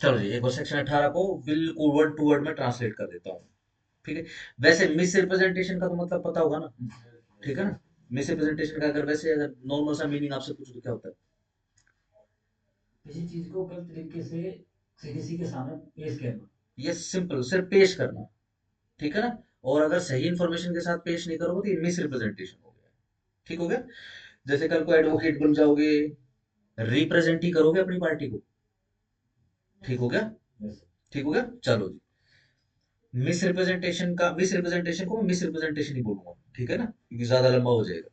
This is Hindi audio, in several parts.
चलो जी, एक बार सेक्शन 18 को बिल्कुल वर्ड टू वर्ड में ट्रांसलेट कर देता हूँ। ठीक है। वैसे मिस रिप्रेजेंटेशन का तो मतलब पता होगा ना। ठीक है ना। मिस रिप्रेजेंटेशन का अगर वैसे अगर नॉर्मल सा मीनिंग आपसे पूछो तो क्या होता है? किसी चीज को गलत तरीके से किसी के सामने पेश करना। ये सिंपल, सिर्फ पेश करना। ठीक है ना। और अगर सही इंफॉर्मेशन के साथ पेश नहीं करोगे तो ये मिस रिप्रेजेंटेशन हो गया। ठीक हो गया। जैसे कल को एडवोकेट बन जाओगे, रिप्रेजेंट ही करोगे अपनी पार्टी को। ठीक हो गया। यस। ठीक हो गया, चलो जी। मिस रिप्रेजेंटेशन को मैं मिस रिप्रेजेंटेशन ही बोलूंगा। ठीक है ना, क्योंकि ज्यादा लंबा हो जाएगा।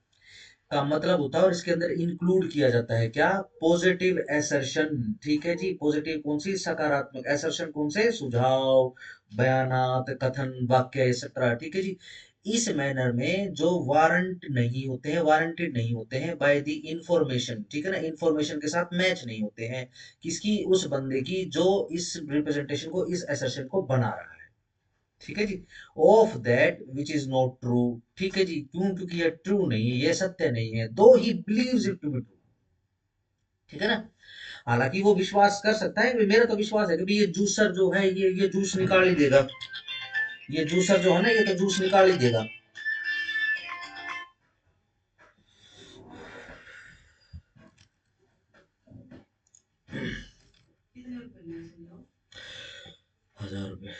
का मतलब होता है, और इसके अंदर इंक्लूड किया जाता है क्या? Positive assertion. ठीक है जी, पॉजिटिव कौन सी? सकारात्मक एसर्शन कौन से? सुझाव, बयानात, कथन, वाक्य एक्सेट्रा। ठीक है जी। इस मैनर में जो वारंट नहीं होते हैं, वारंटेड नहीं होते हैं बाय द इंफॉर्मेशन। ठीक है ना, इंफॉर्मेशन के साथ मैच नहीं होते हैं। किसकी? उस बंदे की जो इस रिप्रेजेंटेशन को, इस एसर्शन को बना रहा है। ठीक है जी। Of that which is not true. ठीक है जी, क्यों? क्योंकि ये ट्रू नहीं है, ये सत्य नहीं है, though he believes it to be true. ठीक है ना। हालांकि वो विश्वास कर सकता है कि मेरा तो विश्वास है कि भाई ये जूसर जो है, ये जूस निकाल ही देगा। ये जूसर जो है ना, ये तो जूस निकाल ही देगा। ₹1000।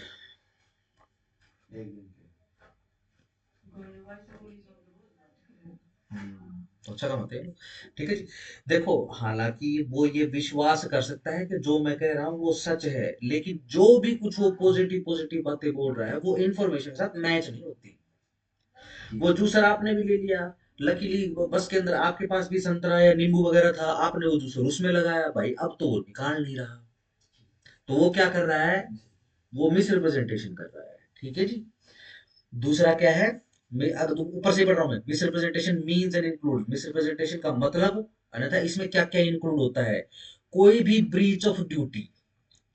तो अच्छा काम आता है। ठीक है जी। देखो, हालांकि वो ये विश्वास कर सकता है कि जो मैं कह रहा हूँ वो सच है, लेकिन जो भी कुछ वो पॉजिटिव पॉजिटिव बातें बोल रहा है वो इन्फॉर्मेशन के साथ मैच नहीं होती। जी। वो जूसर आपने भी ले लिया। लकीली बस के अंदर आपके पास भी संतरा या नींबू वगैरह था, आपने वो जूसर उसमें लगाया भाई, अब तो वो निकाल नहीं रहा। तो वो क्या कर रहा है? वो मिस रिप्रेजेंटेशन कर रहा है। ठीक है जी। दूसरा क्या है? मैं अगर ऊपर से पढ़ रहा हूं मैं, miss representation means and include. Miss representation का मतलब, अन्यथा इसमें क्या क्या इंक्लूड होता है? कोई भी ब्रीच ऑफ ड्यूटी,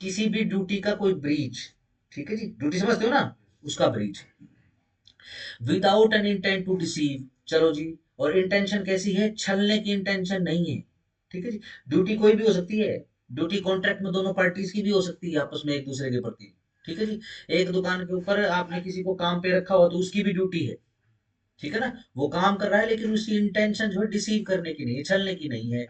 किसी भी ड्यूटी का कोई ब्रीच। ठीक है जी, ड्यूटी समझते हो ना, उसका breach. Without an intent to deceive. चलो जी। और इंटेंशन कैसी है? छलने की इंटेंशन नहीं है। ठीक है जी। ड्यूटी कोई भी हो सकती है। ड्यूटी कॉन्ट्रैक्ट में दोनों पार्टीज की भी हो सकती है, आपस में एक दूसरे के प्रति। ठीक है जी। एक दुकान के ऊपर आपने किसी को काम पे रखा हुआ तो उसकी भी ड्यूटी है। ठीक है ना। वो काम कर रहा है लेकिन उसकी इंटेंशन जो है डिसीव करने की नहीं है, छलने की नहीं है।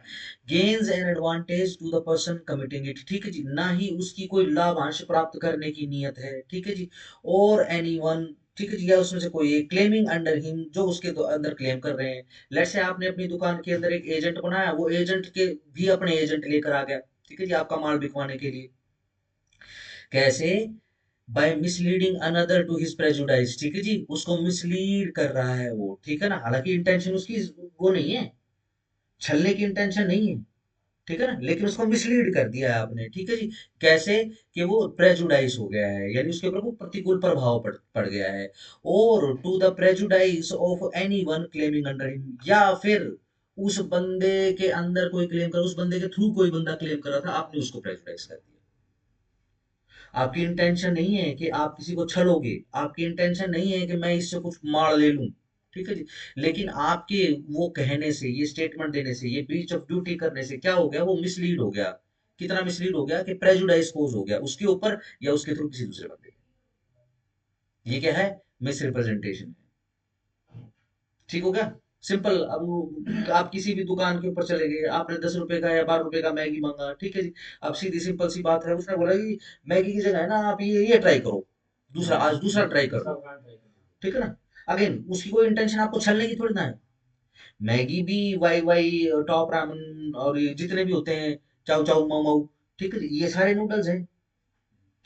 Gains an advantage to the person committing it. ठीक है जी, ना ही उसकी कोई लाभांश प्राप्त करने की नियत है। ठीक है जी। और एनी वन। ठीक है जी, या उसमें से कोई एक क्लेमिंग अंडर हिम, जो उसके अंदर क्लेम कर रहे हैं। लेट्स से आपने अपनी दुकान के अंदर एक एजेंट बनाया, वो एजेंट के भी अपने एजेंट लेकर आ गया। ठीक है जी, आपका माल बिकवाने के लिए। कैसे? By misleading another to his prejudice. ठीक है जी, उसको मिसलीड कर रहा है वो। ठीक है ना, हालांकि इंटेंशन उसकी वो नहीं है, छलने की इंटेंशन नहीं है। ठीक है ना, लेकिन उसको मिसलीड कर दिया है आपने। ठीक है जी। कैसे? कि वो प्रेजुडाइज हो गया है, यानी उसके ऊपर वो प्रतिकूल प्रभाव पड़ गया है। और to the prejudice of any one claiming under him, या फिर उस बंदे के अंदर कोई क्लेम कर, उस बंदे के थ्रू कोई बंदा क्लेम कर रहा था, आपने उसको प्रेजुडाइज कर दिया। आपकी इंटेंशन नहीं है कि आप किसी को छलोगे, आपकी इंटेंशन नहीं है कि मैं इससे कुछ मार ले लूं। ठीक है जी। लेकिन आपके वो कहने से, ये स्टेटमेंट देने से, ये ब्रीच ऑफ ड्यूटी करने से क्या हो गया? वो मिसलीड हो गया। कितना मिसलीड हो गया कि प्रेजुडाइज कोज हो गया उसके ऊपर या उसके थ्रू किसी दूसरे बंदे पे। ये क्या है? मिस रिप्रेजेंटेशन है। ठीक हो गया। सिंपल। अब आप किसी भी दुकान के ऊपर चले गए, आपने 10 रुपए का या 12 रुपए का मैगी मांगा। ठीक है जी। अब सीधी सिंपल सी बात है, उसने बोला कि मैगी की जगह है ना आप ये ट्राई करो, दूसरा, आज दूसरा ट्राई कर दूसरा लो। ब्रांड ट्राई करना। ठीक है ना। अगेन उसकी कोई इंटेंशन आपको छलने की थोड़ी ना है। मैगी भी, वाई वाई, टॉप रामन और ये जितने भी होते हैं, चाउ चाउ माउ माउ, ठीक है जी, ये सारे नूडल्स हैं।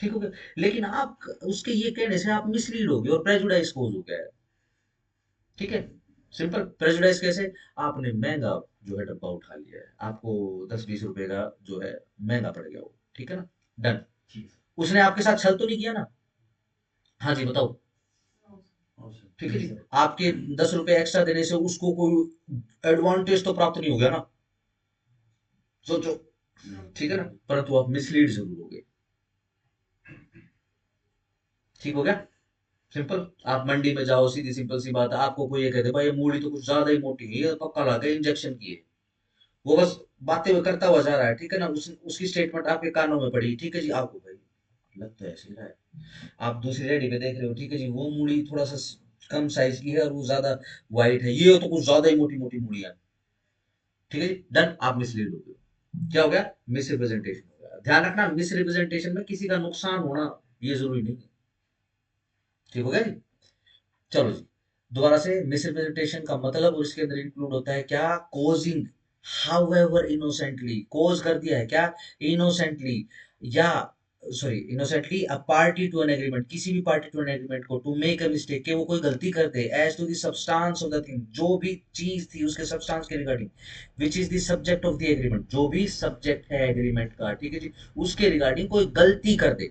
ठीक हो गया। लेकिन आप उसके ये कहने से आप मिसलीड हो गए और प्रेजुडाइज कोज हो गया है। ठीक है। सिंपल प्रेजुडाइज कैसे? आपने महंगा जो है डब्बा उठा लिया है, आपको 10-20 रुपए का जो है महंगा पड़ गया वो। ठीक है ना। डन। जी। उसने आपके साथ छल तो नहीं किया ना? हाँ जी, बताओ। और सर ठीक है जी जी। सर। आपके 10 रुपए एक्स्ट्रा देने से उसको कोई एडवांटेज तो प्राप्त नहीं हो गया ना? सोचो। ठीक है ना। परंतु आप मिसलीड जरूर हो गए। ठीक हो गया। सिंपल। आप मंडी में जाओ, सीधी सिंपल सी बात है, आपको कोई ये कहते भाई ये मूली तो कुछ ज्यादा ही मोटी है, ये तो पक्का लगा इंजेक्शन की है। वो बस बातें हुए करता हुआ जा रहा है, ठीक है ना, उसकी स्टेटमेंट आपके कानों में पड़ी, ठीक है जी, आपको भाई लग तो ऐसे ही रहा है। आप दूसरी रेडी पे देख रहे हो, ठीक है जी, वो मूली थोड़ा सा कम साइज की है और वो ज्यादा वाइट है, ये तो कुछ ज्यादा ही मोटी मोटी मूलियां, ठीक है जी, डन, आप मिसलीड हो गए। क्या हो गया? मिस रिप्रेजेंटेशन हो गया। ध्यान रखना, मिस रिप्रेजेंटेशन में किसी का नुकसान होना ये जरूरी नहीं है। ठीक हो गया जी। चलो जी, दोबारा से, मिस रिप्रेजेंटेशन का मतलब और इसके अंदर इंक्लूड होता है क्या? कोजिंग, हाउएवर इनोसेंटली, कोज कर दिया है क्या? इनोसेंटली, या sorry innocently a party to an agreement, किसी भी पार्टी टू एन एग्रीमेंट को, टू मेक अ मिस्टेक, के वो कोई गलती कर दे, as to the substance of the thing, जो भी चीज थी उसके सब्सटेंस के regarding, which is the subject of the agreement, जो भी सब्जेक्ट है एग्रीमेंट का, ठीक है जी, उसके रिगार्डिंग कोई गलती कर दे,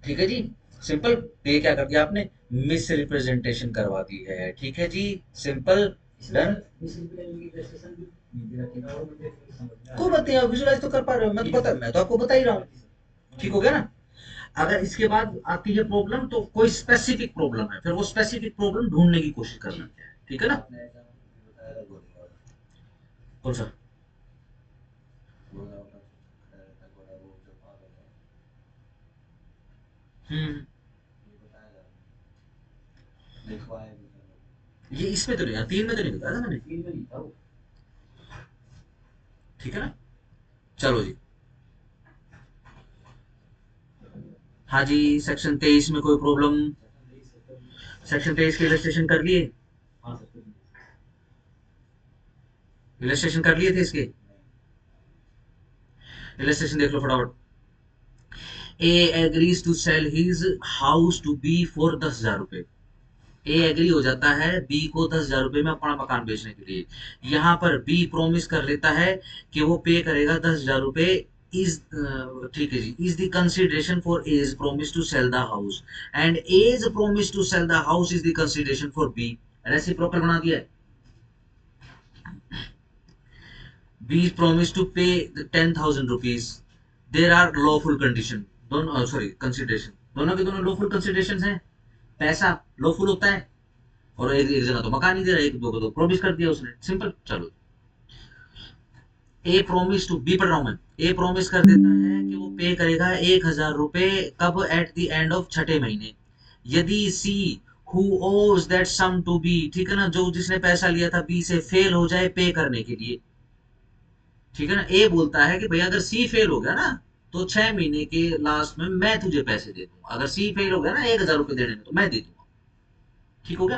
ठीक है जी, सिंपल। तो ये क्या कर दिया आपने? मिस रिप्रेजेंटेशन करवा दी है, ठीक है जी, सिंपल, इसमें डन। सर मिसरिप्रेजेंटेशन की रजिस्ट्रेशन भी नहीं दे रखी ना, और मुझे समझ में आ कोई रहा बात नहीं, आप विजुलाइज तो कर पा रहे हो, मैं तो आपको बता ही रहा हूँ। ठीक हो गया ना? अगर इसके बाद आती है प्रॉब्लम, तो कोई स्पेसिफिक प्रॉब्लम है, फिर वो स्पेसिफिक प्रॉब्लम ढूंढने की कोशिश करना है, ठीक है ना? कौन सा? हम्म, ये इसमें तो नहीं, तीन में तो नहीं बताया था मैंने, तीन में नहीं था वो। ठीक है ना? चलो जी, हाँ जी, सेक्शन 23 में कोई प्रॉब्लम? सेक्शन 23 के इलस्ट्रेशन कर लिए? हाँ सर कोई नहीं। इलस्ट्रेशन कर लिए थे इसके? इलस्ट्रेशन देख लो फटाफट। A agrees to sell his house to B for 10,000 रुपए। ए एग्री हो जाता है बी को 10,000 रुपए में अपना मकान बेचने के लिए। यहाँ पर बी प्रोमिस कर लेता है कि वो पे करेगा 10,000 रुपए, इज, ठीक है जी, is the consideration for A's promise to sell the house, and A's promise to sell the house is the consideration for B. Reciprocal बना दिया है। B promise to pay 10,000 rupees, there are lawful condition, दोनों सॉरी कंसिडरेशन, दोनों के दोनों लॉफुल कंसिडरेशन है। पैसा लॉफुल होता है, और एक जगह तो मकान ही दे रहा है, एक दो को तो प्रॉमिस कर दिया उसने, सिंपल। चलो, ए प्रोमिस टू, बी पढ़ रहा हूं मैं, ए प्रोमिस कर देता है कि वो पे करेगा 1,000 रुपए, कब? एट द एंड ऑफ छठे महीने। यदि C, who owes that sum to B, ठीक है ना, जो जिसने पैसा लिया था बी से, फेल हो जाए पे करने के लिए, ठीक है ना, ए बोलता है कि भैया अगर सी फेल हो गया ना, तो 6 महीने के लास्ट में मैं तुझे पैसे दे दूंगा, अगर सी फेल हो गया ना 1,000 रुपए देने में, तो मैं दे दूंगा। ठीक हो गया?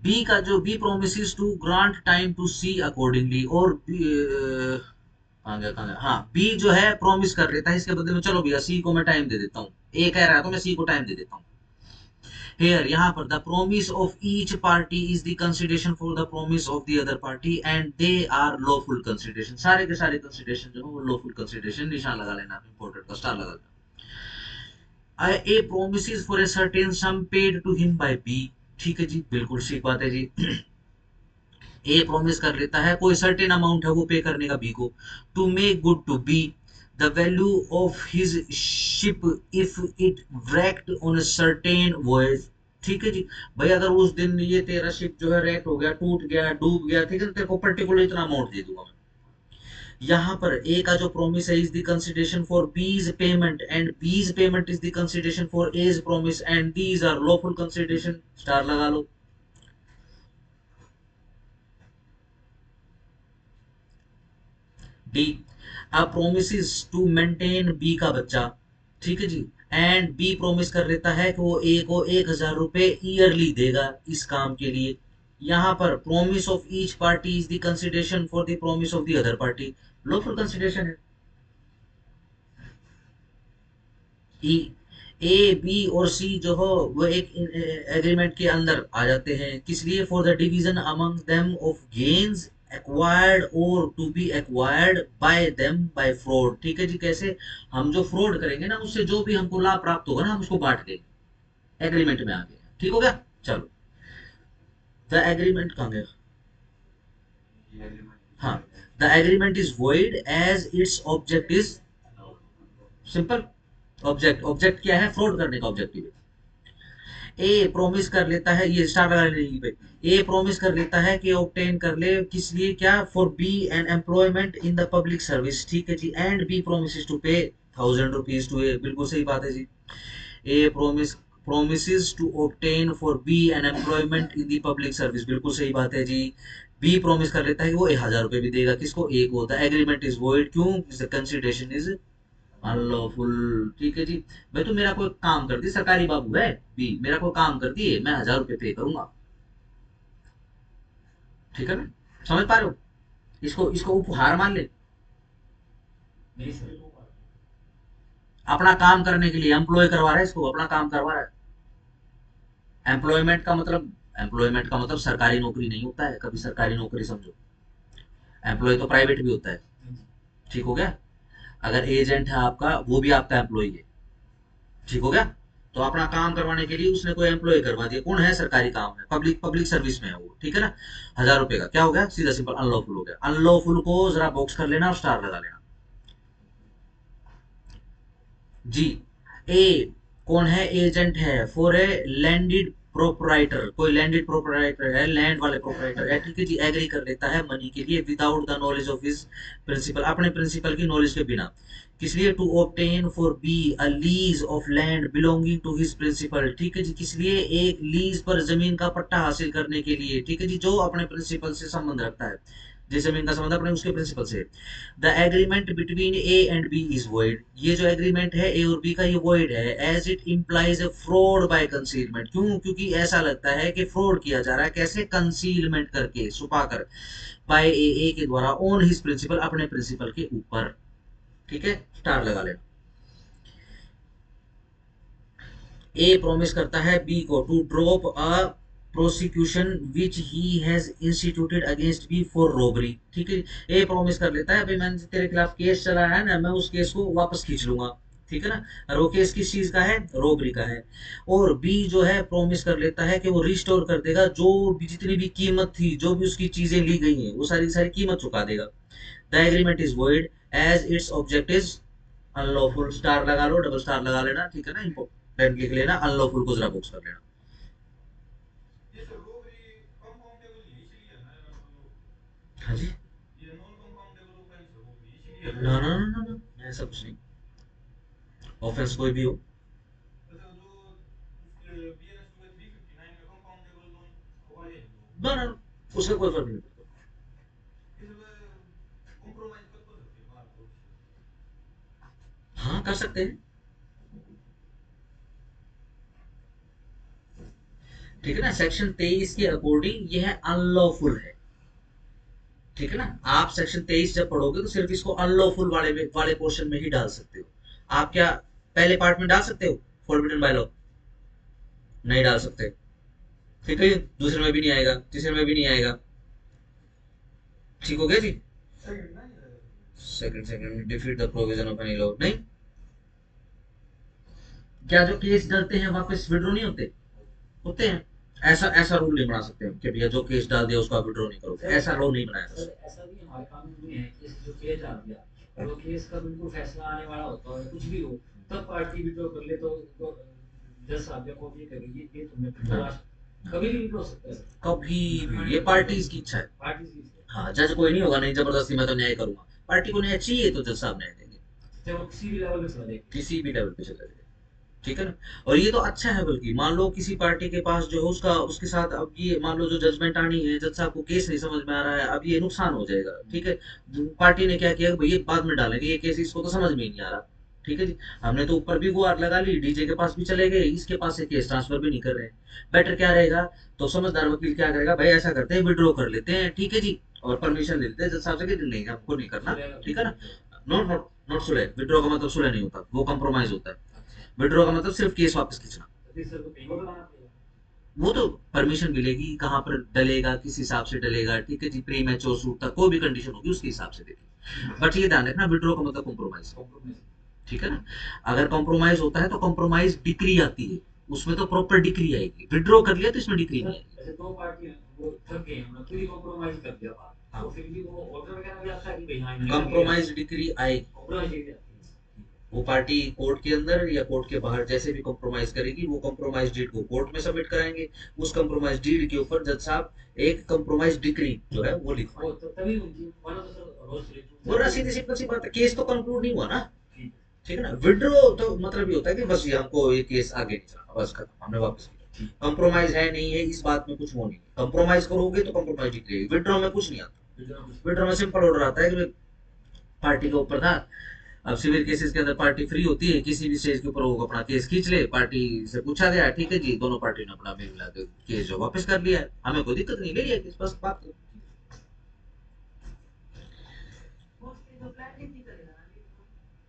बी का जो B promise to grant time to C accordingly, और कहाँ गया कहाँ गया, हाँ, बी जो है प्रॉमिस कर लेता है इसके बदले में, चलो भैया सी को मैं टाइम दे देता हूँ, ए कह रहा है तो मैं सी को टाइम दे देता हूँ। हेयर, यहाँ पर the promise of each party is the consideration for the promise of the other party, and they are lawful consideration, सारे के सारे कंसिडरेशन जो है वो लॉफुल कंसिडरेशन, निशान लगा लेना, इंपॉर्टेंट का स्टार लगा लेना। A promise for a certain sum paid to him by B, ठीक है जी, बिल्कुल ठीक बात है जी। ए प्रॉमिस कर लेता है कोई सर्टेन अमाउंट है वो पे करने का बी को, to make good to B the value of his ship if it wrecked on a certain voyage, ठीक है जी। भाई अगर उस दिन ये तेरा शिप जो है रैक्ट हो गया, टूट गया, डूब गया, ठीक है, तेरे को पर्टिकुलर इतना अमाउंट दे दूंगा मैं। यहाँ पर ए का जो प्रॉमिस है is the consideration for B's payment, and B's payment is the consideration for A's promise, and these are lawful consideration, star लगा लो। डी, अब प्रोमिस टू मेंटेन बी का बच्चा, ठीक है जी, एंड बी प्रोमिस कर लेता है कि वो ए को 1,000 रुपए ईयरली देगा इस काम के लिए। यहाँ पर promise of each party is the consideration for the promise of the other party, lawful consideration है। ई, ए बी और सी जो हो वो एक एग्रीमेंट के अंदर आ जाते हैं, किस लिए? For the division among them of gains acquired और to be acquired by them by fraud, ठीक है जी, कैसे? हम जो फ्रॉड करेंगे ना, उससे जो भी हमको लाभ प्राप्त होगा ना, हम उसको बांट देंगे, एग्रीमेंट में आ गया, ठीक हो गया? चलो, द एग्रीमेंट कहाँ गया? हाँ, the agreement is void as its object is, simple, object, object क्या है? फ्रॉड करने का ऑब्जेक्टिव है। ए प्रॉमिस कर लेता है, ये स्टार लगा लेने पे, ए प्रॉमिस कर लेता है कि ऑब्टेन कर ले किस लिए, क्या, for B an employment in the public service, ठीक है जी, and B promise to pay 1000 rupees to ए, बिल्कुल सही बात है जी। ए promises to obtain for B an employment in the public service, बिल्कुल सही बात है जी। बी प्रॉमिस कर लेता है कि वो 1000 रुपए भी देगा किसको, ए को, द एग्रीमेंट इज void, क्यों, कंसिडरेशन इज अनलॉफुल, ठीक है जी। भाई तू मेरा कोई काम कर दी, सरकारी बाबू है बी, मेरा कोई काम कर दिए, मैं 1000 रुपए पे करूंगा, ठीक है ना, समझ पा रहे हो, इसको इसको उपहार मान ले, नहीं सर। अपना काम करने के लिए एम्प्लॉय करवा रहा है इसको, अपना काम करवा रहा है। एम्प्लॉयमेंट का मतलब, एम्प्लॉयमेंट का मतलब सरकारी नौकरी नहीं होता है, कभी सरकारी नौकरी समझो, एम्प्लॉय तो प्राइवेट भी होता है, ठीक हो गया। अगर एजेंट है आपका, वो भी आपका एम्प्लॉय है, ठीक हो गया। तो अपना काम करवाने के लिए उसने कोई एम्प्लॉय करवा दिया, कौन है, सरकारी काम है, पब्लिक पब्लिक सर्विस में है वो, ठीक है ना। 1000 रुपए का क्या हो गया, सीधा सिंपल अनलॉफुल हो गया। अनलॉफुल को जरा बॉक्स कर लेना और स्टार लगा लेना जी। ए कौन है, एजेंट है फॉर ए लैंडेड प्रोपराइटर, कोई लैंडेड प्रोपराइटर है, लैंड वाले प्रोपराइटर है, ठीक है जी, एग्री कर लेता है मनी के लिए without the knowledge of his principal, अपने प्रिंसिपल की नॉलेज के बिना, किस लिए, to obtain for B a lease of land belonging to his principal, ठीक है जी, किस लिए, एक लीज पर जमीन का पट्टा हासिल करने के लिए, ठीक है जी, जो अपने प्रिंसिपल से संबंध रखता है, जिस जमीन का संबंध अपने उसके प्रिंसिपल से। The agreement between A and B is void, ये जो एग्रीमेंट है ए और बी का ये वॉइड है, as it implies a fraud by concealment, क्यों, क्योंकि ऐसा लगता है कि फ्रॉड किया जा रहा है, कैसे, कंसीलमेंट करके, छुपा कर, बाय ए के द्वारा, ऑन हिज प्रिंसिपल, अपने प्रिंसिपल के ऊपर, ठीक है, स्टार लगा लेना। ए प्रॉमिस करता है बी को to drop a prosecution which he has instituted against B for robbery, ठीक है। ए प्रॉमिस कर लेता है भाई मैंने तेरे खिलाफ केस चलाया है ना, मैं उस केस को वापस खींच लूंगा, ठीक है ना, और वो केस किस चीज का है, रॉबरी का है। और बी जो है प्रॉमिस कर लेता है कि वो रिस्टोर कर देगा जो भी, जितनी भी कीमत थी, जो भी उसकी चीजें ली गई हैं, वो सारी की सारी कीमत चुका देगा। The agreement is void as its object is unlawful, star लगा लो, डबल स्टार लगा लेना, ठीक है ना, इंपॉर्टेंट लिख लेना, अनलॉफुल को जरा बॉक्स कर लेना। ये सर रोबरी कंपाउंडेबल नहीं है, इसलिए है ना यार, हाँ जी, ये नॉन कंपाउंडेबल ऑफेंस है रोबरी, इसलिए है ना ना। ना ना ना, ऐसा कुछ नहीं, ऑफेंस कोई भी हो। अच्छा, जो उसके बीएनएस के 359 में कंपाउंडेबल नॉन वाले हैं जो, ना ना, उसका कोई फर्क नहीं पड़ता। ये सब कॉम्प्रोमाइज कर तो सकते हैं बाहर कोर्ट से। हाँ कर सकते हैं, ठीक है ना, सेक्शन 23 के अकॉर्डिंग ये है अनलॉफुल है, ठीक है ना। आप सेक्शन 23 जब पढ़ोगे तो सिर्फ इसको अनलॉफुल वाले पोर्शन में ही डाल सकते हो। आप क्या पहले पार्ट में डाल सकते हो, फॉरबिडन बाय लॉ, नहीं डाल सकते, ठीक है, दूसरे में भी नहीं आएगा, तीसरे में भी नहीं आएगा, ठीक हो गया जी। सेकंड ना, ये second second defeat the provision of any law, नहीं, क्या जो केस डलते हैं वापस विड्रॉ नहीं होते, होते हैं, ऐसा ऐसा रूल नहीं बना सकते हम कि भैया जो केस डाल दिया उसका विड्रॉ नहीं करोगे, सर, ऐसा लॉ नहीं बनाया जा सर सकता। ऐसा भी हमारे कानून में है कि जो केस डाल दिया और वो केस का बिल्कुल फैसला आने वाला होता है, कुछ भी हो, तब पार्टी विड्रॉ कर ले तो जज साहब या कोर्ट ये कहेगी ये तुमने तलाश, कभी भी विड्रॉ सकता है सर, कभी भी, ये पार्टीज की इच्छा है। पार्टी की। हाँ, जज कोई नहीं होगा, नहीं जबरदस्ती मैं तो न्याय करूंगा, पार्टी को न्याय चाहिए तो जज साहब न्याय देंगे, चाहे वो किसी भी लेवल पे चला जाए। किसी भी लेवल पे चला जाए, ठीक है ना। और ये तो अच्छा है, बल्कि मान लो किसी पार्टी के पास जो है उसका, उसके साथ अब ये मान लो जो जजमेंट आनी है, जज साहब को केस नहीं समझ में आ रहा है, अब ये नुकसान हो जाएगा, ठीक है। पार्टी ने क्या किया, भैया बाद में डालेंगे ये केस, इसको तो समझ में ही नहीं आ रहा, ठीक है जी, हमने तो ऊपर भी गुहार लगा ली, डीजे के पास भी चले गए, इसके पास से केस ट्रांसफर भी नहीं कर रहे हैं, बेटर क्या रहेगा, तो समझदार वकील क्या करेगा, भाई ऐसा करते हैं विड्रॉ कर लेते हैं, ठीक है जी, और परमिशन ले लेते हैं जज साहब से कि नहीं हमको नहीं करना, ठीक है ना। Not not not Sulah, withdraw का मतलब सुलह नहीं होता, वो कंप्रोमाइज होता है। विड्रॉ का मतलब सिर्फ केस वापस खींचना, सर को पेपर बनाना पड़ेगा। वो तो परमिशन मिलेगी, कहाँ पर डलेगा, किस हिसाब से डलेगा, ठीक है जी, प्री मैच्योर सूट तक कोई भी कंडीशन होगी उसके हिसाब से देगी, बट ये ध्यान रखना विड्रॉ का मतलब कॉम्प्रोमाइज, ठीक है ना। अगर कॉम्प्रोमाइज होता है तो कॉम्प्रोमाइज डिक्री आती है, उसमें तो प्रॉपर डिक्री आएगी, विड्रॉ कर लिया तो इसमें डिक्री नहीं आएगी। ऐसे दो पार्टी हैं वो थक गए, हमने पूरी कॉम्प्रोमाइज कर दिया बात, हाँ, तो फिर भी वो ऑर्डर वगैरह भी आता है कि भाई हाँ इन्होंने कॉम्प्रोमाइज डिक्री आएगी, कॉम्प्रोमाइज आती है। वो पार्टी कोर्ट के अंदर या कोर्ट के बाहर जैसे भी कॉम्प्रोमाइज करेगी, वो कॉम्प्रोमाइज डीड को कोर्ट में सबमिट कराएंगे। उस कॉम्प्रोमाइज डीड के ऊपर जज साहब एक कॉम्प्रोमाइज डिक्री जो है वो वो लिखवाएंगे। तो तभी उनकी मानो तो सर रोज वो सीधी सिंपल सी बात है, केस तो कंक्लूड नहीं हुआ ना। ठीक है ना, विड्रॉ तो मतलब ये होता है कि बस ये हमको ये केस आगे नहीं चलना, बस खत्म, हमने वापस किया। कंप्रोमाइज है नहीं है इस बात में कुछ वो नहीं, कंप्रोमाइज करोगे तो कंप्रोमाइज डिक्री। विड्रॉ में कुछ नहीं आता, विड्रॉ में सिंपल ऑर्डर आता है कि पार्टी के ऊपर था। अब सिविल केसेस के अंदर पार्टी फ्री होती है, किसी भी स्टेज के ऊपर वो अपना केस खींच ले, पार्टी से पूछा गया ठीक है जी, दोनों पार्टी ने अपना मेल मिला के केस जो वापस कर लिया है, हमें कोई दिक्कत नहीं, ले लिया केस, बस बात।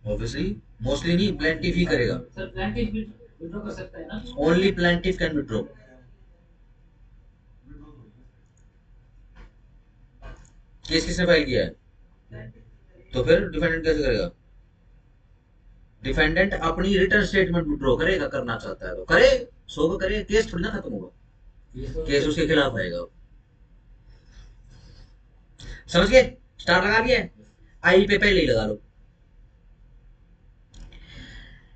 ऑब्वियसली मोस्टली नहीं, प्लेंटिफ ही करेगा। सर प्लांटिव विड्रॉ कर सकता है ना? Only plaintiff can withdraw. Case किसने फाइल किया है, तो फिर डिफेंडेंट कैसे करेगा? डिफेंडेंट अपनी रिटर्न स्टेटमेंट विड्रॉ करेगा, करना चाहता है तो करे, सो को करे, केस थोड़ी ना खत्म होगा, केस उसके खिलाफ आएगा। समझ गए? स्टार लगा लिया है, आई पे पहले ही लगा लो।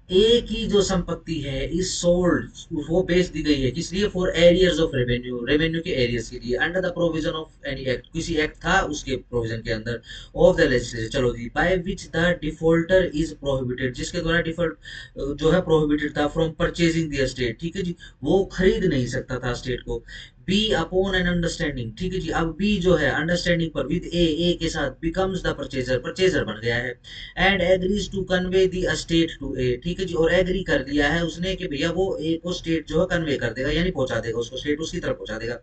ए की जो संपत्ति है इस सोल्ड, वो बेच दी गई है किस लिए? For arrears of revenue, revenue के एरियर्स के लिए, under the provision of any act, किसी एक्ट था उसके प्रोविजन के अंदर, ऑफ द लेजिस्लेचर, चलो जी, by which the defaulter is prohibited, जिसके द्वारा डिफॉल्ट जो है प्रोहिबिटेड था, फ्रॉम परचेजिंग द स्टेट, ठीक है जी, वो खरीद नहीं सकता था स्टेट को। बी अपॉन एन अंडरस्टैंडिंग, ठीक है जी, अब बी जो है अंडरस्टैंडिंग पर विद ए के साथ बिकम्स द परचेजर, परचेजर बन गया है, and agrees to convey the estate to A, ठीक है जी, और एग्री कर लिया है उसने कि भैया वो ए को स्टेट जो है कन्वे कर देगा, यानी पहुंचा देगा उसको, स्टेट उसकी तरफ पहुंचा देगा।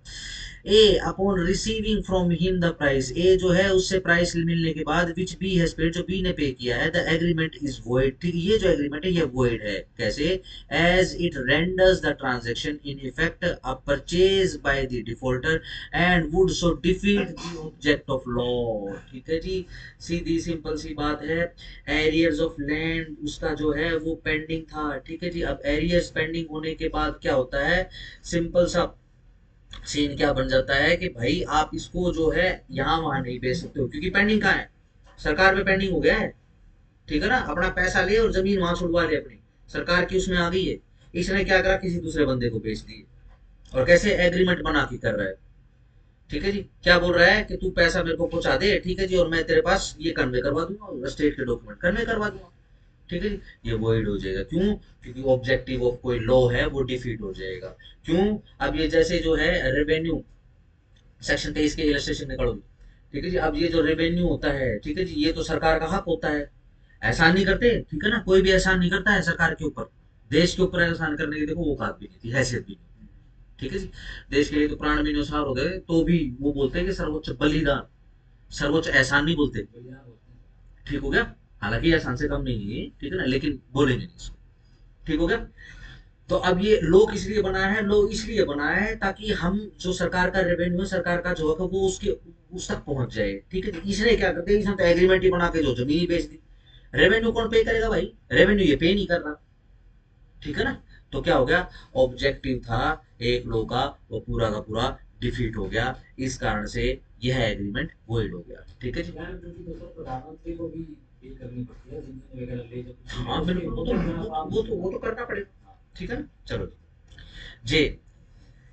A upon receiving from him the price, A जो है उससे प्राइस मिलने के बाद विच बी हैज पेड, जो बी ने पे किया है, द एग्रीमेंट इज वॉइड, ठीक है, ये जो एग्रीमेंट है ये वॉइड है, कैसे? As it renders the transaction in effect a purchase by the defaulter and would so defeat the object of law, ठीक है जी, सीधी सिंपल सी बात है। एरियर्स ऑफ लैंड उसका जो है वो पेंडिंग था, ठीक है जी, अब एरियर्स पेंडिंग होने के बाद क्या होता है, सिंपल सा सीन क्या बन जाता है कि भाई आप इसको जो है यहाँ वहां नहीं बेच सकते हो, क्योंकि पेंडिंग कहाँ है, सरकार में पेंडिंग हो गया है, ठीक है ना, अपना पैसा ले और जमीन वहां छुड़वा ले अपनी, सरकार की उसमें आ गई है, इसने क्या करा, किसी दूसरे बंदे को बेच दी, और कैसे एग्रीमेंट बना के कर रहा है, ठीक है जी, क्या बोल रहा है कि तू पैसा मेरे को पहुंचा दे, ठीक है जी, और मैं तेरे पास ये कन्वे करवा दूंगा, स्टेट के डॉक्यूमेंट कन्वे करवा दूंगा, ठीक है जी, ये वॉइड हो जाएगा, क्यों? क्योंकि ऑब्जेक्टिव ऑफ कोई लॉ है वो डिफीट हो जाएगा, क्यों? अब ये जैसे जो है रेवेन्यू सेक्शन 23 के इलस्ट्रेशन निकालो, ठीक है जी, अब ये जो रेवेन्यू होता है, ठीक है जी, ये तो सरकार का हक होता है, एहसान नहीं करते, ठीक है ना, कोई भी एहसान नहीं करता है सरकार के ऊपर, देश के ऊपर एहसान करने की देखो वो औकात भी नहीं थी, हैसियत भी नहीं, ठीक है जी, देश के लिए तो प्राण भी न्यौछावर हो गए, तो भी वो बोलते हैं कि सर्वोच्च बलिदान, सर्वोच्च एहसान नहीं बोलते, ठीक हो गया, हालांकि एहसान से कम नहीं है, ठीक है ना, लेकिन बोलेंगे नहीं इसको, ठीक हो गया। तो अब ये लो किस लिए बनाया है, लो इसलिए बनाया है ताकि हम जो सरकार का रेवेन्यू है, सरकार का जो है वो उसके उस तक पहुंच जाए, ठीक है, इसने क्या करते हैं, इसने तो एग्रीमेंट ही बना के जो जमीन ही बेच दी, रेवेन्यू कौन पे करेगा भाई, रेवेन्यू ये पे नहीं कर रहा, ठीक है ना, तो क्या हो गया, ऑब्जेक्टिव था एक लो का वो पूरा का पूरा डिफीट हो गया, इस कारण से यह एग्रीमेंट वॉइड हो गया, ठीक है जी। यार क्योंकि तो सर प्रधानमंत्री को भी ये करनी पड़ती है, जमीन वगैरह ले जब हाँ बिल्कुल, वो तो करना पड़ेगा, ठीक है ना, चलो जे,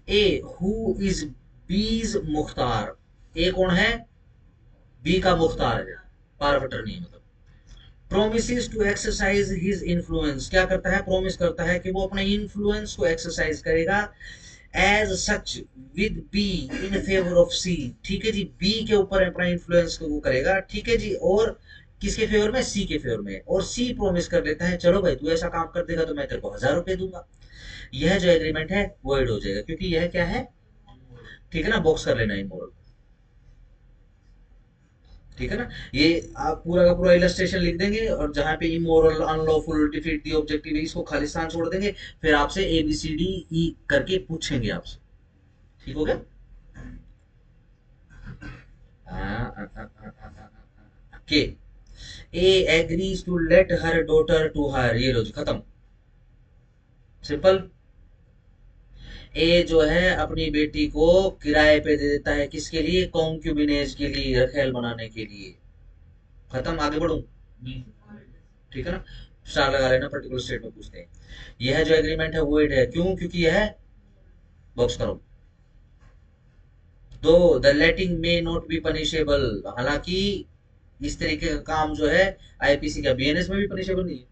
ए हु इज बीज मुख्तार, ए कौन है, बी का मुख्तार है, पावर ऑफ अटर्नी मतलब, promises to exercise his influence, क्या करता है, प्रोमिस करता है कि वो अपने इन्फ्लुएंस को एक्सरसाइज करेगा, as such with B in favour of C, ठीक है जी, बी के ऊपर अपना इन्फ्लुएंस को वो करेगा, ठीक है जी, और किसके फेवर में, सी के फेवर में, और सी प्रोमिस कर लेता है चलो भाई तू ऐसा काम कर देगा तो मैं तेरे को 1000 रुपए दूंगा, यह जो एग्रीमेंट है वॉइड हो जाएगा, क्योंकि यह क्या है, ठीक है ना, बॉक्स कर लेना इमोरल, ठीक है ना, ये आप पूरा का पूरा इलस्ट्रेशन लिख देंगे, और जहां पे immoral unlawful defeat the objective इसको खालिस्तान छोड़ देंगे, फिर आपसे ए बी सी डी ई करके पूछेंगे आपसे, ठीक हो गया। के, A agrees to let her daughter to hire, ये लो जी खत्म, सिंपल। ए जो है अपनी बेटी को किराए पे दे देता है, किसके लिए, कॉन्क्यूबिनेज के लिए, रखेल बनाने के लिए, खत्म, आगे बढ़ू, ठीक है ना, स्टार लगा लेना, पर्टिकुलर स्टेट में पूछते हैं। यह जो एग्रीमेंट है वोइड है, क्यों? क्योंकि यह बॉक्स करो दो the letting may not be punishable, हालांकि इस तरीके का काम जो है आईपीसी का बीएनएस में भी पनिशेबल नहीं है।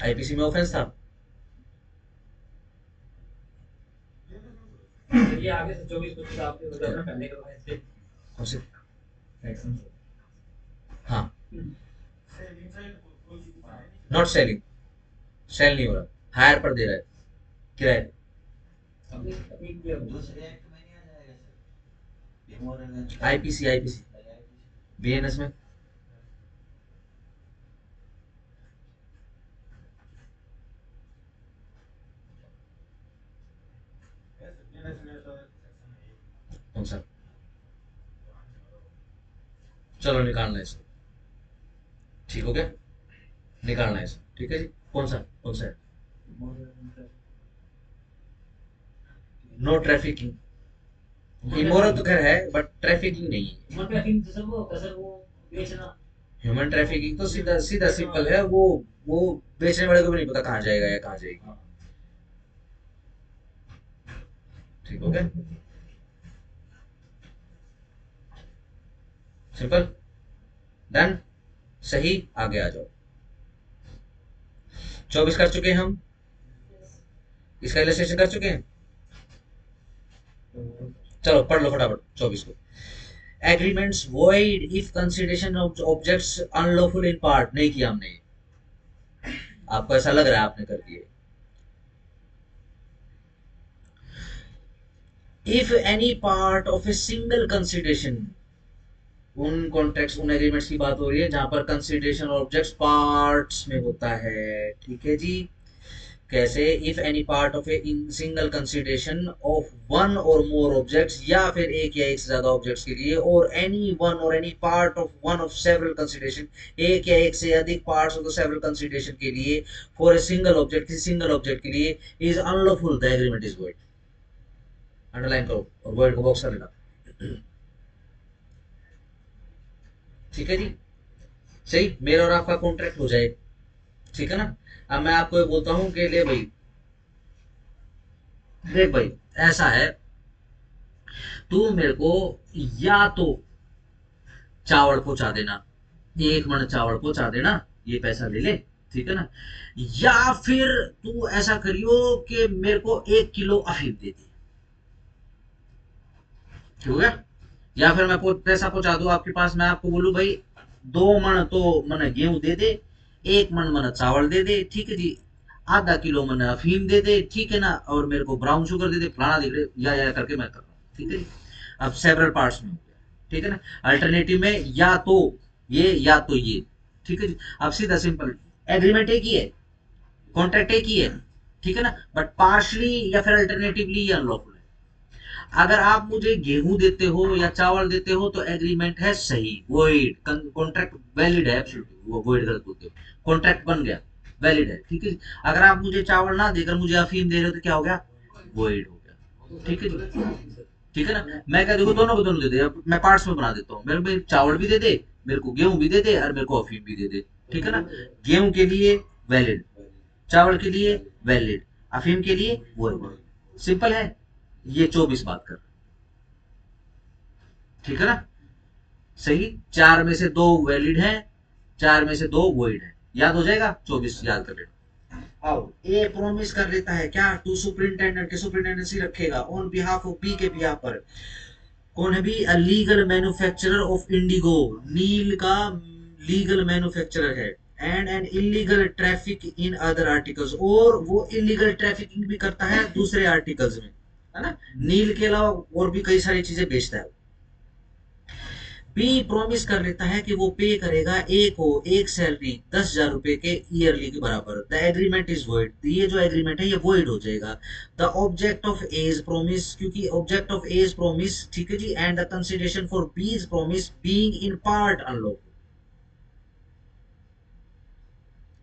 आईपीसी में ऑफेंस था। ये आगे से 24-25 आपके हो जाए ना पहले के वजह से कौन से? सेक्शन से। हाँ, सेलिंग साइड कोई चीज है नहीं। नॉट सेलिंग, सेल नहीं हो रहा, हायर पर दे रहा है किराए। अभी क्या हुआ? दूसरे एक्ट में नहीं आ जाएगा sir, immoral IPC, IPC BNS में ऐसे बीएनएस में तो सेक्शन है कौन सा? चलो निकालना है इसको, ठीक हो गया, निकालना है इसको, ठीक है जी। कौन सा, कौन सा है? नो ट्रैफिकिंग, इमोरल तो खैर है बट ट्रैफिकिंग नहीं है। ह्यूमन ट्रैफिकिंग तो सर वो होता है सर, वो बेचना। ह्यूमन ट्रैफिकिंग तो सीधा सीधा सिंपल है, वो बेचने वाले को भी नहीं पता कहाँ जाएगा या कहाँ जाएगी। ठीक हो गया, सिंपल, डन, सही। आगे आ जाओ, 24 कर चुके हैं हम, इसका इलस्ट्रेशन कर चुके हैं। चलो पढ़ लो फटाफट 24 को। Agreements void if consideration of objects unlawful in part, नहीं किया हमने ये, आपको ऐसा लग रहा है आपने कर दिए। If any part of a single consideration, उन कॉन्ट्रैक्ट्स उन एग्रीमेंट्स की बात हो रही है जहां पर कंसिडरेशन ऑब्जेक्ट्स पार्ट्स में होता है, ठीक है जी। कैसे? If any part of A in single consideration of one और मोर ऑब्जेक्ट्स, या फिर एक या एक से ज्यादा ऑब्जेक्ट्स के लिए, और एनी वन और any part of one of several consideration, एक या एक से अधिक parts of the several consideration के लिए, फॉर ए सिंगल ऑब्जेक्ट, किसी सिंगल ऑब्जेक्ट के लिए, is unlawful, the agreement is void. Underline करो और वर्ड को बॉक्स कर लेना, ठीक है जी। सही, मेरा और आपका कॉन्ट्रैक्ट हो जाए, ठीक है ना। अब मैं आपको ये बोलता हूं कि ले भाई, देख भाई ऐसा है, तू मेरे को या तो चावल पहुंचा देना, 1 मन चावल पहुंचा देना, ये पैसा ले ले, ठीक है ना। या फिर तू ऐसा करियो कि मेरे को 1 किलो अफीम दे दे, ठीक हो गया। या फिर मैं पैसा पहुंचा दूं आपके पास, मैं आपको बोलूं भाई 2 मन तो मन गेहूं दे दे, 1 मन मन चावल दे दे, ठीक है जी, ½ किलो मन अफीम दे दे, ठीक है ना, और मेरे को ब्राउन शुगर दे दे, फलाना दे दे, या करके मैं कर रहा हूँ, ठीक है जी। अब सेवरल पार्ट्स में हो गया, ठीक है ना। अल्टरनेटिव में या तो ये या तो ये, ठीक है जी। अब सीधा सिंपल, एग्रीमेंट एक ही है, कॉन्ट्रैक्ट एक ही है, ठीक है ना, बट पार्शली या फिर अल्टरनेटिवली ये अनलॉफुल है। अगर आप मुझे गेहूं देते हो या चावल देते हो तो एग्रीमेंट है सही, वॉइड, कॉन्ट्रैक्ट वैलिड है, एब्सोल्युटली, वो वॉइड गलत बोलते हो, कॉन्ट्रैक्ट बन गया, वैलिड है, ठीक है। अगर आप मुझे चावल ना देकर मुझे अफीम दे रहे हो तो क्या हो गया? वॉइड हो गया, ठीक है जी। ठीक है ना, मैं क्या देखो दोनों को दोनों दे दे, मैं पार्ट्स में बना देता हूँ, मेरे को चावल भी दे दे, मेरे को गेहूं भी दे दे, और मेरे को अफीम भी दे दे, ठीक है ना। गेहूं के लिए वैलिड, चावल के लिए वैलिड, अफीम के लिए वॉइड, सिंपल है। ये 24 बात कर, ठीक है ना। सही, 4 में से 2 वैलिड है, 4 में से 2 वॉइड है, याद हो जाएगा, 24 याद कर लेना। आओ, ए प्रॉमिस कर लेता है क्या, टू सुपरिंटेंडेंट के सुपरिंटेंडेंसी रखेगा ऑन बिहाफ ऑफ बी के बिहाफ पर। कौन है B? A legal manufacturer of indigo, नील का लीगल मैन्युफैक्चरर है, and an illegal traffic in other articles, और वो इलीगल ट्रैफिकिंग भी करता है दूसरे आर्टिकल्स में, है ना। नील के अलावा और भी कई सारी चीजें बेचता है। बी प्रॉमिस कर लेता है कि वो पे करेगा ए को एक सैलरी 10,000 रुपए के ईयरली के बराबर, द एग्रीमेंट इज वॉइड, ये जो एग्रीमेंट है ये वॉइड हो जाएगा। The object of A's promise, क्योंकि ऑब्जेक्ट ऑफ एज प्रॉमिस, ठीक है जी, and the consideration for B's promise being in part unlawful,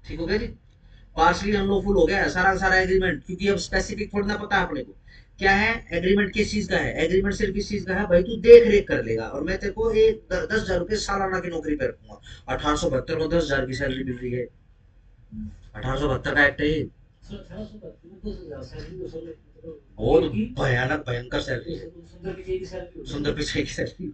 ठीक हो गया जी। पार्शली अनलॉफुल हो गया है सारा का सारा एग्रीमेंट, क्योंकि अब स्पेसिफिक थोड़ा ना पता है अपने को क्या है एग्रीमेंट किस चीज का है। एग्रीमेंट सिर्फ इस चीज का है भाई तू देख रेख कर लेगा और मैं तेरे को एक 10,000 रुपये सालाना की नौकरी पे रखूंगा। 1872 में 10,000 की सैलरी मिल रही है। 1872 का एक्ट है ये। सर 1872 में 10,000 सैलरी तो सर बहुत की भयानक भयंकर सैलरी है। सुंदर पिचाई की सैलरी होती है। सुंदर पिचाई की सैलरी।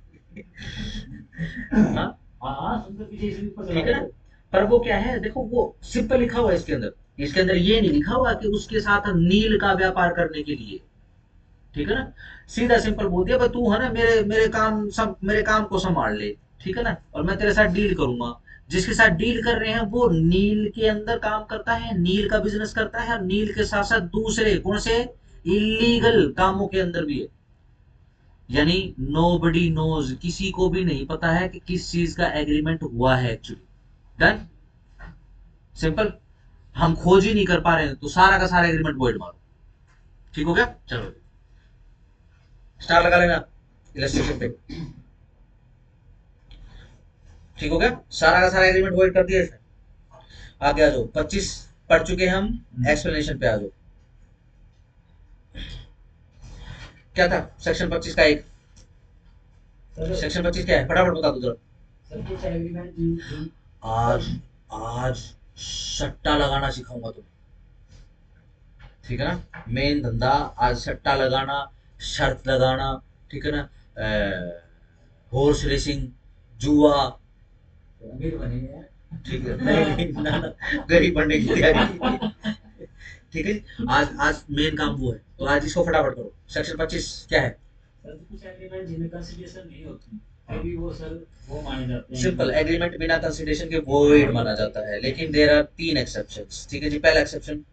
हाँ हाँ सुंदर पिचाई से ऊपर ठीक है ना। पर वो क्या है देखो वो सिंपल लिखा हुआ है इसके अंदर। इसके अंदर ये नहीं लिखा हुआ कि उसके साथ नील का व्यापार करने के लिए, ठीक है ना। सीधा सिंपल बोल दिया भाई तू है ना मेरे काम को संभाल ले, ठीक है ना, और मैं तेरे साथ डील करूंगा। जिसके साथ डील कर रहे हैं वो नील के अंदर काम करता है, नील का बिजनेस करता है, और नील के साथ साथ दूसरे कौन से इलीगल कामों के अंदर भी है। यानी नोबडी नोज, किसी को भी नहीं पता है कि किस चीज का एग्रीमेंट हुआ है एक्चुअली। Done, simple. हम खोज ही नहीं कर पा रहे हैं तो सारा का सारा एग्रीमेंट वॉइड मारो। ठीक हो गया, चलो स्टार लगा लेना इलस्ट्रेशन पे। ठीक हो गया, सारा का सारा एग्रीमेंट वॉइड कर दिया इसने। आगे आ जाओ, 25 पढ़ चुके हैं हम, एक्सप्लेनेशन पे आ जाओ। क्या था सेक्शन 25 का एक, सर सेक्शन 25 क्या है फटाफट बता दो जरा। सर कुछ एग्रीमेंट जी आज आज सट्टा लगाना सिखाऊंगा तुम्हें, ठीक है ना। मेन धंधा आज सट्टा लगाना, शर्त लगाना, ठीक है ना, हॉर्स रेसिंग, जुआ, अमीर बने हैं। ठीक है। नहीं ना ना, गरीब बनने की तैयारी। ठीक है जी, आज मेन काम वो है, तो आज इसको फटाफट करो। सेक्शन 25 क्या है। सर कुछ एग्रीमेंट जिनमें कंसिडरेशन नहीं होती फिर भी वो सर वो माने जाते हैं। सिंपल, एग्रीमेंट बिना कंसिडरेशन के वॉइड माना जाता है, लेकिन देयर आर 3 एक्सेप्शंस। ठीक है जी, पहला एक्सेप्शन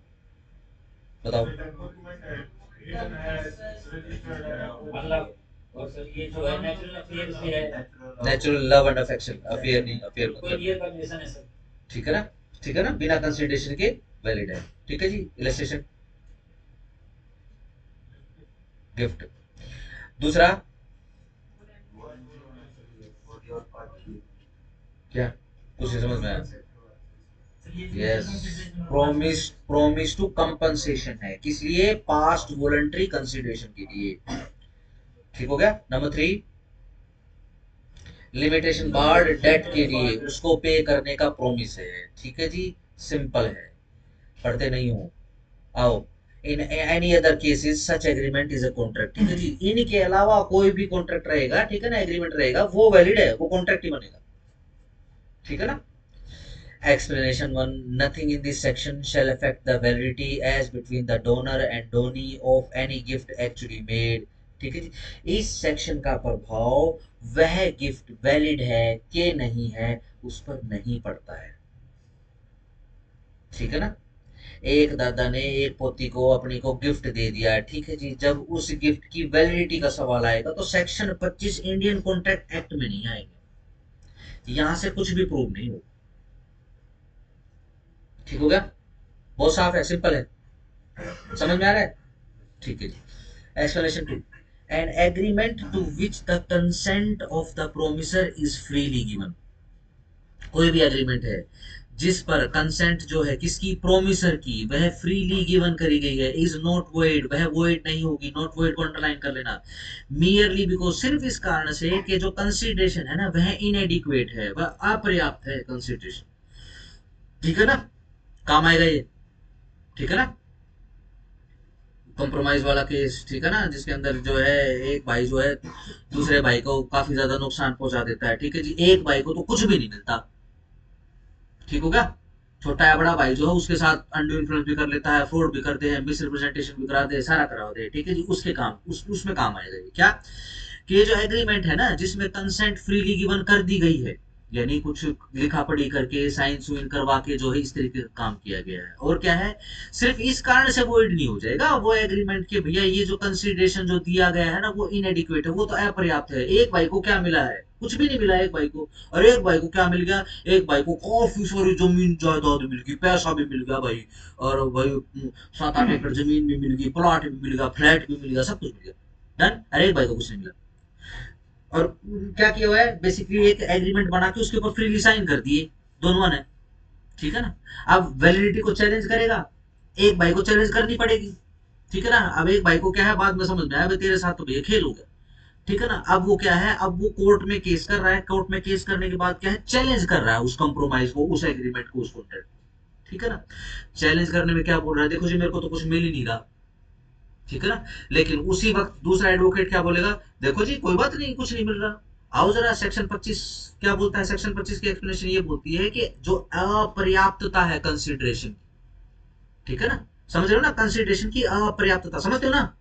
बताओ। डॉक्यूमेंट है, रिटन है, रजिस्टर्ड है, मतलब और सर ये जो है नेचुरल अफेयर से है, natural love and affection, affair नहीं, अफेयर कोई मतलब, रियल कंडीशन है सर। ठीक है ना, ठीक है ना, बिना कंसिडरेशन के वैलिड है। ठीक है जी, इलस्ट्रेशन, गिफ्ट। दूसरा क्या, कुछ नहीं समझ में आया। Yes, promise, promise to compensation है, किस लिए, पास्ट वॉलंटरी कंसिडरेशन के लिए। ठीक हो गया। नंबर 3, लिमिटेशन बार्ड डेट के लिए, उसको पे करने का प्रॉमिस है। ठीक है जी, सिंपल है, पढ़ते नहीं हो। आओ, in any other cases such agreement is a contract. ठीक है जी, इनके अलावा कोई भी कॉन्ट्रैक्ट रहेगा, ठीक है ना, एग्रीमेंट रहेगा, वो वैलिड है, वो कॉन्ट्रैक्ट ही बनेगा। ठीक है ना। Explanation 1, nothing in this section shall affect the validity as between the donor and donee of any gift actually made। ठीक है जी, इस सेक्शन का प्रभाव वह गिफ्ट वैलिड है कि नहीं है उस पर नहीं पड़ता है। ठीक है ना। एक दादा ने एक पोती को अपनी को गिफ्ट दे दिया है, ठीक है जी, जब उस गिफ्ट की वैलिडिटी का सवाल आएगा तो सेक्शन 25 इंडियन कॉन्ट्रैक्ट एक्ट में नहीं आएगा, यहां से कुछ भी प्रूव नहीं होगा। ठीक हो गया, बहुत साफ है, सिंपल है, समझ में आ रहा है। ठीक है जी, explanation 2, an agreement to which the consent of the promisor is freely given. कोई भी एग्रीमेंट है जिस पर कंसेंट जो है किसकी, प्रोमिसर की, वह फ्रीली गिवन करी गई है, इज नॉट वॉइड, वह वॉइड नहीं होगी। नॉट वॉइड को अंडरलाइन कर लेना। मियरली बिकॉज, सिर्फ इस कारण से कि जो कंसिडरेशन है ना वह इनएडिक्वेट है, वह अपर्याप्त है कंसिडरेशन। ठीक है ना, काम आएगा ये। ठीक है ना, कॉम्प्रोमाइज वाला केस, ठीक है ना, जिसके अंदर जो है एक भाई जो है दूसरे भाई को काफी ज्यादा नुकसान पहुंचा देता है। ठीक है जी, एक भाई को तो कुछ भी नहीं मिलता। ठीक हो गया, छोटा या बड़ा भाई जो है उसके साथ अनड्यू इन्फ्लुएंस भी कर लेता है, फ्रॉड भी करते हैं, मिस रिप्रेजेंटेशन भी करा दे, सारा करा दे। ठीक है जी, उसके काम उसमें काम आएगा ये क्या, कि ये जो एग्रीमेंट है ना जिसमें कंसेंट फ्रीली गिवन कर दी गई है, यानी कुछ लिखा पढ़ी करके साइन सुइन करवा के जो है इस तरीके का काम किया गया है, और क्या है, सिर्फ इस कारण से वॉइड नहीं हो जाएगा वो एग्रीमेंट के, भैया ये जो कंसिडरेशन जो दिया गया है ना वो इनएडिक्वेट है, वो तो अपर्याप्त है। एक भाई को क्या मिला है, कुछ भी नहीं मिला एक भाई को। और एक भाई को क्या मिल गया, एक भाई को काफी सारी जमीन जायदाद मिल गई, पैसा भी मिल गया भाई, और भाई 7-8 एकड़ जमीन भी मिल गई, प्लॉट भी मिल गया, फ्लैट भी मिल गया, सब कुछ मिल गया। डन। अरे एक भाई को कुछ नहीं मिला, और क्या किया हुआ है, बेसिकली एक एग्रीमेंट बना के उसके ऊपर फ्रीली साइन कर दिए, दोनों ने। ठीक है ना। अब वैलिडिटी को चैलेंज करेगा, एक भाई को चैलेंज करनी पड़ेगी, ठीक है ना। अब एक भाई को क्या है, बाद में समझ में आया भाई तेरे साथ तो भैया खेल हो गया, ठीक है ना। अब वो क्या है, अब वो कोर्ट में केस कर रहा है, कोर्ट में केस करने के बाद क्या है, चैलेंज कर रहा है उस कंप्रोमाइज को, उस एग्रीमेंट को, उस कॉन्ट्रैक्ट, ठीक है ना। चैलेंज करने में क्या बोल रहा है, देखो जी मेरे को तो कुछ मिल ही नहीं रहा, ठीक है ना। लेकिन उसी वक्त दूसरा एडवोकेट क्या बोलेगा, देखो जी कोई बात नहीं, कुछ नहीं मिल रहा, आओ जरा सेक्शन 25 क्या बोलता है, सेक्शन 25 की एक्सप्लेनेशन ये बोलती है कि जो अपर्याप्तता है कंसिडरेशन, ठीक है ना, समझ रहे हो ना, कंसिडरेशन की अपर्याप्तता, समझते हो ना,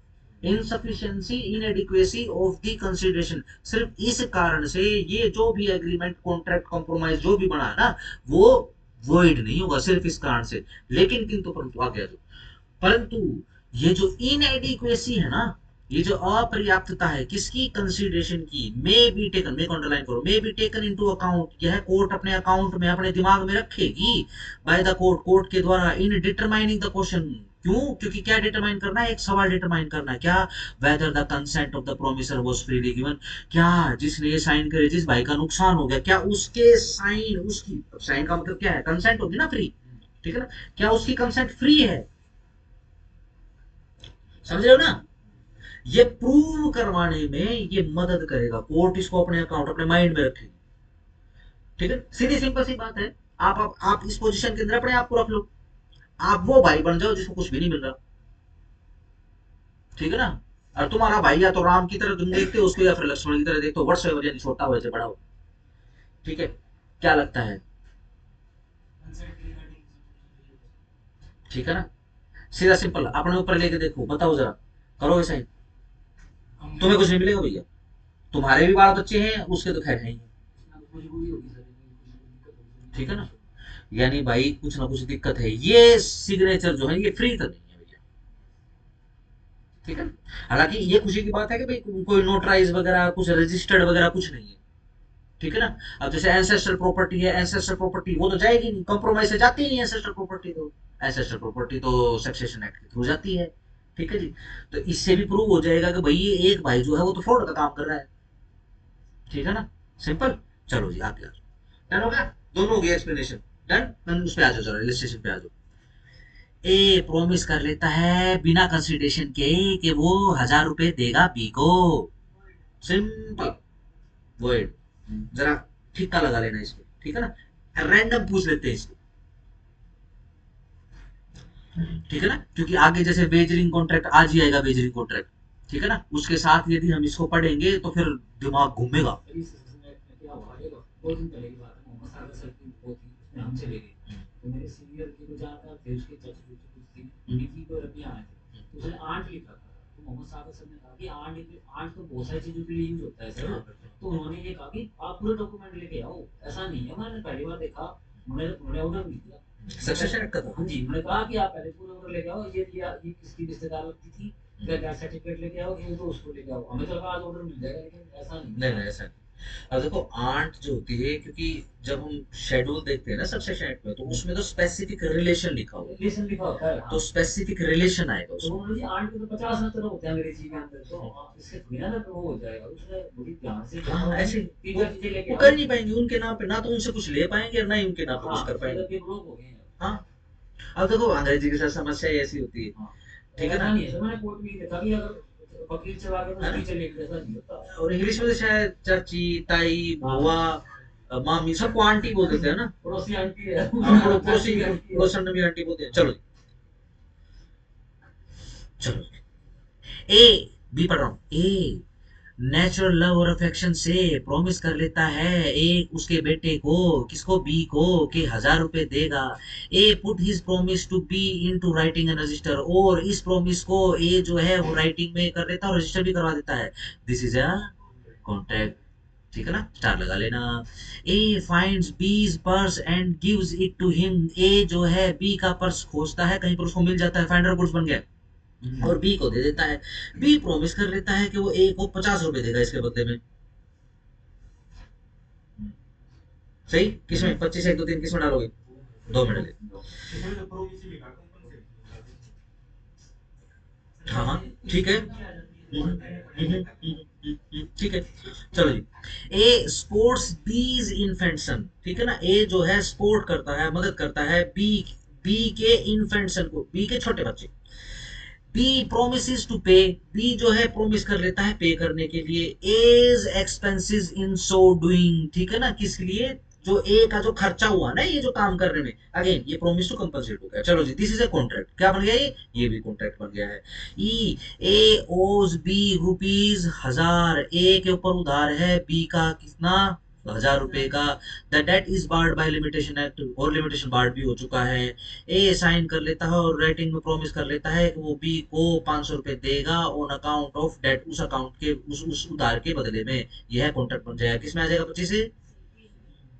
insufficiency inadequacy of the consideration, सिर्फ इस कारण से ये जो भी एग्रीमेंट कॉन्ट्रैक्ट कॉम्प्रोमाइज जो भी बना है ना, वो वॉइड नहीं होगा, सिर्फ इस कारण से। लेकिन किंतु परंतु आ गया जो, परंतु ये जो इनएडिक्वेसी है ना, ये जो अपर्याप्तता है किसकी, कंसीडरेशन की, मे बी टेकन, मे को अंडरलाइन करो, may be taken into account, यह कोर्ट अपने अकाउंट में, अपने दिमाग में रखेगी, बाय द कोर्ट, कोर्ट के द्वारा, इन डिटरमाइनिंग द क्वेश्चन, क्यों, क्योंकि क्या डिटरमाइन करना है, एक सवाल डिटरमाइन करना है, क्या, whether the consent of the promisor was freely given, क्या जिसने ये साइन करे, जिस भाई का नुकसान हो गया, क्या उसके साइन, उसकी साइन का मतलब क्या है, कंसेंट होगी ना फ्री, ठीक है ना, क्या उसकी कंसेंट फ्री है, समझ रहे हो ना। ये प्रूव करवाने में ये मदद करेगा, कोर्ट इसको अपने अकाउंट, अपने माइंड में रखेगी, ठीक है। सीधी सिंपल सी बात है, आप इस पोजीशन के अंदर अपने आप को रख लो, आप वो भाई बन जाओ जिसको कुछ भी नहीं मिल रहा, ठीक है ना। और तुम्हारा भाई या तो राम की तरह तुम देखते हो उसको, या फिर लक्ष्मण की तरह देखते हो, वर्ष यानी छोटा हो या बड़ा हो, ठीक है, क्या लगता है, ठीक है ना। सीधा सिंपल, अपने ऊपर लेके देखो, बताओ जरा, करोगे साइन, तुम्हें कुछ नहीं मिलेगा भैया, तुम्हारे भी बाल बच्चे हैं, उसके तो खैर है ही, मजबूरी होगी सर, कोई दिक्कत होगी, ठीक है ना। यानी भाई कुछ ना कुछ दिक्कत है, ये सिग्नेचर जो है ये फ्री तो नहीं है भैया, ठीक है। हालांकि ये खुशी की बात है कि भाई कोई नोटराइज वगैरह, कुछ रजिस्टर्ड वगैरह कुछ नहीं है, ठीक है ना। अब जैसे एंसेस्ट्रल प्रॉपर्टी है, एंसेस्ट्रल प्रॉपर्टी वो तो जाएगी नहीं, कंप्रोमाइज से जाती ही नहीं एंसेस्ट्रल प्रॉपर्टी, तो एंसेस्ट्रल प्रॉपर्टी तो सक्सेशन एक्ट के थ्रू जाती है, ठीक है जी। तो इससे भी प्रूव हो जाएगा कि भाई ये एक भाई जो है वो तो फ्रॉड का काम कर रहा है, ठीक है ना, सिंपल। चलो जी आप यार, डन हो गया, दोनों हो गया एक्सप्लेनेशन, डन। उस पे आ जाओ जरा, इलस्ट्रेशन पे आ जाओ। ए प्रॉमिस कर लेता है बिना कंसिडरेशन के कि वो 1000 रुपए देगा बी को, सिंपल, वर्ड, जरा ठिक्का लगा लेना इसको, ठीक है ना, रैंडम पूछ लेते हैं इसको, ठीक है ना, क्योंकि आगे जैसे वेजरिंग कॉन्ट्रैक्ट आज ही आएगा, वेजरिंग कॉन्ट्रैक्ट, ठीक है ना, उसके साथ यदि हम इसको पढ़ेंगे तो फिर दिमाग घूमेगा। सर इस सेशन में क्या हुआ, ये 2 दिन पहले की बात है, मोहम्मद सागर सर की वो थी, उसमें हम चले गए, तो मेरे सीनियर के कुछ जानकार थे, उसके चाचा कुछ थी, उनकी को रबिया आए थे, तो उसने आंट लिखा था, तो मोहम्मद सागर सर ने कहा कि आंट तो बहुत सारी चीजों के लिए यूज होता है सर, तो उन्होंने ये कहा कि आप पूरे डॉक्यूमेंट लेके आओ, ऐसा नहीं है, मैंने पहली बार देखा, उन्होंने ऑर्डर नहीं दिया, सक्सेशन एक्ट का था। हाँ जी, उन्होंने कहा कि आप पहले पूरे ऑर्डर लेके आओ, ये किसकी रिश्तेदार लगती थी, क्या सर्टिफिकेट लेके आओ, ये तो उसको लेके आओ, हमें तो लगा आज ऑर्डर मिल जाएगा, लेकिन ऐसा नहीं नहीं नहीं ऐसा नहीं। अब देखो आंट जो होती है, क्योंकि जब हम शेड्यूल देखते हैं ना सक्सेशन एक्ट में, तो उसमें तो स्पेसिफिक रिलेशन लिखा हुआ है, रिलेशन लिखा होता है, तो हाँ। स्पेसिफिक रिलेशन आएगा तो उसमें। वो मुझे 8 के तो 50 ना तरह होते हैं अंग्रेजी के अंदर, तो इससे थोड़ी ना वो हो जाएगा, उसने बड़ी ध्यान से देखा हाँ होगा ऐसे कि तीन वो चार चीजें लेके वो आओ। कर नहीं पाएंगे उनके नाम पे, ना तो उनसे कुछ ले पाएंगे और ना ही उनके नाम पे कुछ हाँ, कर पाएंगे। ये ब्लॉक हो गए हैं। हाँ, अब देखो अंग्रेजी के साथ समस्या ही ऐसी होती है, हाँ, ठीक है ऐसा ना। नहीं है सर, मैंने कोर्ट में देखा कि अगर वकील चला गया तो है ना? उसकी चलेगी, ऐसा नहीं होता। और इंग्लिश में तो शायद चाची, ताई, बुआ, मामी सबको आंटी बोल देते हैं ना। पड़ोसी आंटी है, हाँ, पड़ोसी चाची आंटी है। पड़ोसन में भी आंटी बोलते हैं। चलो चलो, ए बी पढ़ रहा हूँ, ए नेचुरल लव और अफेक्शन से प्रॉमिस कर लेता है एक उसके बेटे को, किसको, बी को, कि 1000 रुपए देगा। A put his promise to be into writing and register, और इस प्रॉमिस को ए जो है वो राइटिंग में कर लेता है और रजिस्टर भी करवा देता है, दिस इज अ कॉन्ट्रैक्ट, ठीक है ना, स्टार लगा लेना। A finds B's purse and gives it to him, A जो है बी का पर्स खोजता है कहीं पर, उसको मिल जाता है, फाइंडर गुड्स बन गया, और बी को दे देता है। बी प्रॉमिस कर लेता है कि वो ए को 50 रुपए देगा इसके बदले में, सही, किसमें 25 1 2 3 किसमें डालोगे, 2 में डाले। इसमें तो प्रोमिस ही लिखा, कंपनसेट। हाँ हाँ ठीक है। ठीक है, चलो जी। ए स्पोर्ट्स बीज इन्फेंशन, ठीक है ना, ए जो है सपोर्ट करता है, मदद करता है बी, बी के इन्फेंशन को, बी के छोटे बच्चे। बी प्रोमिस टू पे, बी जो है प्रोमिस कर लेता है पे करने के लिए, एज एक्सपेंसेस इन सो डूइंग, ठीक है ना, किस लिए, जो ए का जो खर्चा हुआ ना ये जो काम करने में, अगेन ये प्रोमिस टू कंपनसेट हो गया। चलो जी, दिस इज अ कॉन्ट्रैक्ट, क्या बन गया ये भी कॉन्ट्रैक्ट बन गया है। ई, ए ओज बी ₹1000, ए के ऊपर उधार है बी का कितना, 1000 रुपए का। The debt is barred by limitation act, और लिमिटेशन बार्ड भी हो चुका है। ए साइन कर लेता है और राइटिंग में प्रॉमिस कर लेता है कि वो बी को 500 रुपए देगा ऑन अकाउंट ऑफ डेट, उस अकाउंट के उस उधार के बदले में। यह कॉन्ट्रैक्ट बन जाएगा, किसमें आ जाएगा 25 से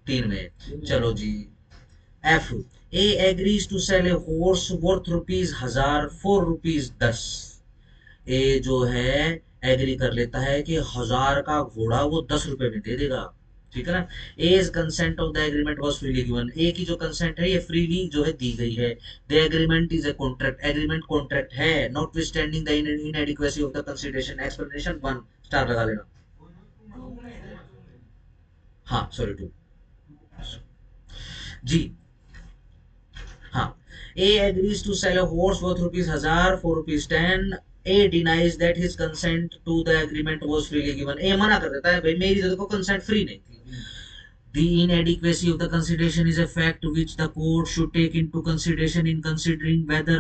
3 में। चलो जी, F, A agrees to sell a horse worth ₹1000 for ₹10। A जो है एग्री कर लेता है कि 1000 का घोड़ा वो 10 रुपए में दे देगा, ठीक है ना। As consent of the agreement was freely given, A की जो कंसेंट है ये फ्रीली जो है दी गई है। The agreement is a contract, agreement contract है, notwithstanding the inadequacy of the consideration, explanation 1 star लगा लेना। हाँ सॉरी 2 जी। हाँ, A agrees to sell a horse worth ₹1000 for ₹10. A denies that his consent to the agreement was freely given. A मना कर देता है, भाई मेरी तो देखो कंसेंट फ्री नहीं थी। The inadequacy of the consideration is a fact which the court should take into consideration in considering whether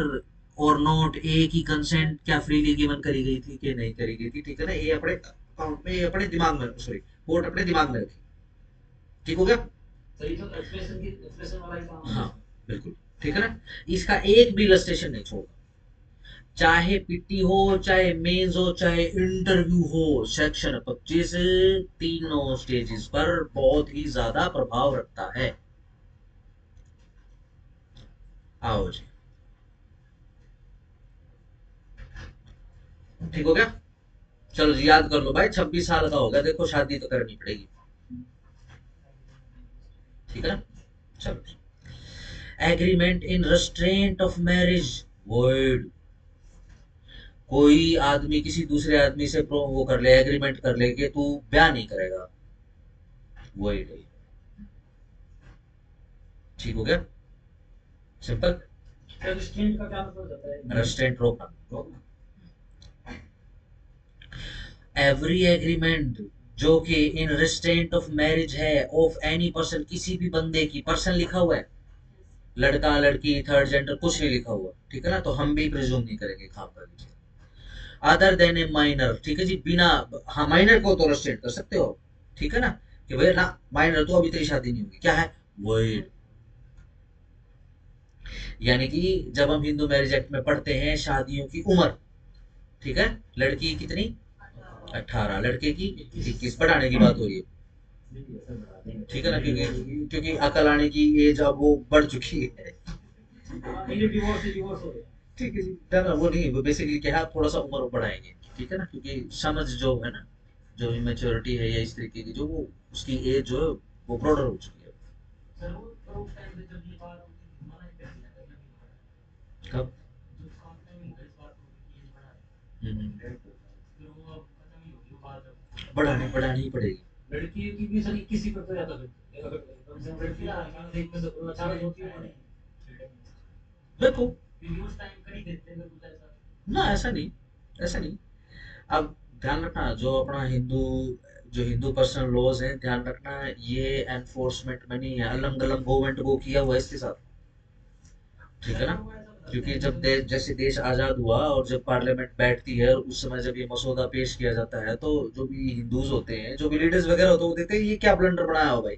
or not A की कंसेंट क्या फ्रीली गिवन करी गई थी कि नहीं करी गई थी, ठीक है ना। ये अपने अकाउंट में, अपने दिमाग में, सॉरी कोर्ट अपने दिमाग में रखी, ठीक हो गया। सही, तो एक्सप्रेशन वाला ही काम है। हाँ बिल्कुल, ठीक है ना। इसका एक भी इलस्ट्रेशन नहीं छोड़ा, चाहे पीटी हो, चाहे मेंस हो, चाहे इंटरव्यू हो, सेक्शन 25 तीनों स्टेजेस पर बहुत ही ज्यादा प्रभाव रखता है। आओ जी, ठीक हो गया। चलो जी, याद कर लो भाई, 26 साल का हो गया, देखो शादी तो करनी पड़ेगी, ठीक है ना। चलो, agreement in restaurant of marriage word, कोई आदमी किसी दूसरे आदमी से वो कर ले, एग्रीमेंट कर ले कि तू ब्याह नहीं करेगा, वही नहीं, ठीक हो गया, सिंपल। रेस्ट्रेंट का क्या मतलब होता है? रेस्ट्रेंट रोकना। रोकना। एवरी एग्रीमेंट जो कि इन रेस्ट्रेंट ऑफ मैरिज है ऑफ एनी पर्सन, किसी भी बंदे की, पर्सन लिखा हुआ है, लड़का लड़की थर्ड जेंडर कुछ नहीं लिखा हुआ, ठीक है ना, तो हम भी प्रिज्यूम नहीं करेंगे, खाम कर लीजिए। अदर देन ए माइनर, ठीक है जी, बिना, हाँ माइनर को तो रेस्ट्रेंट कर सकते हो, ठीक है ना, कि भाई ना माइनर तो अभी तेरी शादी नहीं होगी, क्या है वही। यानी कि जब हम हिंदू मैरिज एक्ट में पढ़ते हैं शादियों की उम्र, ठीक है, लड़की की कितनी 18, लड़के की 21, बढ़ाने की बात हो रही है, ठीक है ना, क्योंकि अकल आने की एज अब वो बढ़ चुकी है, ये डिवोर्स हो गया। ठीक है जी, ना वो नहीं, वो बेसिकली क्या है, थोड़ा सा उम्र बढ़ाएंगे, ठीक है ना, क्योंकि समझ जो है ना, जो इमेच्योरिटी है या इस तरीके की जो वो उसकी एज जो है वो ब्रॉडर हो चुकी है। सर वो तो उस टाइम पे जब ये बात होगी मना ही कर दिया करना भी पड़ा। कब? जो कानून में इस बात को कि ये बड़ा है, हम्म, फिर वो अब खत्म ही होगी वो बात। अब बढ़ानी ही पड़ेगी। लड़की की भी सर किसी पर तो ज्यादा फिर अगर कम से कम लड़की का निकाल देख में तो 18 होती है। देखो क्योंकि उस टाइम कर ही देते हैं कुछ ऐसा। ना, ऐसा नहीं, ऐसा नहीं। अब ध्यान रखना, जो अपना हिंदू, जो हिंदू पर्सनल लॉज हैं, ध्यान रखना ये एनफोर्समेंट में नहीं है, अलम गलम गवर्नमेंट को किया हुआ है इसके साथ, ठीक है ना, क्योंकि जब जैसे देश आजाद हुआ और जब पार्लियामेंट बैठती है और उस समय जब ये मसौदा पेश किया जाता है, तो जो भी हिंदूज होते हैं, जो भी लीडर्स वगैरह होते हैं, वो देखते हैं ये क्या ब्लंडर बनाया हो भाई,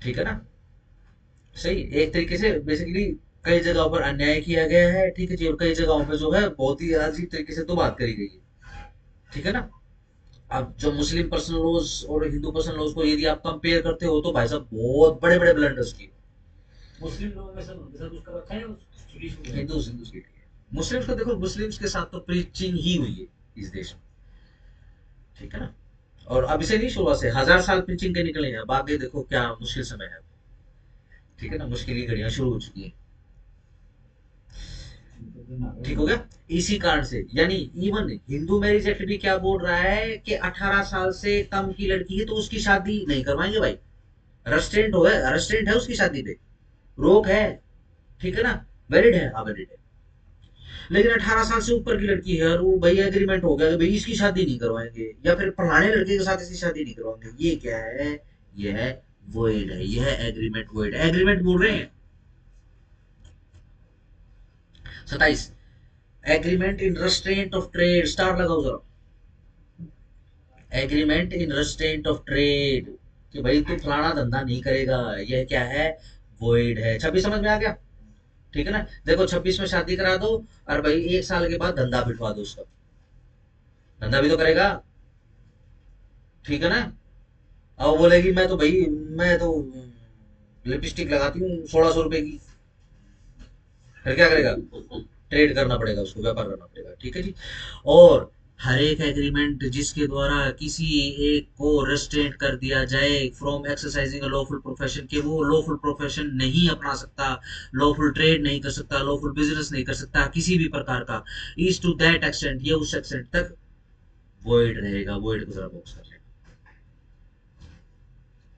ठीक है ना। सही, एक तरीके से बेसिकली कई जगहों पर अन्याय किया गया है, ठीक है जी, और कई जगहों पे जो है बहुत ही अजीब तरीके से तो बात करी गई है, ठीक है ना। अब जो मुस्लिम पर्सनल लॉज और हिंदू पर्सनल लॉज को यदि आप कंपेयर करते हो, तो भाई साहब बहुत बड़े बड़े ब्लंडर्स किए मुस्लिम लोगों में सब उसका रखा है उस हिंदूज के लिए। मुस्लिम्स को देखो, मुस्लिम्स के साथ तो प्रीचिंग ही हुई है इस देश में, ठीक है ना, और अब इसे नहीं, शुरुआत से 1000 साल प्रीचिंग के निकले हैं, अब आगे देखो क्या मुश्किल समय है, ठीक है ना, मुश्किल की घड़ियां शुरू हो चुकी है। ठीक हो गया। इसी कारण से यानी इवन हिंदू मैरिज एक्ट भी क्या बोल रहा है कि 18 साल से कम की लड़की है तो उसकी शादी नहीं करवाएंगे भाई। रेस्ट्रेंट है उसकी शादी पे, रोक है, ठीक है ना, वैलिड है, हाँ वैलिड है। लेकिन 18 साल से ऊपर की लड़की है और वो भाई एग्रीमेंट हो गया कि भाई इसकी शादी नहीं करवाएंगे या फिर फलाने लड़के के साथ इसकी शादी नहीं करवाएंगे, ये क्या है, ये है वॉइड है, ये है एग्रीमेंट वॉइड, एग्रीमेंट बोल रहे हैं। 27 agreement in restaurant of trade, star लगाओ जरा, agreement in restaurant of trade कि भाई तू फलाना धंधा नहीं करेगा, यह क्या है, वॉइड है। 26 समझ में आ गया, ठीक है ना। देखो 26 में शादी करा दो और भाई 1 साल के बाद धंधा बिठवा दो उसका, धंधा भी तो करेगा, ठीक है ना। अब वो बोलेगी मैं तो भाई, मैं तो लिपस्टिक लगाती हूँ 1600 रुपए की, फिर क्या करेगा, ट्रेड करना पड़ेगा उसको, व्यापार करना पड़ेगा, ठीक है जी। और हर एक एग्रीमेंट जिसके द्वारा किसी एक को रेस्ट्रेंट कर दिया जाए फ्रॉम एक्सरसाइजिंग लॉफुल प्रोफेशन, के वो लॉफुल प्रोफेशन नहीं अपना सकता, लॉफुल ट्रेड नहीं कर सकता, लॉफुल बिजनेस नहीं कर सकता किसी भी प्रकार का, इज टू दैट एक्सटेंट, ये उस एक्सटेंट तक वॉइड रहेगा। वॉइड को जरा बॉक्स कर लेना,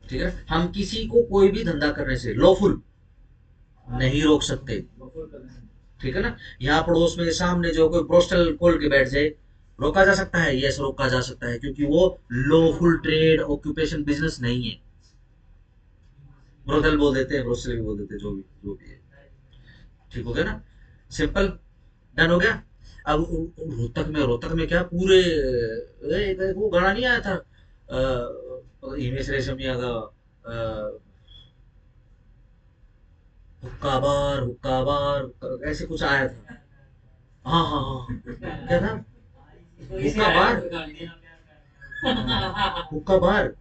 ठीक है। हम किसी को कोई भी धंधा करने से लॉफुल नहीं रोक सकते, ठीक है ना। यहाँ पड़ोस में सामने जो कोई पोस्टल खोल के बैठ जाए, रोका जा सकता है, यस रोका जा सकता है, क्योंकि वो लॉफुल ट्रेड ऑक्यूपेशन बिजनेस नहीं है। ब्रोथल बोल देते हैं, ब्रोस्टल भी बोल देते हैं, जो भी है, ठीक हो गया ना, सिंपल, डन हो गया। अब रोहतक में क्या पूरे वो गाना नहीं आया था, हिमेश रेशमिया का, हुक्का बार ऐसे कुछ आया था। हाँ हाँ हाँ, क्या था, हुक्का बार, हुक्का बार,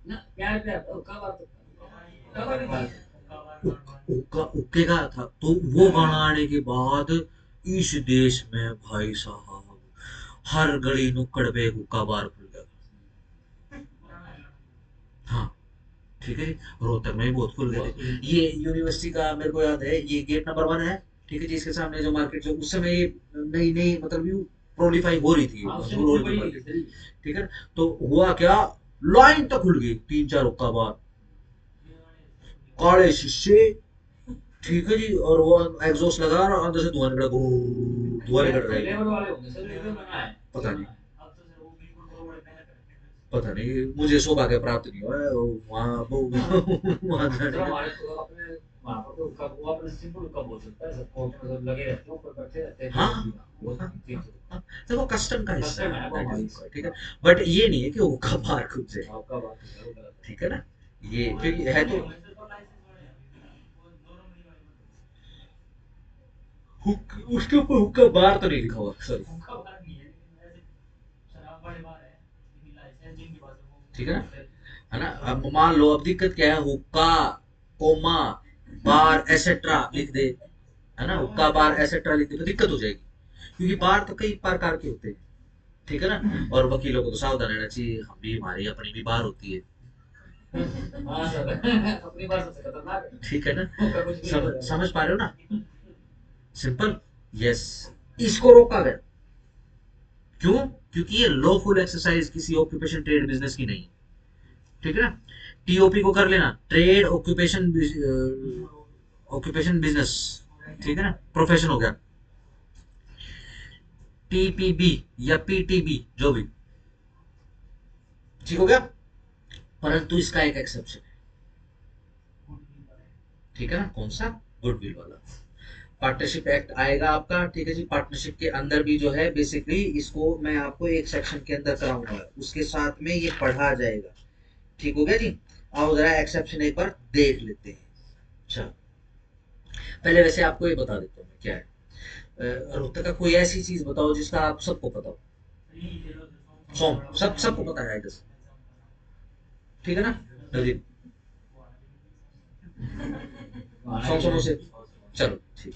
हुक्के का था। तो वो गाना आने के बाद इस देश में भाई साहब हर गली नुक्कड़ पे हुक्का बार खुल गया। हाँ, ठीक है जी। रोहतक में भी बहुत खुल गए थे। ये यूनिवर्सिटी का मेरे को याद है, ये गेट नंबर 1 है, ठीक है जी। इसके सामने जो मार्केट, जो उस समय ये नई नई मतलब यू प्रोलिफाई हो रही थी, शुरू हो रही थी मार्केट, ठीक है। तो हुआ क्या, लाइन तक खुल गई, 3-4 हुक्का बार, काले शीशे, ठीक है जी। और वो एग्जॉस्ट लगा और अंदर से धुआं निकला, धुआं निकल रहा है। पता नहीं, पता नहीं, मुझे सौभाग्य प्राप्त नहीं हुआ है वहाँ वहाँ जाने का। हाँ हाँ, देखो कस्टम का हिस्सा है, ठीक है। बट ये नहीं है कि वो कबार खुद से, ठीक है ना, ये क्योंकि है तो उसके ऊपर हुक्का बार तो नहीं लिखा हुआ, सॉरी, ठीक है ना, है ना। अब मान लो, अब दिक्कत क्या है, हुक्का कोमा बार एसेट्रा लिख दे, है ना, हुक्का बार एसेट्रा लिख दे तो दिक्कत हो जाएगी, क्योंकि बार तो कई प्रकार के होते हैं, ठीक है ना। और वकीलों को तो सावधान रहना चाहिए, हम भी, हमारी अपनी भी बार होती है, ठीक है ना। समझ पा रहे हो ना, सिंपल, यस। इसको रोका गया, क्यों, क्योंकि ये लॉफुल एक्सरसाइज किसी ऑक्यूपेशन ट्रेड बिजनेस की नहीं, ठीक है ना। टीओपी को कर लेना, ट्रेड ऑक्यूपेशन, ऑक्यूपेशन बिजनेस, ठीक है ना, प्रोफेशन हो गया। टीपीबी या पीटीबी जो भी, ठीक हो गया। परंतु इसका एक एक्सेप्शन है, ठीक है ना, कौन सा, गुडविल वाला। पार्टनरशिप एक्ट आएगा आपका, ठीक है जी। पार्टनरशिप के अंदर भी जो है बेसिकली, इसको मैं आपको एक सेक्शन के अंदर कराऊंगा, उसके साथ में ये पढ़ा जाएगा, ठीक हो गया जी। आओ जरा एक्सेप्शन एक बार देख लेते हैं। अच्छा, पहले वैसे आपको ये बता देता हूँ मैं क्या है। रोहतक का कोई ऐसी चीज बताओ जिसका आप सबको पता हो, सॉन्ग सबको पता है, ठीक है ना, नदीम, सॉन्ग समोसे, चलो ठीक।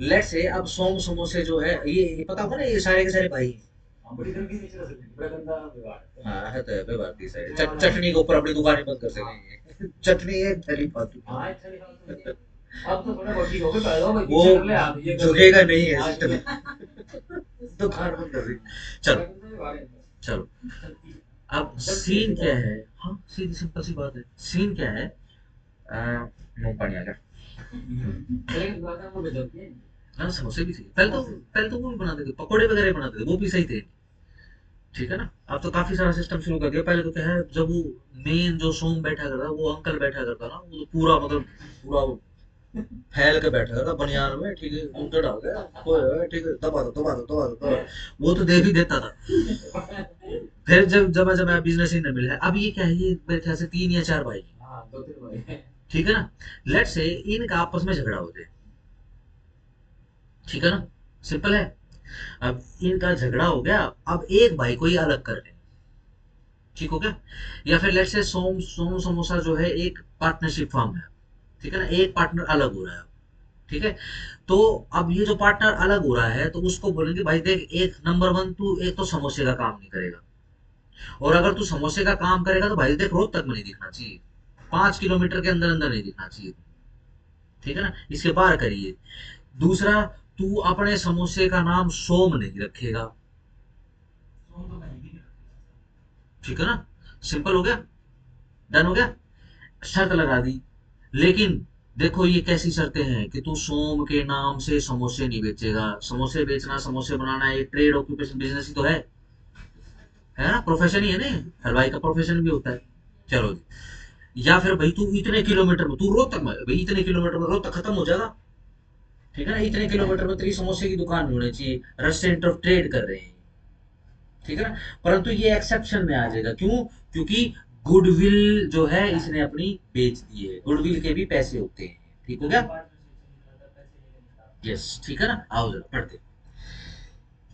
लेट से अब सॉन्ग समोसे जो है, ये पता होगा ना, ये सारे के सारे भाई हैं। हाँ है तो है भाई, भारतीय साइड चटनी के ऊपर अपनी दुकान ही बंद कर सकेंगे चटनी है थैली फालतू, अब तो थोड़ा बहुत ठीक हो गया, पहले हो भाई वो पीछे कर ले आप ये कर ले। झुकेगा नहीं है हाँ, सिस्टम। ये- दुकान बंद कर दी। चलो चलो, अब सीन क्या है, हाँ सीधी सिंपल सी बात है, सीन क्या है, मुंह पानी आ गया। चलेगा दुकान में वो बेचते हैं। हाँ समोसे भी सही, पहले तो वो भी बनाते थे, पकौड़े वगैरह बनाते थे, वो भी सही थे, ठीक है ना। अब तो काफी सारा सिस्टम शुरू कर दिया, पहले तो क्या है, जब वो मेन जो सोम बैठा करता, वो अंकल बैठा करता ना, वो तो पूरा मतलब पूरा फैल के बैठा करता बनियान में, ठीक है, ऊँचा डाल के, ओए, ठीक है, दबा दो दबा दो दबा दो दबा दो। वो तो दे भी देता था। फिर जब जब जब बिजनेस ही न मिला है, अब ये क्या है, ये मेरे ख्याल से 3 या 4 भाई हैं, हाँ, 2-3 भाई हैं। ठीक है ना। लेट्स से इनका आपस में झगड़ा होते हैं, ठीक है ना, सिंपल है। अब इनका झगड़ा हो गया, अब एक भाई को ही अलग कर दें, ठीक हो गया। या फिर लेट्स से सोम सोनू समोसा जो है एक पार्टनरशिप फर्म है, ठीक है ना, एक पार्टनर अलग हो रहा है, ठीक है। तो अब ये जो पार्टनर अलग हो रहा है, तो उसको बोलेंगे भाई देख, एक नंबर वन, तू एक तो समोसे का काम नहीं करेगा, और अगर तू समोसे का काम करेगा तो भाई देख, रोज तक में नहीं दिखना चाहिए, 5 किलोमीटर के अंदर अंदर नहीं दिखना चाहिए, ठीक है ना, इसके बाहर करिए। दूसरा, तू अपने समोसे का नाम सोम नहीं रखेगा, सोम तो कहीं भी नहीं रखेगा। ठीक है ना, सिंपल हो गया, डन हो गया, शर्त लगा दी। लेकिन देखो ये कैसी शर्तें हैं कि तू सोम के नाम से समोसे नहीं बेचेगा, समोसे बेचना, समोसे बनाना एक ट्रेड ऑक्यूपेशन बिजनेस ही तो है ना, प्रोफेशन ही है ना, हलवाई का प्रोफेशन भी होता है। चलो जी, या फिर भाई तू इतने किलोमीटर में, तू रोहतक में भाई, इतने किलोमीटर में रोहतक खत्म हो जाएगा, ठीक है ना, इतने किलोमीटर में तेरी समोसे की दुकान नहीं होनी चाहिए, रेस्टोरेंट ऑफ ट्रेड कर रहे हैं, ठीक है ना। परंतु ये एक्सेप्शन में आ जाएगा, क्यों, क्योंकि गुडविल जो है इसने अपनी बेच दी है, गुडविल के भी पैसे होते हैं, ठीक हो गया, यस, ठीक है ना। आओ जरा पढ़ते,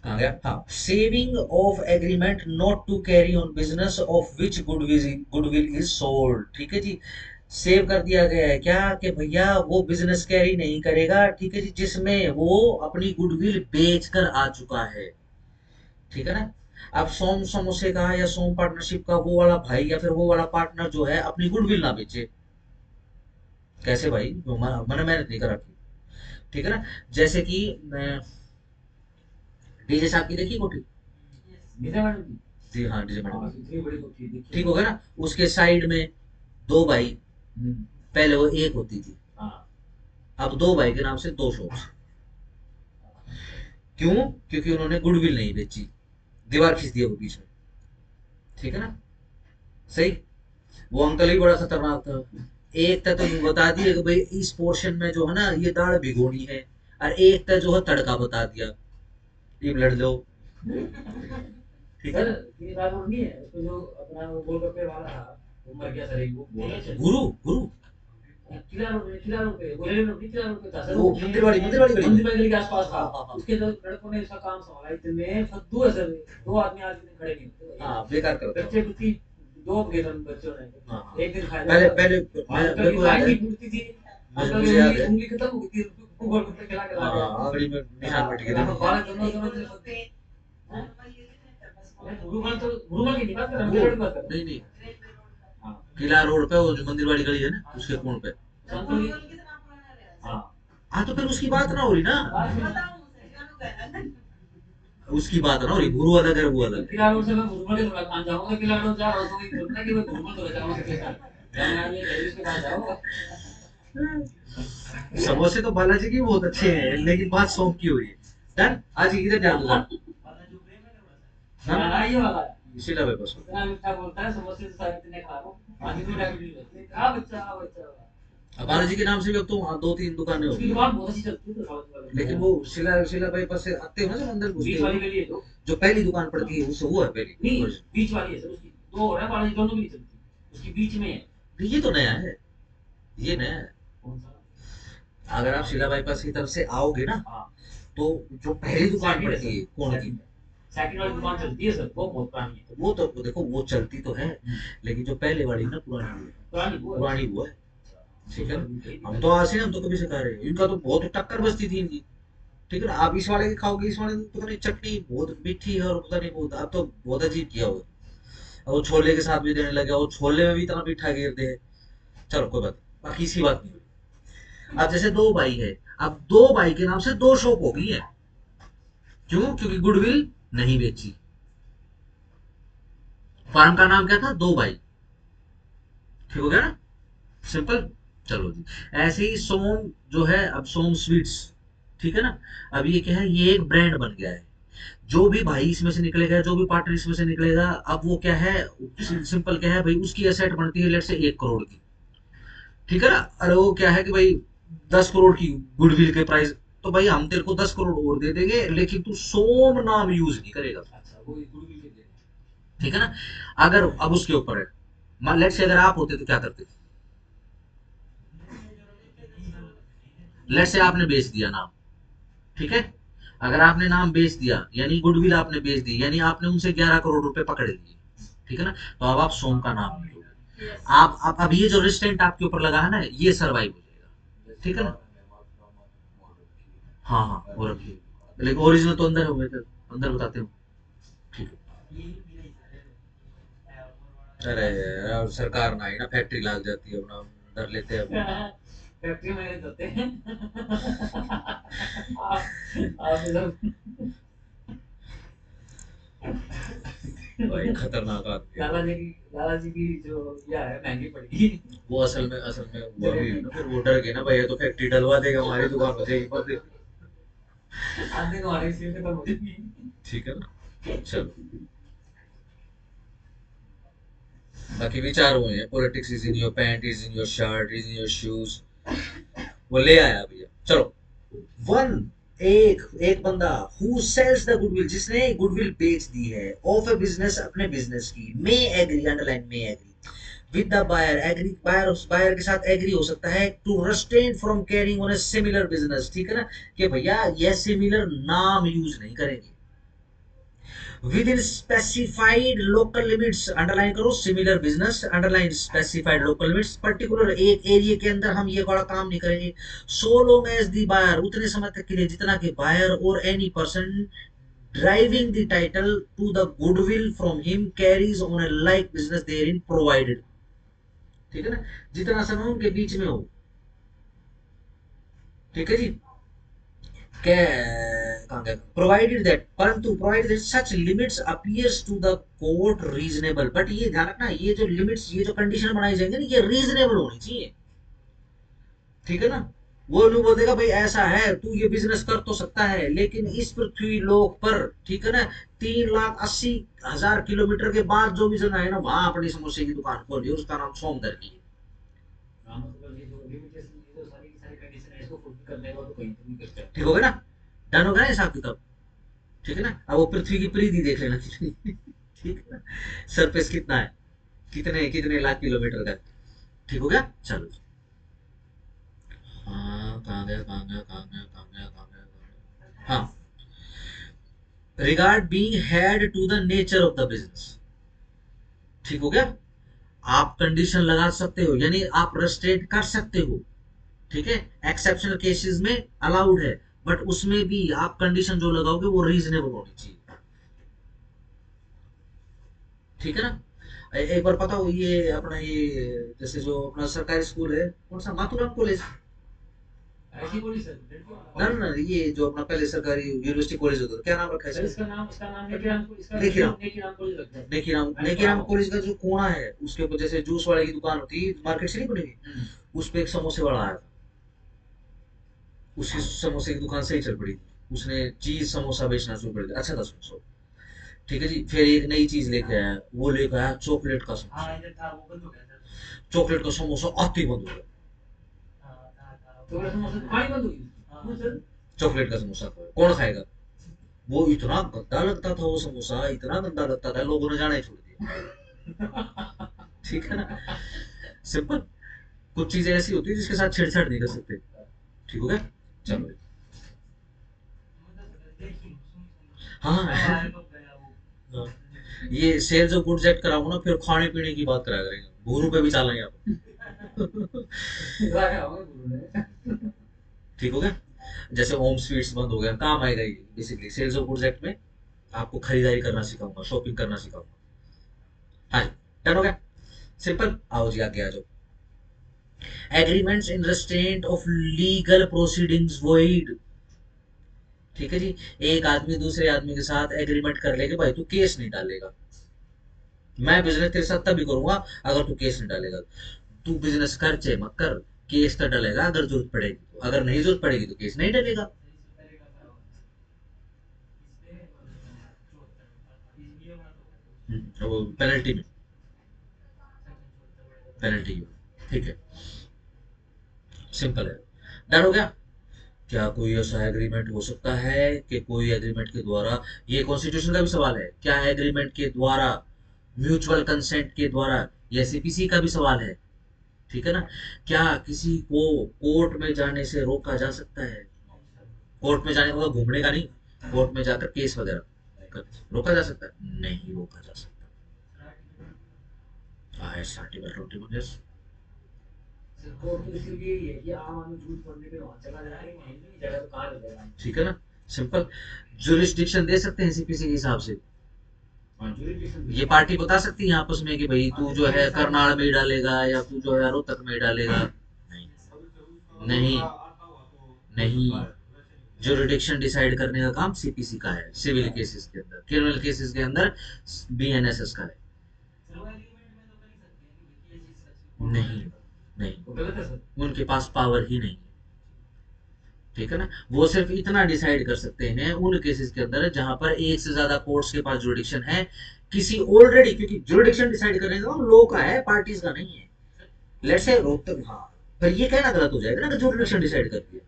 कहाँ गया, हाँ, saving of agreement not to carry on business of which goodwill is sold, ठीक है जी। सेव कर दिया गया है क्या, कि भैया वो बिजनेस कैरी नहीं करेगा, ठीक है जी, जिसमें वो अपनी गुडविल बेच कर आ चुका है, ठीक है ना। अब सोम समोसे का या सोम पार्टनरशिप का वो वाला भाई या फिर वो वाला पार्टनर जो है अपनी गुडविल ना बेचे, कैसे भाई, जो मैंने मेहनत नहीं कर रखी, ठीक है ना। जैसे कि डीजे साहब की देखी कोठी, गीता मैडम की। जी हाँ, डीजे हाँ, मैडम, इतनी बड़ी कोठी देखी ठीक है। हो गया ना। उसके साइड में 2 भाई, हम्म, पहले वो एक होती थी, हाँ, अब 2 भाई के नाम से 2 शॉप्स, क्यों, क्योंकि उन्होंने गुडविल नहीं बेची, दीवार खींच दिया वो बीच में, ठीक है ना, सही। वो अंकल ही बड़ा खतरनाक था, एक था तो बता दिया कि भाई इस पोर्शन में जो है ना ये दाल भिगोनी है, और एक था जो है तड़का बता दिया, टीम लड़ लो, ठीक है सर ना। ये बात और नहीं है, उसको जो अपना वो गोलगप्पे वाला था, वो मर गया सर, एक वो बहुत अच्छा गुरु गुरु किला रोड पे गोले में किला रोड पे था सर, वो मंदिरवाड़ी मंदिरवाड़ी गली में, मंदिर गली के आसपास था। हाँ हाँ हाँ उसके जो लड़कों ने इसका काम संभाला, इतने फद्दू है सर, 2 आदमी आज दिन खड़े नहीं होते। हाँ, बेकार करता हूँ। बच्चे कुत्ती 2 बच्चों ने हाँ हाँ, एक दिन खाया पहले था। पहले अंकल मेरे की को याद लाइन है, भी टूटती थी, मुझे अंकल मुझे की याद है, उंगली खत्म हो गई थी, गोलगप्पे खिला के ला हाँ, गया। आंगली में निशान मिट गए थे। बाल दोनों दोनों से फद्दे। गुरुमल की नहीं बात कर रहा, मेरे बात कर रहा नहीं नहीं, हूँ। हाँ, किला रोड पे वो जो मंदिरवाड़ी गली है ना, उसके कोण पे। अंकल की, हाँ, हाँ तो फिर उसकी बात ना हो रही ना, उसकी बात ना हो रही, गुरु अलग है वो अलग है। किला रोड से मैं गुरुमल के थोड़ा खान जाऊंगा, किला रोड जा रहा हूँ तो ये बोलना कि मैं गुरुमल तो जाऊंगा उसके साथ, जब मैं ये गली उसके पास जाऊंगा। समोसे तो बालाजी की बहुत अच्छे हैं, लेकिन बात सौंप की हो रही है। डन, आज इधर जा दो वाला जो प्रेम है ना वैसा। ना, हाँ, ये वाला शीला भाई बस। इतना मीठा बोलता है, समोसे से सारे इतने खा लो, आगे तो डायबिटीज होती है। हाँ बच्चा, हाँ बच्चा। अब बालाजी के नाम से भी अब तो वहाँ 2-3 दुकानें हो उसकी गई, दुकान बहुत अच्छी चलती है तो साउथ वाले। लेकिन वो शीला भाई पास से आते हो ना, जब अंदर घुसते बीच हो, वाली गली है तो, जो पहली दुकान पड़ती है उससे वो है पहली नहीं version। बीच वाली है सर, उसकी 2 है बालाजी, दोनों भी नहीं चलती, उसकी बीच में है। ये तो नया है, ये नया है। कौन सा? अगर आप शीला बाईपास की तरफ से आओगे ना, हाँ, तो जो पहली दुकान पड़ती है कौन की, सेकंड वाली दुकान चलती है सर, वो बहुत पुरानी है। वो तो देखो वो चलती तो है, लेकिन जो पहले वाली ना पुरानी है, पुरानी वो है। पुरानी वो है, ठीक है ना। हम तो आज से, हम तो कभी से खा रहे हैं, इनका तो बहुत टक्कर बजती थी इनकी, ठीक है ना। आप इस वाले की खाओगे, इस वाले की पता नहीं चटनी बहुत मीठी है, और पता नहीं बहुत, अब तो बहुत अजीब किया हुआ है। और वो छोले के साथ भी देने लगे, वो छोले में भी इतना मीठा घेरते हैं। चलो कोई बात नहीं, बाकी इसकी बात नहीं हुई। अब जैसे दो भाई है, अब दो भाई के नाम से दो शॉप हो गई है। क्यों? क्योंकि गुडविल नहीं बेची। फर्म का नाम क्या था? दो भाई। ठीक हो गया ना? सिंपल। चलो जी। ऐसे ही सोम जो है, अब सोम स्वीट्स, ठीक है ना? अब ये क्या है, ये एक ब्रांड बन गया है। जो भी भाई इसमें से निकलेगा, जो भी पार्टनर इसमें से निकलेगा, अब वो क्या है, सिंपल क्या है भाई, उसकी एसेट बनती है लेट से 1 करोड़ की। ठीक है ना? अरे वो क्या है कि भाई 10 करोड़ की गुडविल के प्राइस, तो भाई हम तेरे को 10 करोड़ और दे देंगे, लेकिन तू सोम नाम यूज नहीं करेगा। अच्छा, वो गुडविल के लिए। ठीक है ना? अगर अब उसके ऊपर है, मान लेट से अगर आप होते तो क्या करते? लेट से आपने बेच दिया नाम, ठीक है? अगर आपने नाम बेच दिया यानी गुडविल आपने बेच दी, यानी आपने उनसे 11 करोड़ रुपए पकड़ लिए। ठीक है ना? तो अब आप सोम का नाम नहीं लोगे। आप अब ये जो रिस्टेंट आपके ऊपर लगा है ना, ये सर्वाइव हो जाएगा। ठीक है ना? हाँ हाँ, वो रखिए, लेकिन ओरिजिनल तो अंदर होंगे, तो अंदर बताते हो। ठीक है। अरे यार, सरकार ना आई ना, फैक्ट्री लाग जाती है अपना, डर लेते हैं अपना। फैक्ट्री मैनेज होते हैं। आप इधर भाई खतरनाक आदमी है वो। लाला जी की जो यह है महंगी पड़ेगी। वो असल में वो अभी ना, फिर वो डर गए ना भाई, ये तो फैक्ट्री डलवा देगा, हमारी दुकान हो जाएगी पर। आधे को हमारी सेल खत्म हो जाएगी। ठीक है ना? चलो, बाकी विचार हुए हैं, politics is in your pant, is in your shirt, is in your shoes. वो ले आया भैया। चलो, वन, एक एक बंदा हु सेल्स द गुडविल, जिसने गुडविल बेच दी है, ऑफ ए बिजनेस, अपने बिजनेस की, may agree, underline may agree with the buyer, agree, buyer उस बायर के साथ एग्री हो सकता है to restrain from carrying on a similar business. ठीक है ना? कि भैया ये सिमिलर नाम यूज नहीं करेंगे within specified local limits, underline करो similar business, underline specified local limits, particular एक एरिया के अंदर हम ये बड़ा काम नहीं करेंगे। So long as the buyer, उतने समय तक के लिए जितना कि बायर और any person driving the title to the goodwill from him carries on a like business therein provided. ठीक है ना? जितना समय उनके बीच में हो। ठीक है जी? प्रोवाइडेड दैट, परंतु provided that such limits appears to the court reasonable, but ये ध्यान रखना, ये जो लिमिट्स, ये जो कंडीशन बनाई जाएंगे ना, ये रीजनेबल होनी चाहिए। ठीक है ना? वो लोग बोल देगा भाई ऐसा है, तू ये बिजनेस कर तो सकता है, लेकिन इस पृथ्वी लोक पर, ठीक है ना, 3,80,000 किलोमीटर के बाद जो भी जगह है ना, वहां अपनी समोसे की दुकान खोली, उसका नाम सोमदर की है। हाँ, मतलब ये जो लिमिटेशन, ये जो सारी की सारी कंडीशन है, इसको फुलफिल करने का तो कहीं तो नहीं कर सकते। ठीक हो गया ना? डन हो गया हिसाब किताब? ठीक है ना? अब वो पृथ्वी की परिधि देख लेना कितनी। ठीक है ना? सरफेस कितना है, कितने कितने लाख किलोमीटर का है। ठीक हो गया? चलो। हाँ, कहाँ गया, कहाँ गया, कहाँ गया, कहाँ गया, कहाँ गया, कहाँ गया? हाँ, regard being had to the nature of the business. ठीक हो गया? आप कंडीशन लगा सकते हो, यानी आप रेस्ट्रेट कर सकते हो। ठीक है? एक्सेप्शनल केसेस में अलाउड है, बट उसमें भी आप कंडीशन जो लगाओगे वो रीजनेबल होनी चाहिए। ठीक है ना? एक बार पता हो, ये अपना ये जैसे जो अपना सरकारी स्कूल है, कौन सा, माथुराम कॉलेज? ऐसी बोली सर, ना ना ना, ये जो अपना पहले सरकारी यूनिवर्सिटी कॉलेज होता था, क्या नाम रखा है सर इसका? इसका नाम नेकीराम, इसका नेकीराम। नेकीराम कॉलेज रखा है। नेकीराम कॉलेज का जो कोना है, उसके ऊपर जैसे जूस वाले की दुकान होती है, मार्केट से नहीं बनेगी, उस पे एक समोसे वाला आया था। उसकी समोसे की दुकान सही चल पड़ी थी, उसने चीज समोसा बेचना शुरू कर दिया, अच्छा था समोसा। ठीक है जी? फिर एक नई चीज लेके आया, वो लेके आया चॉकलेट का समोसा। हाँ इधर था, वो बंद हो गया था। चॉकलेट का समोसा आते ही बंद हो गया। तो वैसे मौसम पानी बंद हुई। हाँ सर। चॉकलेट का समोसा कौन खाएगा? वो इतना गंदा लगता था, वो समोसा इतना गंदा लगता था, लोगों ने जाना ही छोड़ दिया। ठीक है ना? सिंपल। कुछ चीजें ऐसी होती है जिसके साथ छेड़छाड़ नहीं कर सकते। ठीक हो गया? चलो। हाँ। हाँ। ये सेल्स ऑफ गुड्स एक्ट कराऊंगा ना, फिर खाने पीने की बात कराया करेंगे, भूरू पे भी चलेंगे आप। रखा होगा गुरु ने। ठीक हो गया? जैसे होम स्वीट्स बंद हो गया, काम आएगा ये basically sales of goods act में। आपको खरीदारी करना सिखाऊंगा, शॉपिंग करना सिखाऊंगा। हाँ जी, डन हो गया? सिंपल। आओ जी, आगे आ जाओ। Agreements in restaurant of legal proceedings void. ठीक है जी। एक आदमी दूसरे आदमी के साथ एग्रीमेंट कर ले कि भाई तू केस नहीं डालेगा, मैं बिजनेस तेरे साथ तभी करूंगा अगर तू केस नहीं डालेगा। तू बिजनेस कर चाहे मत कर, केस तो डलेगा अगर जरूरत पड़ेगी तो, अगर नहीं जरूरत पड़ेगी तो केस नहीं डलेगा। वो पेनल्टी में, पेनल्टी में। ठीक है, सिंपल है। डर हो गया। क्या कोई ऐसा एग्रीमेंट हो सकता है कि कोई एग्रीमेंट के द्वारा, ये कॉन्स्टिट्यूशन का भी सवाल है, क्या एग्रीमेंट के द्वारा, म्यूचुअल कंसेंट के द्वारा, ये सीपीसी का भी सवाल है। ठीक है ना। क्या किसी को कोर्ट में जाने से रोका जा सकता है? कोर्ट में जाने का मतलब घूमने का नहीं, कोर्ट में जाकर केस वगैरह रोका जा सकता है? नहीं रोका जा सकता। आर्टिकल 21। सर कोर्ट तो इसलिए यही है कि आम आदमी झूठ पढ़ने के वहां चला जाए, वहीं नहीं जाएगा तो कहाँ जाएगा। ठीक है ना, सिंपल। जुरिस्डिक्शन दे सकते हैं सीपीसी के हिसाब से। हाँ जुरिडिक्शन ये पार्टी बता सकती है आपस में कि भाई तू जो है करनाल में ही डालेगा या तू जो है रोहतक में ही डालेगा। नहीं, नहीं, नहीं। जुरिडिक्शन डिसाइड करने का काम सीपीसी का है, सिविल केसेस के अंदर। क्रिमिनल केसेस के अंदर बीएनएसएस का है। नहीं, नहीं, वो गलत है सर। उनके पास पावर ही नहीं है। ठीक है ना। वो सिर्फ इतना डिसाइड कर सकते हैं उन केसेस के अंदर जहां पर एक से ज्यादा कोर्ट्स के पास जुरिडिक्शन है किसी ऑलरेडी, क्योंकि जुरिडिक्शन डिसाइड करने का लॉ का है, पार्टीज का नहीं है। लेट्स से रोहतक, हाँ, पर ये कहना गलत हो जाएगा ना कि जुरिडिक्शन डिसाइड कर दिया,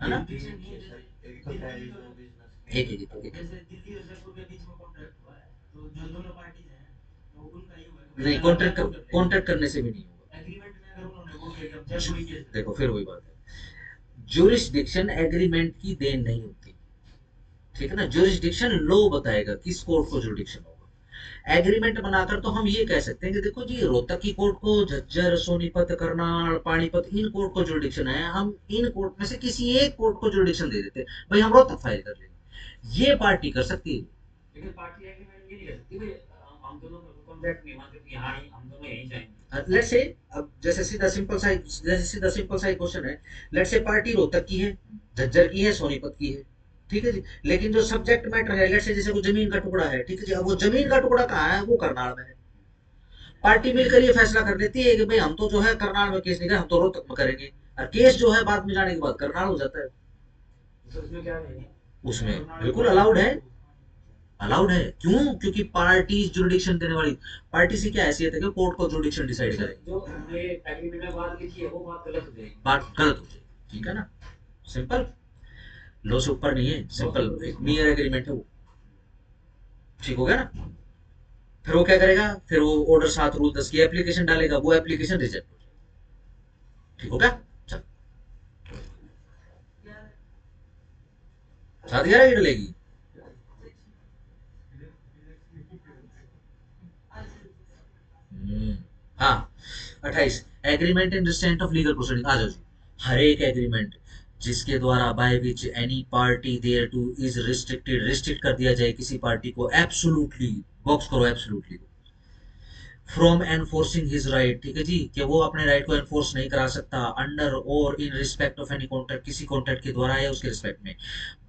है ना। एक तो टैरिफ है बिजनेस एक एक एक एक। जैसे दिल्ली और जयपुर के बीच में कॉन्ट्रैक्ट हुआ है, तो जो दोनों पार्टीज हैं तो उनका ये हुआ कि नहीं, कॉन्ट्रैक्ट करने से भी नहीं होगा। एग्रीमेंट में अगर उन्होंने वो किया कि हम जयपुर ही केस देखो फिर वही बात है, जुरिस्डिक्शन एग्रीमेंट की देन नहीं होती। ठीक है ना। जुरिस्डिक्शन लॉ बताएगा किस कोर्ट को जुरिडिक्शन होगा। एग्रीमेंट बनाकर तो हम ये कह सकते हैं कि देखो जी रोहतक की कोर्ट को झज्जर, सोनीपत, करनाल, पानीपत, इन कोर्ट को जुरिडिक्शन है, हम इन कोर्ट में से किसी एक कोर्ट को जुरिडिक्शन दे देते हैं, भाई हम रोहतक फाइल कर लेंगे। ये पार्टी कर सकती है। लेकिन पार्टी एग्रीमेंट ये नहीं कर सकती भाई, हम दोनों का कॉन्ट्रैक्ट नहीं मानते कि हाँ हम दोनों यहीं जाएंगे। लेट्स से, अब जैसे सीधा सिंपल सा क्वेश्चन है। लेट्स से पार्टी रोहतक की है, झज्जर की है, सोनीपत की है। ठीक है जी। लेकिन जो सब्जेक्ट मैटर है, लेट्स से जैसे वो जमीन का टुकड़ा है, ठीक है जी, अब वो जमीन का टुकड़ा कहाँ है? वो करनाल में है। पार्टी मिलकर ये फैसला कर लेती है कि भाई हम तो जो है करनाल में केस नहीं करें, हम तो रोहतक में करेंगे, और केस जो है बाद में जाने के बाद करनाल हो जाता है। तो सर इसमें क्या नहीं है। उसमें बिल्कुल अलाउड है, अलाउड है। क्यों? क्योंकि पार्टी जुरिडिक्शन देने वाली पार्टी से क्या हैसियत है कि कोर्ट को जुरिडिक्शन डिसाइड सर करेगी। जो हमने एग्रीमेंट में बात लिखी है वो बात गलत हो जाएगी। बात गलत हो जाएगी। ठीक है ना, सिंपल। लॉ से ऊपर नहीं है, सिंपल एक मियर एग्रीमेंट है वो। ठीक हो गया ना। फिर वो क्या करेगा? फिर वो ऑर्डर 7 रूल 10 की एप्लीकेशन डालेगा, वो एप्लीकेशन रिजेक्ट हो जाएगी। ठीक हो गया। चल, 7/11 की डलेगी। हाँ, 28 agreement in restraint of legal proceeding. आ जाओ जी। हर एक एग्रीमेंट जिसके द्वारा by which any party thereto is restricted, restrict कर दिया जाए किसी पार्टी को एब्सोल्युटली, बॉक्स करो absolutely, from enforcing his right. ठीक है जी, कि वो अपने राइट को एनफोर्स नहीं करा सकता अंडर और in respect of any contract, किसी कॉन्ट्रैक्ट के द्वारा या उसके रिस्पेक्ट में,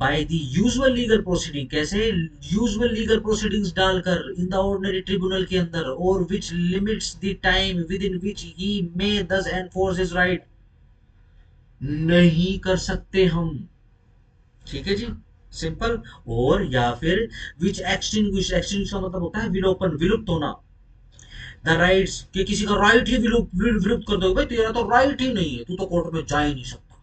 by the usual legal proceeding. कैसे? यूजुअल लीगल प्रोसीडिंग्स डालकर इन द ऑर्डिनरी ट्रिब्यूनल के अंदर, और which limits the time within which he may thus enforce his right. नहीं कर सकते हम। ठीक है जी, सिंपल। और या फिर विच एक्सटिंग्विश, एक्सटिंग्विश का मतलब होता है विलोपन, विलुप्त होना। द राइट्स, कि किसी का राइट ही विलुप्त कर दो, भाई तेरा तो राइट ही नहीं है, तू तो कोर्ट में जा ही नहीं सकता।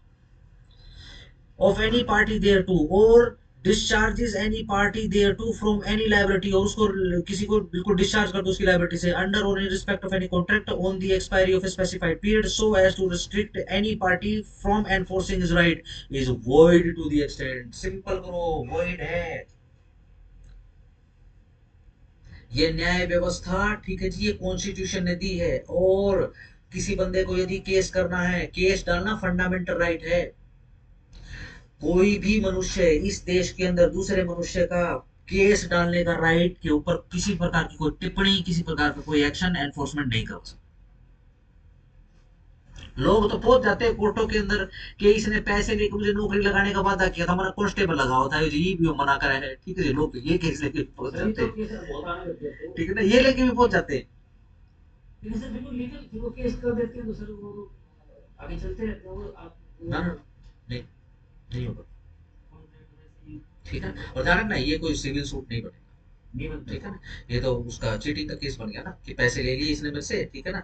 Of any party thereto, और discharges any party thereto from any liability, और उसको किसी को बिल्कुल डिस्चार्ज कर दो उसकी लाइबिलिटी से, अंडर और in respect of any contract on the expiry of a specified period, so as to restrict any party from enforcing his right, is void to the extent. Simple करो, वॉइड है। ये न्याय व्यवस्था, ठीक है जी, ये कॉन्स्टिट्यूशन ने दी है। और किसी बंदे को यदि केस करना है, केस डालना फंडामेंटल राइट है। कोई भी मनुष्य इस देश के अंदर दूसरे मनुष्य का केस डालने का राइट के ऊपर किसी प्रकार की कोई टिप्पणी, किसी प्रकार का कोई एक्शन एनफोर्समेंट नहीं कर सकता। लोग तो पहुंच जाते हैं कोर्टों के अंदर कि इसने पैसे लेके मुझे नौकरी लगाने का वादा किया था, हमारा कांस्टेबल लगाओ था जी, ये भी मना करा है, ठीक है जी, लोग ये केस लेके पहुंच तभी जाते तो हैं, केस बहुत आने लग गए तो। ठीक है ना, ये लेके भी पहुंच जाते हैं। लेकिन सर बिल्कुल लीगल फिर वो केस कर देते हैं तो सर वो आगे चलते रहते हैं वो आप ना ना नहीं, नहीं होगा, कॉन्ट्रैक्ट वैसे ही ठीक है। और ध्यान रखना ये कोई सिविल सूट नहीं बनेगा, नहीं बनते। ठीक है ना, ये तो उसका चीटिंग का केस बन गया ना कि पैसे ले लिए इसने मेरे से, ठीक है ना,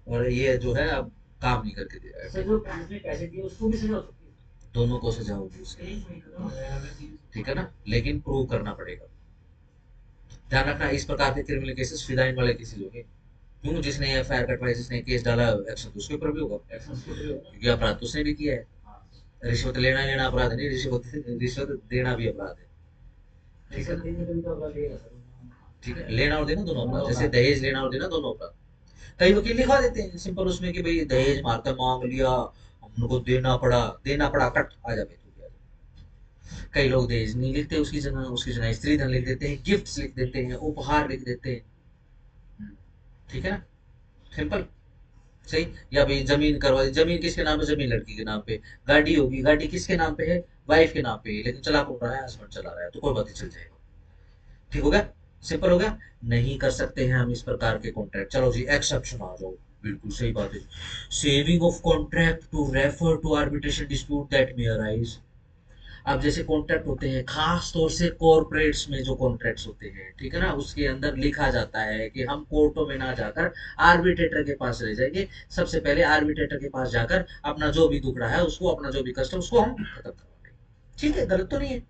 और ये जो है अब काम नहीं करके दे रहा है, सर जो जिसने पैसे दिए उसको भी सजा हो सकती है। दोनों को सजा होगी उसके, केस नहीं खत्म हो जाएगा अगर चीज ठीक है ना, लेकिन प्रूव करना पड़ेगा। ध्यान रखना इस प्रकार के क्रिमिनल केसेस फिदाइन वाले केसेस होंगे, क्यों, जिसने एफआईआर कटवाई, जिसने केस डाला, एक्शन तो उसके ऊपर भी होगा, एक्शन उसके ऊपर ही होगा। क्योंकि अपराध तो उसने भी किया है। हाँ रिश्वत लेना लेना अपराध नहीं, रिश्वत देना भी अपराध है, ठीक है रिश्वत ना, देने का भी तो अपराध लेगा सर। ठीक है, लेना और देना दोनों अपराध, दोनों जैसे अपराध। दहेज लेना और देना दोनों अपराध। कई वकील लिखवा देते हैं सिंपल उसमें कि भाई दहेज मारकर मांग लिया, हमको देना पड़ा कट आ जा भाई तू भी आ जा। कई लोग दहेज नहीं लिखते, उसकी जगह स्त्री धन लिख देते हैं, गिफ्ट्स लिख देते हैं, उपहार लिख देते हैं, ठीक है ना, सिंपल, सही। या भाई जमीन करवा दी, जमीन किसके नाम है, जमीन लड़की के नाम पे, गाड़ी होगी, गाड़ी किसके नाम पे है, वाइफ के नाम पे है, लेकिन चला कौन रहा है, हस्बैंड चला रहा है, तो कोई बात नहीं, चल जाएगा, ठीक हो गया, सिंपल हो गया। नहीं कर सकते हैं हम इस प्रकार के कॉन्ट्रैक्ट। चलो जी एक्सेप्शन आ जाओ, बिल्कुल सही बात है, saving of contract to refer to arbitration dispute that may arise. अब जैसे कॉन्ट्रैक्ट होते हैं, खास तौर से कॉर्पोरेट्स में जो कॉन्ट्रैक्ट्स होते हैं, ठीक है ना, उसके अंदर लिखा जाता है कि हम कोर्टों में ना जाकर आर्बिट्रेटर के पास रह जाएंगे, सबसे पहले आर्बिट्रेटर के पास जाकर अपना जो भी दुख रहा है उसको, अपना जो भी कष्ट है उसको हम खत्म करवाएंगे, ठीक है, गलत तो नहीं है।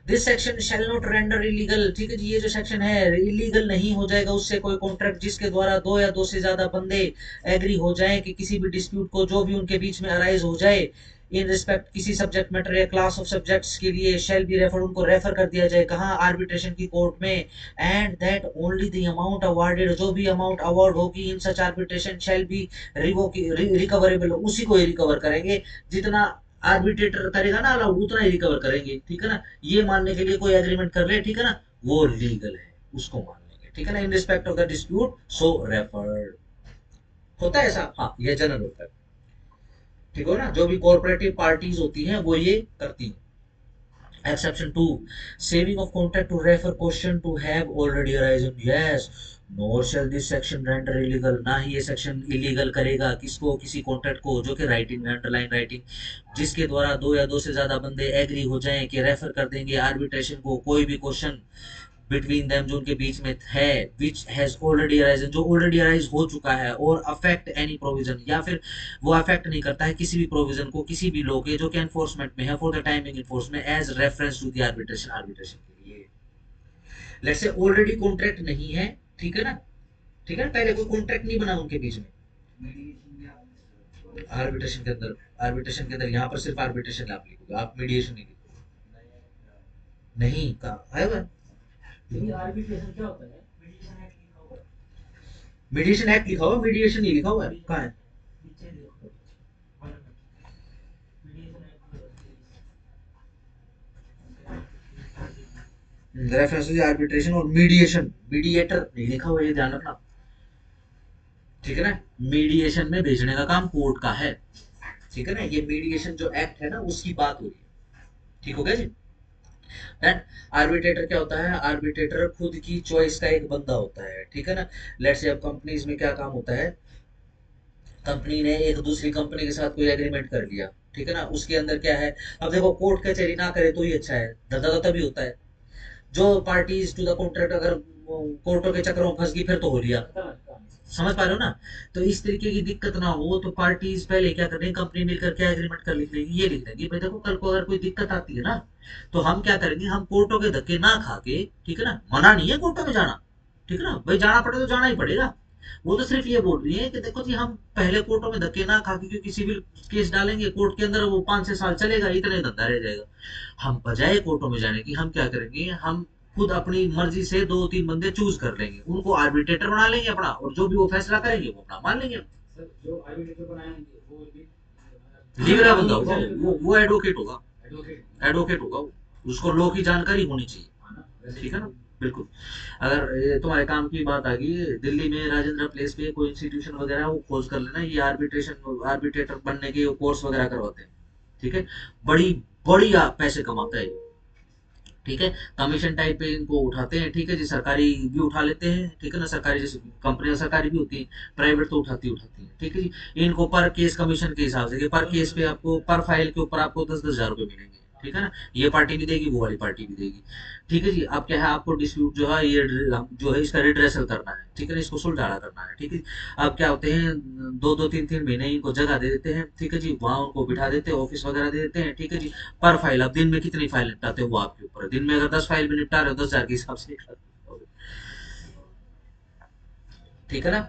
This section shall not render illegal, ठीक है जी, ये जो सेक्शन है इलीगल नहीं हो जाएगा उससे कोई कॉन्ट्रैक्ट जिसके द्वारा दो या दो से ज्यादा बंदे एग्री हो जाएं कि किसी भी डिस्प्यूट को जो भी उनके बीच में अराइज हो जाए इन रिस्पेक्ट किसी सब्जेक्ट मैटर या क्लास ऑफ सब्जेक्ट्स के लिए, शैल बी रेफर, उनको रेफर कर दिया जाए कहाँ, आर्बिट्रेशन की कोर्ट में, and that only the amount awarded, जो भी अमाउंट अवार्ड होगी इन सच आर्बिट्रेशन शैल बी रिकवरेबल, उसी को ही रिकवर करेंगे, जितना आर्बिट्रेटर करेगा ना अलाउड उतना ही रिकवर करेंगे, ठीक है ना, ये मानने के लिए कोई एग्रीमेंट कर ले, ठीक है ना, वो लीगल है, उसको मान लेंगे, ठीक है ना, इन respect of the dispute so referred, होता है ऐसा, हाँ ये जनरल होता है, ठीक हो ना, जो भी कोऑपरेटिव पार्टीज होती हैं वो ये करती हैं। Exception 2, saving of contract to refer question to have already arisen. Yes, nor shall this section render illegal. ना ही ये सेक्शन इलीगल करेगा किसको, किसी कॉन्ट्रैक्ट को जो कि राइटिंग में, अंडरलाइन राइटिंग, जिसके द्वारा दो या दो से ज्यादा बंदे एग्री हो जाएं कि रेफर कर देंगे आर्बिट्रेशन को कोई भी क्वेश्चन बिटवीन देम जो उनके बीच में है, विच हैज ऑलरेडी अराइजन, जो ऑलरेडी अराइज हो चुका है, और अफेक्ट एनी प्रोविजन, या फिर वो अफेक्ट नहीं करता है किसी भी प्रोविजन को किसी भी लॉ के जो कि एनफोर्समेंट में है, for the timing enforcement as reference to the arbitration, arbitration के लिए। लेट्स से ऑलरेडी कॉन्ट्रैक्ट नहीं है, ठीक है ना, ठीक है ना, पहले कोई कॉन्ट्रैक्ट नहीं बना उनके बीच में, आर्बिट्रेशन के अंदर, आर्बिट्रेशन के अंदर यहाँ पर सिर्फ आर्बिट्रेशन आप लिखोगे, आप मीडिएशन नहीं लिखोगे, नहीं कहा है वह, ये आर्बिट्रेशन क्या होता है? मीडिएशन एक्ट लिखा हुआ है मीडिएशन एक्ट लिखा हुआ, मीडिएशन नहीं लिखा हुआ है, कहाँ है, नीचे देखो one mediation act reference to arbitration और मीडिएशन, मीडिएटर नहीं लिखा हुआ, ये ध्यान रखना, ठीक है ना, मीडिएशन में भेजने का काम कोर्ट का है, ठीक है ना, ये मीडिएशन जो एक्ट है ना उसकी बात हो रही है, ठीक हो गया जी। दैट आर्बिट्रेटर क्या होता है, आर्बिट्रेटर खुद की चॉइस का एक बंदा होता है, ठीक है ना। लेट्स से अब कंपनीज में क्या काम होता है, कंपनी ने एक दूसरी कंपनी के साथ कोई एग्रीमेंट कर लिया, ठीक है ना, उसके अंदर क्या है, अब देखो कोर्ट कचहरी ना करे तो ही अच्छा है, धंधा तो तभी होता है, जो पार्टीज टू द कॉन्ट्रैक्ट अगर कोर्टों के चक्रों में फंस गई फिर तो हो लिया, खत्म है कहानी। समझ पा रहे हो ना, तो इस तरीके की दिक्कत ना हो तो पार्टीज पहले क्या करेंगे, कंपनी मिलकर क्या एग्रीमेंट कर लिख लेंगी, ये लिख देंगे भाई देखो कल को अगर कोई दिक्कत आती है ना तो हम क्या करेंगे, हम कोर्टों के धक्के ना खा के, ठीक है ना, मना नहीं है कोर्टों में जाना, ठीक है ना, भाई जाना पड़े तो जाना ही पड़ेगा, वो तो सिर्फ ये बोल रही है कि देखो जी हम पहले कोर्टों में धक्के ना खा के, क्योंकि सिविल केस डालेंगे कोर्ट के अंदर वो 5-6 साल चलेगा, इतने धंधा रह जाएगा, हम बजाय कोर्टों में जाने की हम क्या करेंगे, हम खुद अपनी मर्जी से 2-3 बंदे चूज कर लेंगे, उनको आर्बिट्रेटर बना लेंगे अपना, और जो भी वो फैसला करेंगे वो अपना मान लेंगे, सर जो आर्बिट्रेटर बनाएंगे वो लीगल बंदा होगा, वो एडवोकेट होगा, एडवोकेट एडवोकेट होगा वो, उसको लॉ की जानकारी होनी चाहिए, है ना, ठीक है ना, बिल्कुल। अगर ये तुम्हारे काम की बात आ गई, दिल्ली में राजेंद्र प्लेस पे कोई इंस्टीट्यूशन वगैरह वो खोज कर लेना, ये आर्बिट्रेटर बनने के कोर्स वगैरह करवाते हैं। ठीक है, बड़ी बड़ी पैसे कमाता है ये। ठीक है, कमीशन टाइप पे इनको उठाते हैं। ठीक है जी, सरकारी भी उठा लेते हैं। ठीक है ना, सरकारी जैसे कंपनियां सरकारी भी होती हैं, प्राइवेट तो उठाती हैं। ठीक है जी, इनको पर केस कमीशन के हिसाब से कि पर केस पे आपको पर फाइल के ऊपर आपको 10-10 हज़ार रुपये मिलेंगे। ठीक है ना, ये पार्टी भी देगी, वो वाली पार्टी भी देगी। ठीक है जी, अब क्या है, आपको डिस्प्यूट जो है ये जो है इसका रिड्रेसल करना है। ठीक है ना, इसको सुलझाना करना है। ठीक है, अब क्या होते हैं, 2-2 3-3 महीने इनको जगह दे देते हैं। ठीक है जी, वहां उनको बिठा देते हैं, ऑफिस वगैरह दे देते हैं। ठीक है जी, पर फाइल, अब दिन में कितनी फाइल निपटाते हो वो आपके ऊपर है। दिन में अगर 10 फाइल भी निपटा रहे हो, 10 हज़ार के हिसाब से निपटा रहे हो। ठीक है ना,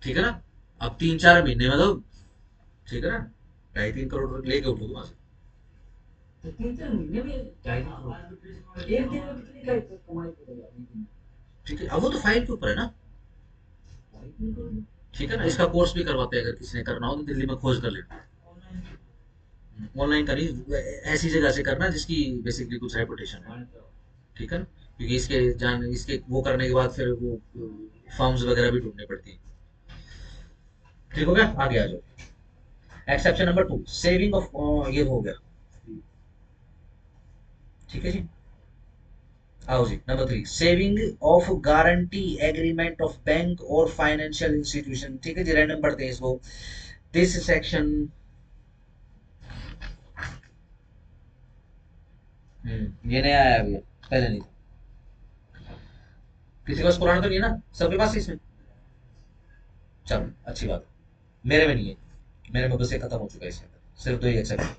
ठीक है ना, अब 3-4 महीने में तो, ठीक है ना, 2.5-3 करोड़ लेके उठो वहां से। तो 3-4 महीने में 2.5 करोड़ एक दिन में कितनी कमाई करेगा एक दिन में? ठीक है, अब वो तो फाइल के ऊपर है ना। 2.5 करोड़। ठीक है ना, इसका कोर्स भी करवाते हैं, अगर किसी ने करना हो तो दिल्ली में खोज कर लेना। ऑनलाइन करी, ऐसी जगह से करना जिसकी बेसिकली कुछ रेपुटेशन है। ठीक है ना, क्योंकि इसके वो करने के बाद फिर वो फॉर्म्स वगैरह भी ढूंढने पड़ती है। ठीक हो गया, आगे आ जाओ। एक्सेप्शन नंबर 2, सेविंग ऑफ, ये हो गया। ठीक है जी, आओ जी, number 3, saving of guarantee agreement of bank और फाइनेंशियल इंस्टीट्यूशन। ठीक है जी, रैंडम पढ़ते हैं इसको। दिस सेक्शन, ये नया आया अभी, पहले नहीं था। किसी के पास पुराना तो नहीं है ना, सबके पास है इसमें। चलो अच्छी बात है, मेरे में नहीं है। मेरे में बस ये खत्म हो चुका है, इसके अंदर सिर्फ 2 ही एक्सेप्शन।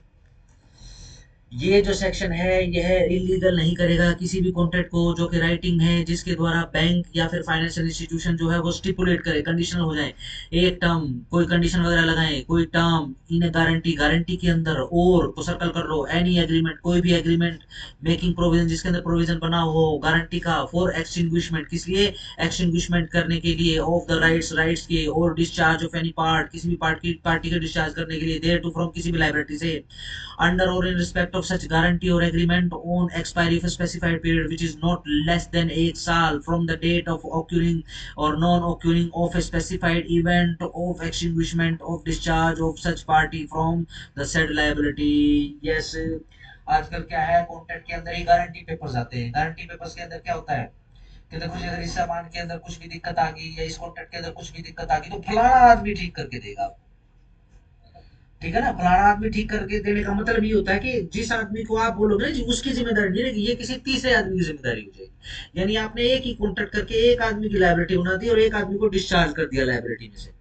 ये जो सेक्शन है यह इलीगल नहीं करेगा किसी भी कॉन्ट्रैक्ट को जो कि राइटिंग है, जिसके द्वारा बैंक या फिर फाइनेंशियल इंस्टीट्यूशन जो है वो स्टिपुलेट करे, कंडीशनल हो जाए, एक टर्म कोई कंडीशन वगैरह लगाए, कोई टर्म इन गारंटी, गारंटी के अंदर और तो सर्कल कर लो, एनी एग्रीमेंट, कोई भी एग्रीमेंट मेकिंग प्रोविजन, जिसके अंदर प्रोविजन बना हो गारंटी का, फॉर एक्सटिंग्विशमेंट, किस लिए, एक्सटिंग्विशमेंट करने के लिए, ऑफ द राइट्स, राइट्स के, और डिस्चार्ज ऑफ एनी पार्ट, किसी भी पार्टी के डिस्चार्ज करने के लिए, देयर टू फ्रॉम, किसी भी लाइबिलिटी से, under or in respect of such guarantee or agreement on expiry of a specified period which is not less than 8 साल from the date of occurring or non-occurring of a specified event of extinguishment of discharge of such party from the said liability. Yes, आजकल क्या है, कॉन्ट्रैक्ट के अंदर ही गारंटी पेपर्स आते हैं। गारंटी पेपर्स के अंदर क्या होता है कि देखो जी, अगर इस सामान के अंदर कुछ भी दिक्कत आ गई या इस कॉन्ट्रैक्ट के अंदर कुछ भी दिक्कत आ गई तो फलाना आदमी ठीक करके देगा। ठीक है ना, फलाना आदमी ठीक करके देने का मतलब ये होता है कि जिस आदमी को आप बोलोगे ना जी उसकी जिम्मेदारी नहीं रहेगी, ये किसी तीसरे आदमी की जिम्मेदारी हो जाएगी। यानी आपने एक ही कॉन्ट्रैक्ट करके एक आदमी की लायबिलिटी बना दी और एक आदमी को डिस्चार्ज कर दिया लायबिलिटी में से।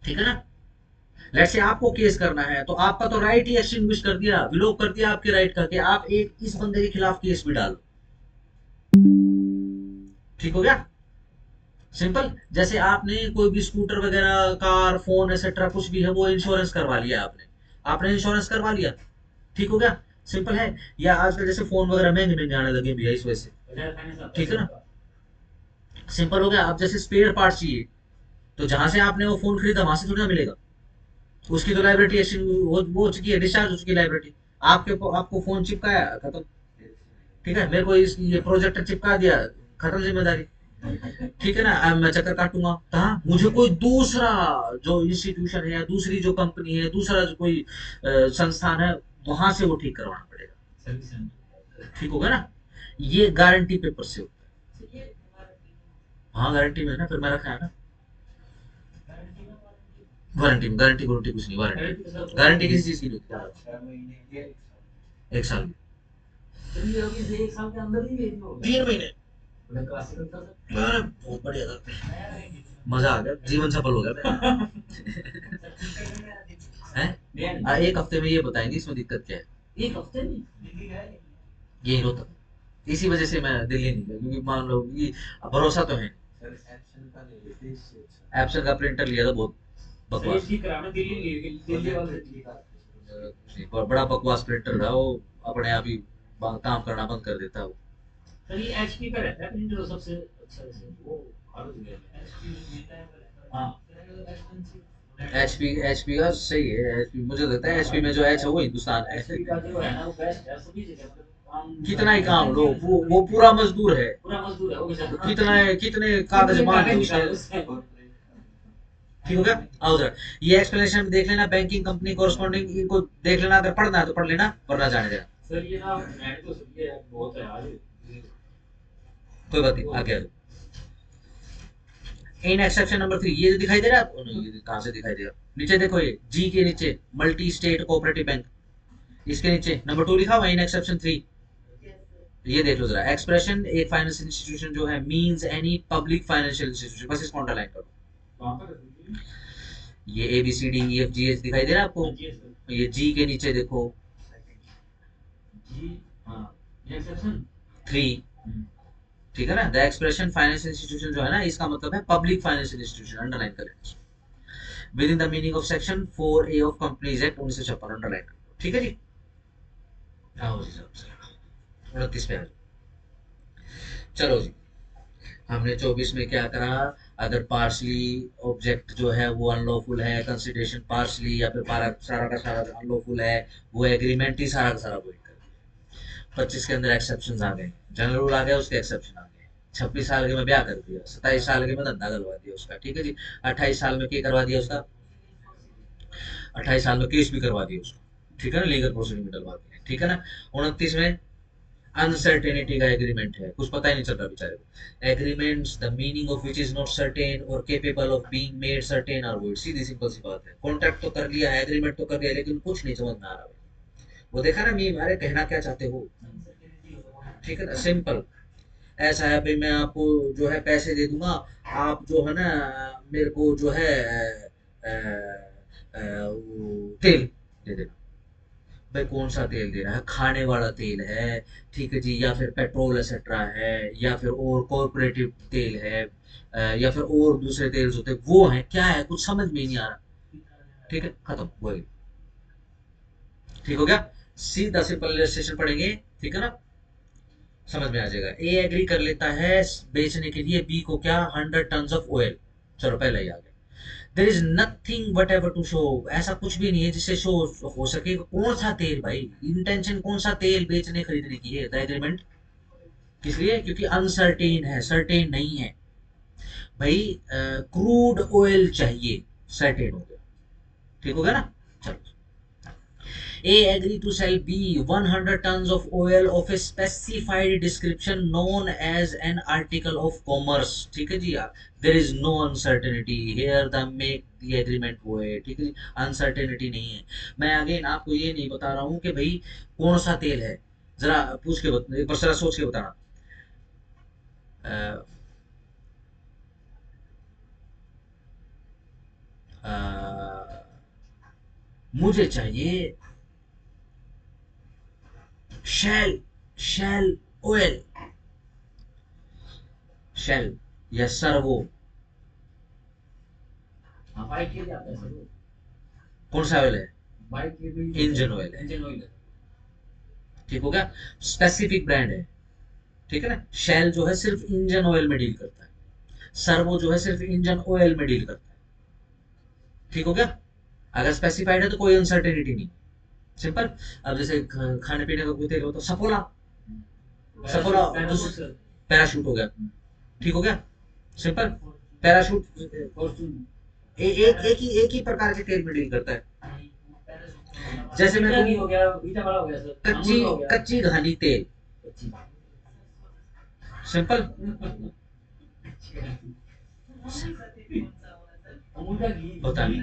ठीक है ना, लेट्स से आपको केस करना है तो आपका तो राइट ही एक्सटिंग्विश कर दिया, विलोप कर दिया आपके राइट का, कि आप एक इस बंदे के खिलाफ केस भी डालो। ठीक हो गया, सिंपल। जैसे आपने कोई भी स्कूटर वगैरह, कार, फोन एक्सेट्रा कुछ भी है वो इंश्योरेंस करवा लिया आपने, आपने इंश्योरेंस करवा लिया। ठीक हो गया, सिंपल है। या आजकल जैसे फोन वगैरह महंगे महंगे आने लगे भैया इस वजह से। ठीक है ना, सिंपल हो गया। आप जैसे स्पेयर पार्ट चाहिए तो जहां से आपने वो फोन खरीदा वहां से थोड़ा मिलेगा, उसकी तो लाइबिलिटी वो हो चुकी है, डिस्चार्ज हो चुकी है लाइबिलिटी। आपको फोन चिपकाया, खत्म। ठीक है, मेरे को ये प्रोजेक्टर चिपका दिया, खत्म जिम्मेदारी। ठीक है ना, अब मैं चक्कर काटूंगा कहाँ, मुझे कोई दूसरा जो इंस्टीट्यूशन है या दूसरी जो कंपनी है, दूसरा जो कोई संस्थान है, वहां से वो ठीक करवाना पड़ेगा। Service centre. ठीक होगा ना, ये गारंटी पेपर से होता है। हाँ गारंटी में है ना, फिर मैं रखा है ना। गारंटी वारंटी कुछ नहीं, वारंटी गारंटी किसी चीज की नहीं होती। 6 महीने या 1 साल की, चलिए अभी से 1 साल के अंदर ही भेज दो। 3 महीने। बड़ा क्लासिकल था सर। अरे बहुत बढ़िया था, मजा आ गया, जीवन सफल हो गया मेरा। हैं? एक हफ्ते में ये बताएंगे इसमें दिक्कत क्या है। एक हफ्ते में दिल्ली गए यही होता, इसी वजह से मैं दिल्ली नहीं गया, क्योंकि मान लो कि भरोसा तो है। सर एक्शन का ले लेते इससे अच्छा। एप्सन का प्रिंटर लिया था, बहुत सर ये बकवास, ठीक कराना दिल्ली ले गई, दिल्ली वाले ठीक था। बड़ा बकवास प्रिंटर था वो, अपने आप ही काम करना बंद कर देता है वो। सर ये एचपी का रहता है प्रिंटर सबसे अच्छा, वैसे वो हार्ड गया है। एचपी लेता है पर हाँ एक्सपेंसिव। एचपी का सही है, एचपी मुझे लगता है एचपी में जो एच है वो हिंदुस्तान है। एचपी का जो है ना वो बेस्ट है सभी जगह, मतलब कितना ही काम लो, वो पूरा मजदूर है, पूरा मजदूर है वो बेचारा। कितने कागज मान दो उसके। ठीक हो गया। आओ जरा ये एक्सप्लेनेशन देख लेना, बैंकिंग कंपनी कोरस्पॉन्डिंग इनको देख लेना, अगर पढ़ना है तो पढ़ लेना, वरना जाने देना। सर ये ना मैं तो सर ये बहुत है यार कोई बात नहीं, आगे आ जाओ। इन एक्सेप्शन नंबर 3 ये जो दिखाई दे रहा है आपको, ये कहां से दिखाई दे रहा है, नीचे देखो, ये जी के नीचे मल्टी स्टेट कोऑपरेटिव बैंक, इसके नीचे नंबर 2 लिखा हुआ इन एक्सेप्शन 3। ये देख लो जरा, एक्सप्रेशन एक फाइनेंशियल इंस्टीट्यूशन जो है means any public financial institution, बस इसको अंडरलाइन करो। वहां पर है। ये A B C D E F G H दिखाई दे रहा है आपको, जी सर ये जी के नीचे देखो जी हाँ ये एक्सेप्शन 3, ठीक है ना। द एक्सप्रेशन फाइनेंशियल इंस्टीट्यूशन जो है ना, इसका मतलब है पब्लिक फाइनेंशियल इंस्टीट्यूशन, अंडरलाइन कर लेना। With in the meaning of section 4A of companies act 1956, underline कर लो, ठीक है जी। आओ जी साहब 29 पे आ जाओ। चलो जी, हमने 24 में क्या करा, अगर पार्शली ऑब्जेक्ट जो है वो अनलॉफुल है, कंसिडरेशन पार्शली या फिर सारा का सारा अनलॉफुल है, वो एग्रीमेंट ही सारा का सारा वही कर। 25 के अंदर एक्सेप्शन आ गए, जनरल रूल आ गया, उसके एक्सेप्शन आ गए। 26 साल के में ब्याह कर दिया, 27 साल के में धंधा करवा दिया उसका, ठीक है जी। 28 साल में क्या करवा दिया उसका, 28 साल में केस भी करवा दिया उसका, ठीक है ना, लीगल प्रोसीडिंग में डलवा दिया, ठीक है ना। 29 में अनसर्टेनिटी का एग्रीमेंट है, कुछ पता ही नहीं चल रहा बेचारे को। Agreements the meaning of which is not certain और capable of being made certain are void, सीधी सिंपल सी बात है। कॉन्ट्रैक्ट तो कर लिया है, एग्रीमेंट तो कर लिया, लेकिन कुछ नहीं समझ में आ रहा। वो देखा ना मीम, अरे कहना क्या चाहते हो, ठीक है ना, सिंपल। ऐसा है भाई, मैं आपको जो है पैसे दे दूंगा, आप जो है ना मेरे को जो है तेल दे देना। भाई कौन सा तेल दे रहा है, खाने वाला तेल है, ठीक है जी, या फिर पेट्रोल एक्सेट्रा है, या फिर और कॉर्पोरेटिव तेल है, या फिर और दूसरे तेल होते हैं, वो है क्या है, कुछ समझ में ही नहीं आ रहा। ठीक है, खत्म, वही ठीक हो गया। सीधा सिंपल रजिस्ट्रेशन पढ़ेंगे, ठीक है ना, समझ में आ जाएगा। ए एग्री कर लेता है बेचने के लिए बी को क्या, 100 टन ऑफ ऑयल। चलो पहले ही आ गया। There is nothing whatever to show, ऐसा कुछ भी नहीं है जिससे शो हो सके कौन सा तेल, भाई इंटेंशन कौन सा तेल बेचने खरीदने की है, द एग्रीमेंट किस लिए, क्योंकि अनसर्टेन है, सर्टेन नहीं है भाई। क्रूड ऑयल चाहिए, सर्टेन हो गया, ठीक हो गया ना। चलो, A agreed to sell B 100 tons of oil of a specified description known as an article of commerce, ठीक है जी। there is no uncertainty here, the make the agreement वो है, ठीक है जी, अनसर्टेनिटी नहीं है। मैं अगेन आपको ये नहीं बता रहा हूँ कि भाई कौन सा तेल है, जरा पूछ के एक बार जरा सोच के बताना। अ, अ, मुझे चाहिए शेल, शेल ऑयल, शेल या सर्वो, हाँ बाइक के लिए आता है सर वो, कौन सा ऑयल है, बाइक के लिए इंजन ऑयल है, इंजन ऑयल है। ठीक हो गया। स्पेसिफिक ब्रांड है, ठीक है ना। शेल जो है सिर्फ इंजन ऑयल में डील करता है, सर्वो जो है सिर्फ इंजन ऑयल में डील करता है, ठीक हो गया। अगर स्पेसिफाइड है तो कोई अनसर्टेनिटी नहीं, सिंपल। अब जैसे खाने पीने का कोई तेल हो तो सफोला, सफोला पैराशूट हो गया, ठीक हो गया, सिंपल। पैराशूट एक ही प्रकार के तेल में डील करता है। जैसे मैं नहीं हो गया, बीटा वाला हो गया सर, कच्ची हो गया कच्ची घानी तेल, सिंपल। अमूल का घी पता नहीं,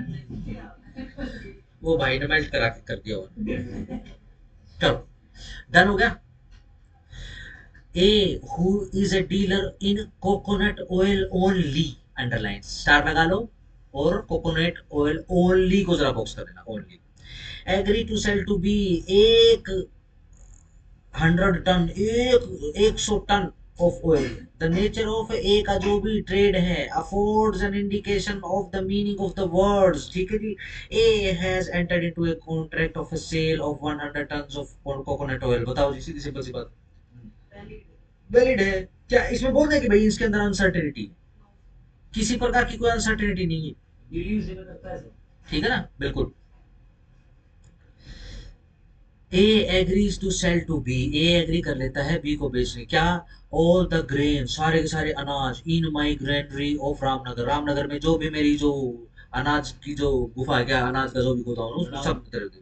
वो भाई ने मेल्ट करा के कर दिया होगा। चलो डन हो गया। A who is a dealer in coconut oil only, underline star लगा लो, और कोकोनट ऑयल ओनली को जरा बॉक्स कर देना, only. Agree to sell to B एक 100 ton, 100 ton of oil. The nature of A का जो भी ट्रेड है affords an indication of the meaning of the words, ठीक है जी। A has entered into a contract of a sale of 100 ton of coconut oil. बताओ जी, सीधी सिंपल सी बात, वैलिड है क्या? इसमें बोल रहे कि भाई इसके अंदर अनसर्टेनिटी, किसी प्रकार की कोई अनसर्टेनिटी नहीं है, दिल्ली उसे में करता है सर। ठीक है ना, बिल्कुल। A agrees to sell to B, A agree कर लेता है बी को बेचने, क्या, ऑल द ग्रेन, सारे के सारे अनाज, इन माई ग्रेनरी ऑफ रामनगर, रामनगर में जो भी मेरी जो अनाज की जो गुफा है, क्या अनाज का जो भी गोदाम है उसको सब तेरे दे।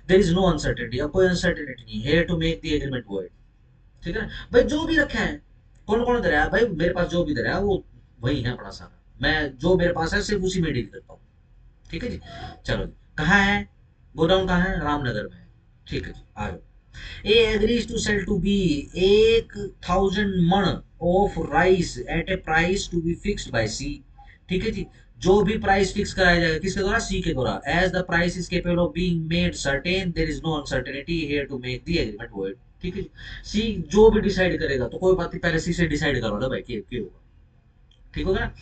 देर इज नो अनसर्टेनिटी, अब कोई अनसर्टेनिटी नहीं है to make the agreement void. ठीक है ना भाई, जो भी रखा है, कौन कौन दे रहा है भाई, मेरे पास जो भी दे रहा है वो वही है बड़ा सारा, मैं जो मेरे पास है सिर्फ उसी में डील करता हूँ। ठीक है जी, चलो जी, कहाँ है गोडाउन, कहाँ है, रामनगर में है। ठीक है जी, आ जाओ। A agrees to sell to B 1,000 मन of rice at a price to be fixed by C. ठीक है जी, जो भी प्राइस फिक्स कराया जाएगा किसके द्वारा, सी के द्वारा, as the price is capable of being made certain there is no uncertainty here to make the agreement void. ठीक है जी, सी जो भी डिसाइड करेगा, तो कोई बात नहीं, पहले सी से डिसाइड करो ना भाई क्या होगा। ठीक होगा ना,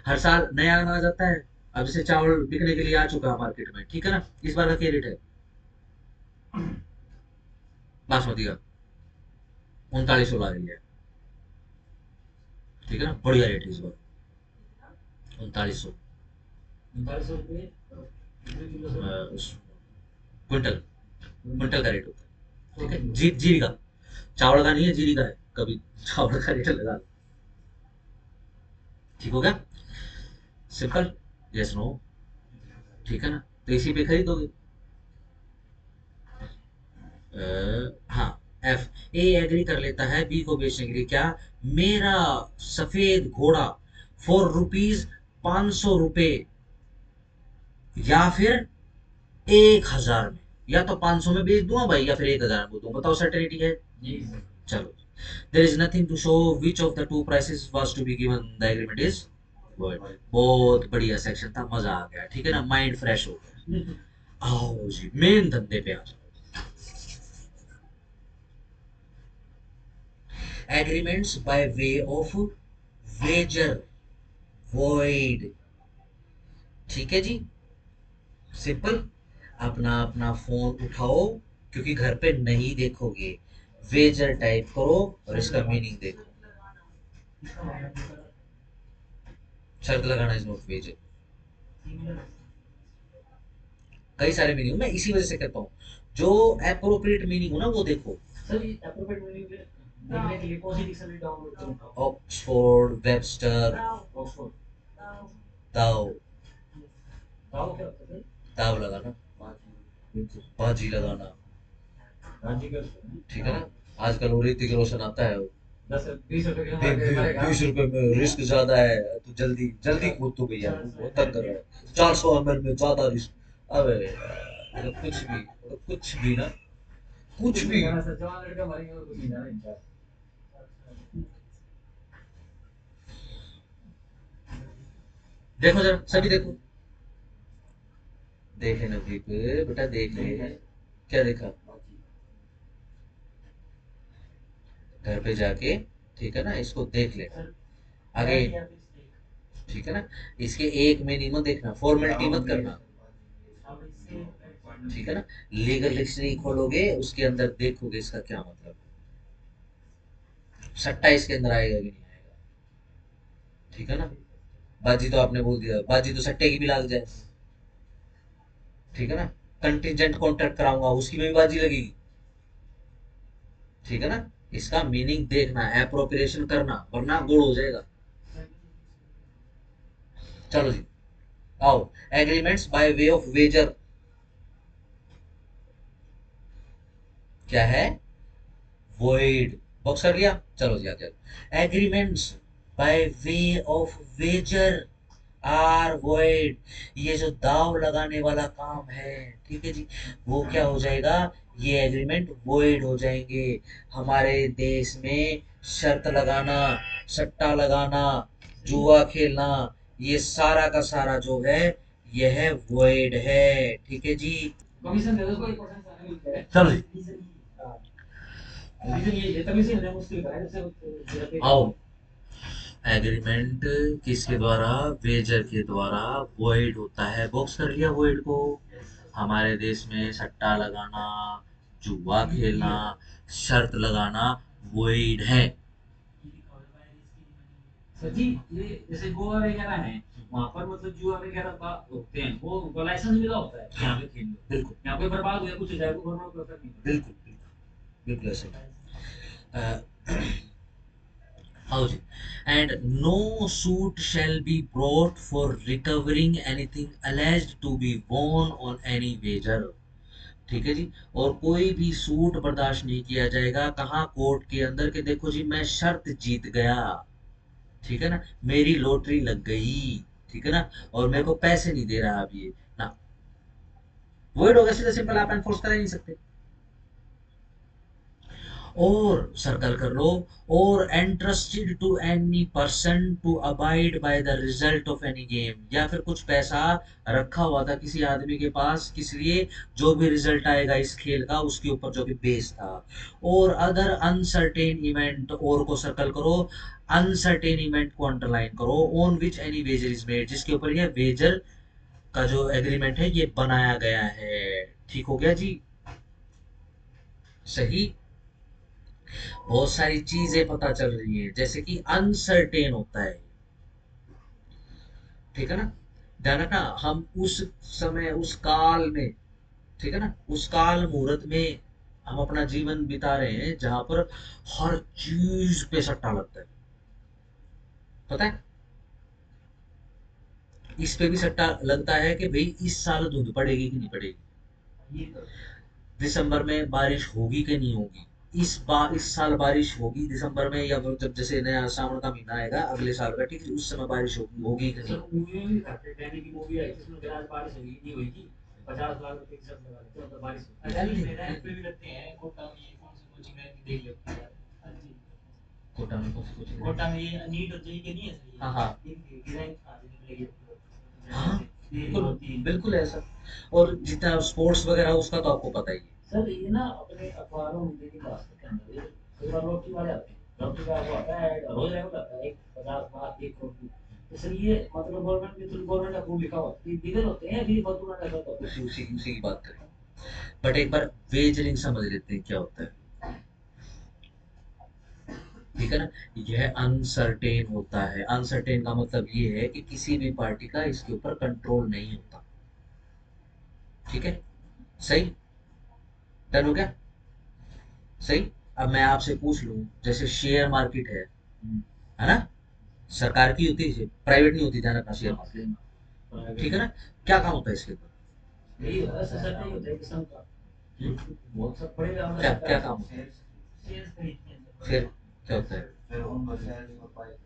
हर साल नया अनाज आता है, अब जैसे चावल बिकने के लिए आ चुका है मार्केट में, ठीक है ना, इस बार का क्या रेट है बासमती का, 3900 ला रही है। ठीक है ना, बढ़िया रेट है इस बार 3900 ₹39 कितने किलो से? क्विंटल, क्विंटल का रेट होता है। ठीक है, जीरी का, चावल का नहीं है, जीरी का है, कभी चावल का रेट लगा लो। ठीक हो गया, सिंपल, यस नो। ठीक है ना, तो इसी पे खरीदोगे। हाँ, एफ, ए एग्री कर लेता है बी को बेचने के लिए, क्या, मेरा सफेद घोड़ा ₹4 500 या फिर 1,000 में, या तो 500 में बेच दूंगा भाई, या फिर 1,000 में दूंगा, बताओ सर्टेनिटी है। जी सर। चलो, there is nothing to show which of the two prices was to be given, the agreement is good. बहुत बढ़िया सेक्शन था, मजा आ गया, ठीक है ना, माइंड फ्रेश हो गया। आओ जी मेन धंधे पे आ जाओ। Agreements by way of wager void. ठीक है जी, सिंपल, अपना अपना फोन उठाओ, क्योंकि घर पे नहीं देखोगे, वेजर टाइप करो और इसका मीनिंग देखो। शर्त लगाना इज नॉट वेजर, कई सारे मीनिंग, मैं इसी वजह से कहता हूँ, जो अप्रोप्रिएट मीनिंग हो ना वो देखो। सर ये एप्रोप्रिएट मीनिंग देखने के लिए कौन सी डिक्शनरी डाउनलोड करूँ? Oxford, Webster, Oxford. दाव, दाव क्या होता है सर? दाव लगाना, बाजी लगाना। राज्य के उसमें ठीक है ना, आजकल वो ऋतिक रोशन आता है, 10-20 रुपए के हमारे मरेगा। 20 रुपए में रिस्क ज्यादा है, तो जल्दी जल्दी कूद तो भैया, वो तंग कर रहा है, 400 ml में ज्यादा रिस्क। अबे यार, कुछ भी ना, कुछ भी। सर जवान लड़का मरेंगे और कुछ नहीं जाना इनका। देखो जरा, सभी देखो, देखे नवदीप, बेटा देख ले, क्या देखा, घर पे जाके, ठीक है ना, इसको देख ले आगे। ठीक है ना, इसके एक में नहीं मत देखना, फॉर्मेलिटी मत करना। ठीक है ना, लीगल डिक्शनरी खोलोगे, उसके अंदर देखोगे इसका क्या मतलब है, सट्टा इसके अंदर आएगा कि नहीं आएगा। ठीक है ना, बाजी तो आपने बोल दिया, बाजी तो सट्टे की भी लाग जाए। ठीक है ना, कंटिजेंट कॉन्ट्रैक्ट कराऊंगा, उसकी में भी बाजी लगेगी। ठीक है ना, इसका मीनिंग देखना, एप्रोप्रिएशन करना, वरना गोड़ हो जाएगा। चलो जी, आओ, agreements by way of wager, क्या है, वॉइड, बॉक्स कर लिया। चलो जी आगे, agreements by way of wager are void, ये जो दाव लगाने वाला काम है, ठीक है जी, वो क्या हो जाएगा, ये एग्रीमेंट वॉइड हो जाएंगे। हमारे देश में शर्त लगाना, सट्टा लगाना, जुआ खेलना, ये सारा का सारा जो है, यह वॉइड है। ठीक है जी, कमीशन दे दो उसको 1% आने मिलता है। चलो जी, रीजन ये तभी से हमने मुश्किल करा है जैसे आओ, एग्रीमेंट किसके द्वारा, वेजर के द्वारा वॉइड होता है, बॉक्स कर लिया वॉइड को। हमारे देश में सट्टा लगाना, जुआ खेलना, शर्त लगाना वॉइड है। सर जी, ये जैसे गोवा वगैरह है, वहाँ पर मतलब जुआ वगैरह का होते हैं, वो उनका लाइसेंस मिला होता है, यहाँ पे खेल लो, बिल्कुल यहाँ पे बर्बाद हुआ कुछ हो जाए, गवर्नमेंट को असर नहीं पड़ता। बिल्कुल बिल्कुल बिल्कुल ऐसे ही। हाँ जी। And no suit shall be brought for recovering anything alleged to be won on any wager. ठीक है जी। और कोई भी सूट बर्दाश्त नहीं किया जाएगा कहाँ कोर्ट के अंदर के देखो जी मैं शर्त जीत गया, ठीक है ना, मेरी लॉटरी लग गई, ठीक है ना, और मेरे को पैसे नहीं दे रहा अब ये ना, वर्ड होगा सीधा सिंपल, आप एनफोर्स कर ही नहीं सकते। और सर्कल कर लो, और entrusted to any person to abide by the result of any game, या फिर कुछ पैसा रखा हुआ था किसी आदमी के पास किस लिए, जो भी रिजल्ट आएगा इस खेल का उसके ऊपर जो भी बेस था। और अदर अनसर्टेन इवेंट, और को सर्कल करो, अनसर्टेन इवेंट को अंडरलाइन करो, on which any wager is made, जिसके ऊपर ये वेजर का जो एग्रीमेंट है ये बनाया गया है। ठीक हो गया जी, सही। बहुत सारी चीजें पता चल रही है, जैसे कि अनसर्टेन होता है, ठीक है ना, ध्यान रखना, हम उस समय उस काल में, ठीक है ना, उस काल मुहूर्त में हम अपना जीवन बिता रहे हैं जहां पर हर चीज पे सट्टा लगता है, पता है, इस पे भी सट्टा लगता है कि भाई इस साल धुंध पड़ेगी कि नहीं पड़ेगी, ये तो दिसंबर में बारिश होगी कि नहीं होगी, इस बार इस साल बारिश होगी दिसंबर में, या फिर जब जैसे नया सावन का महीना आएगा अगले साल का, ठीक है, उस समय बारिश होगी होगी कि नहीं सर होगी। मूवी में भी करते हैं, डैनी की मूवी आई जिसमें बिना बारिश होगी नहीं होगी, 50 लाख रुपए की शर्त लगा देते हैं, मतलब बारिश होगी। अरे ये रैंक पे भी करते हैं, कोटा में ये कौन सी कोचिंग रैंक देख लेते हैं यार। हाँ जी। कोटा में कौन सी कोचिंग है? कोटा में ये नीट और जेईई के नहीं है सर ये। हाँ हाँ इनकी रैंक कहाँ से निकलेगी? हाँ, ये बिल्कुल होती है। बिल्कुल ऐसा। और जितना स्पोर्ट्स वगैरह उसका तो आपको पता ही है। सर ये ना अपने अखबारों में दैनिक भास्कर के अंदर ये कई बार लॉटरी वाले आते हैं, लॉटरी का वो आता है रोज रेगुलर आता है, एक 50 लाख 1 करोड़ की। तो सर ये मतलब गवर्नमेंट के थ्रू गवर्नमेंट अप्रूव लिखा होता है, ये लीगल होते हैं, अभी फर्जी वाला करता होता है। उसी की बात करें, बट एक बार वेजरिंग समझ लेते हैं क्या होता है, ठीक है ना। यह अनसर्टेन होता है, अनसर्टेन का मतलब ये है कि किसी भी पार्टी का इसके ऊपर कंट्रोल नहीं होता, ठीक है, सही, डन हो गया, सही। अब मैं आपसे पूछ लूं, जैसे शेयर मार्केट है ना, सरकार की होती है, प्राइवेट नहीं होती, ध्यान रखना, शेयर मार्केट, ठीक है ना, क्या काम होता है इसके ऊपर, यही होता है, सशक्त नहीं होता है किसान का। हम्म? बहुत सब बड़े काम क्या सरकार क्या से। काम होता है, शेयर्स खरीदते हैं सर। फिर क्या होता है, फिर उनको शेयर्स को बाय